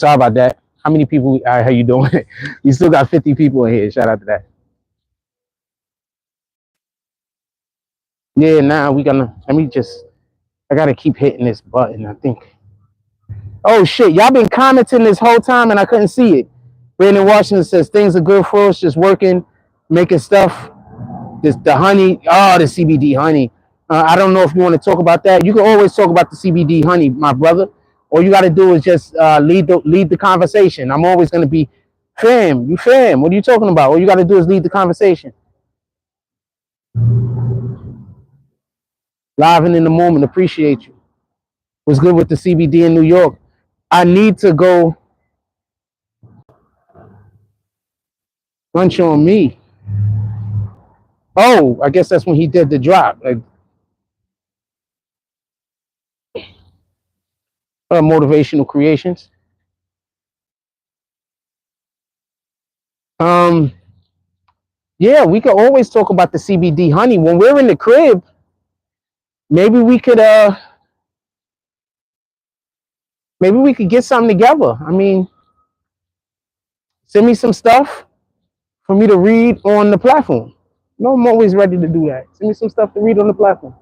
Sorry about that. How many people? How you doing? You still got 50 people in here. Shout out to that. Yeah, now we gonna. Let me just. I gotta keep hitting this button. I think. Oh shit! Y'all been commenting this whole time and I couldn't see it. Brandon Washington says things are good for us. Just working, making stuff. The honey. Oh, the CBD honey. I don't know if you want to talk about that. You can always talk about the CBD honey, my brother. All you got to do is just lead the conversation. I'm always gonna be, fam. You fam. What are you talking about? All you got to do is lead the conversation. Live and in the moment. Appreciate you. What's good with the CBD in New York? I need to go lunch on me. Oh, I guess that's when he did the drop. Like, motivational creations. Yeah, we could always talk about the CBD honey when we're in the crib. Maybe we could get something together. I mean, send me some stuff for me to read on the platform. No, I'm always ready to do that. Send me some stuff to read on the platform.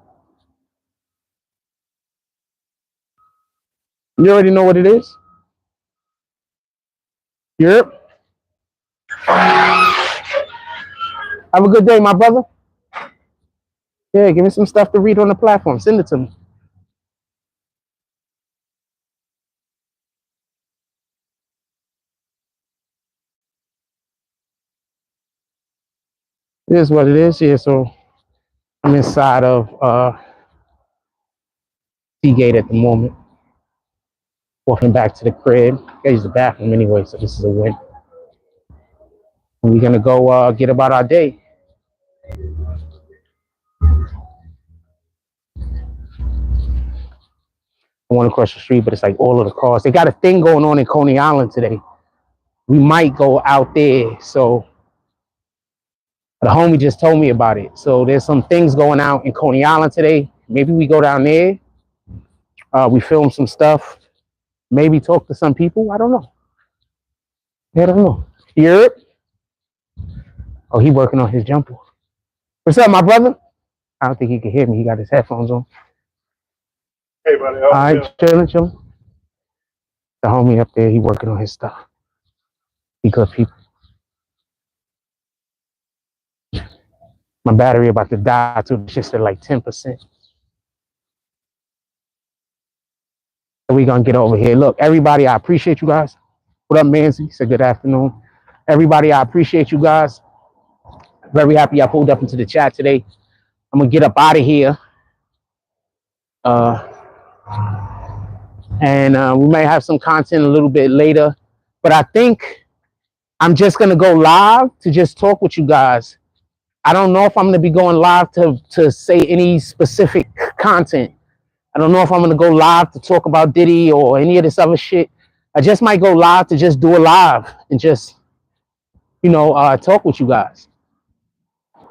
You already know what it is. Yep. Have a good day, my brother. Yeah, give me some stuff to read on the platform. Send it to me. It is what it is. Yeah, so I'm inside of Seagate at the moment. Walking back to the crib. I use the bathroom anyway, so this is a win. And we're gonna go get about our day. I want to cross the street, but it's like all of the cars. They got a thing going on in Coney Island today. We might go out there. So the homie just told me about it. So there's some things going out in Coney Island today. Maybe we go down there. We film some stuff. Maybe talk to some people. I don't know. I don't know. Yep. Oh, he working on his jumper. What's up, my brother? I don't think he can hear me. He got his headphones on. Hey, buddy. All right, chilling. The homie up there, he working on his stuff. He good people. My battery about to die too. It's just at like 10%. We gonna get over here. Look, everybody, I appreciate you guys. What up, Manzi? Say good afternoon. Everybody, I appreciate you guys. Very happy I pulled up into the chat today. I'm gonna get up out of here. And we may have some content a little bit later. But I think I'm just gonna go live to just talk with you guys. I don't know if I'm gonna be going live to say any specific content. I don't know if I'm gonna go live to talk about Diddy or any of this other shit. I just might go live to just do a live and just, talk with you guys.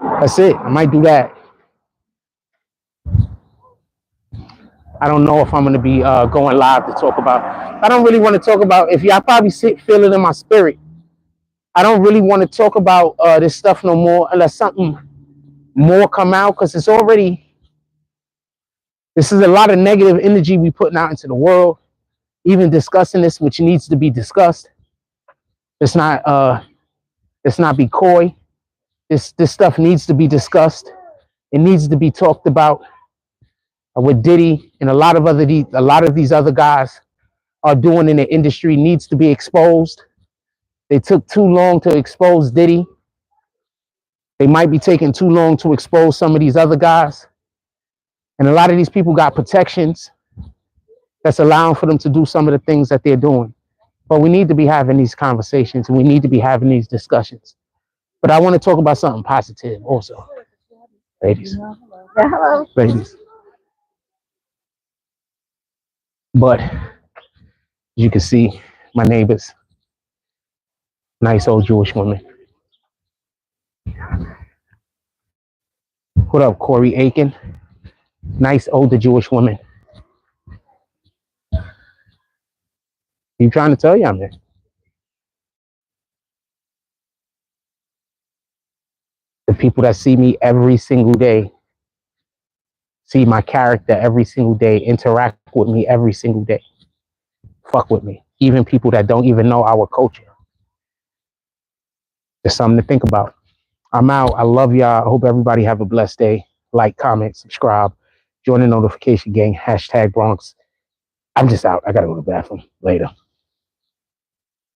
That's it. I might do that. I don't know if I'm gonna be going live to talk about. I don't really want to talk about. If y'all probably feel it in my spirit, I don't really want to talk about this stuff no more unless something more come out, because it's already. This is a lot of negative energy we putting out into the world. Even discussing this, which needs to be discussed. Let's not be coy. This stuff needs to be discussed. It needs to be talked about. What Diddy and a lot of these other guys are doing in the industry needs to be exposed. They took too long to expose Diddy. They might be taking too long to expose some of these other guys. And a lot of these people got protections that's allowing for them to do some of the things that they're doing. But we need to be having these conversations and we need to be having these discussions. But I want to talk about something positive also, ladies. Yeah, hello. ladies. But as you can see, my neighbors, nice old Jewish woman. What up, Corey Aiken? Nice older Jewish woman. You trying to tell you, man? The people that see me every single day, see my character every single day, interact with me every single day, fuck with me. Even people that don't even know our culture. There's something to think about. I'm out. I love y'all. I hope everybody have a blessed day. Like, comment, subscribe, join the notification gang, #Bronx. I'm just out. I gotta go to the bathroom later.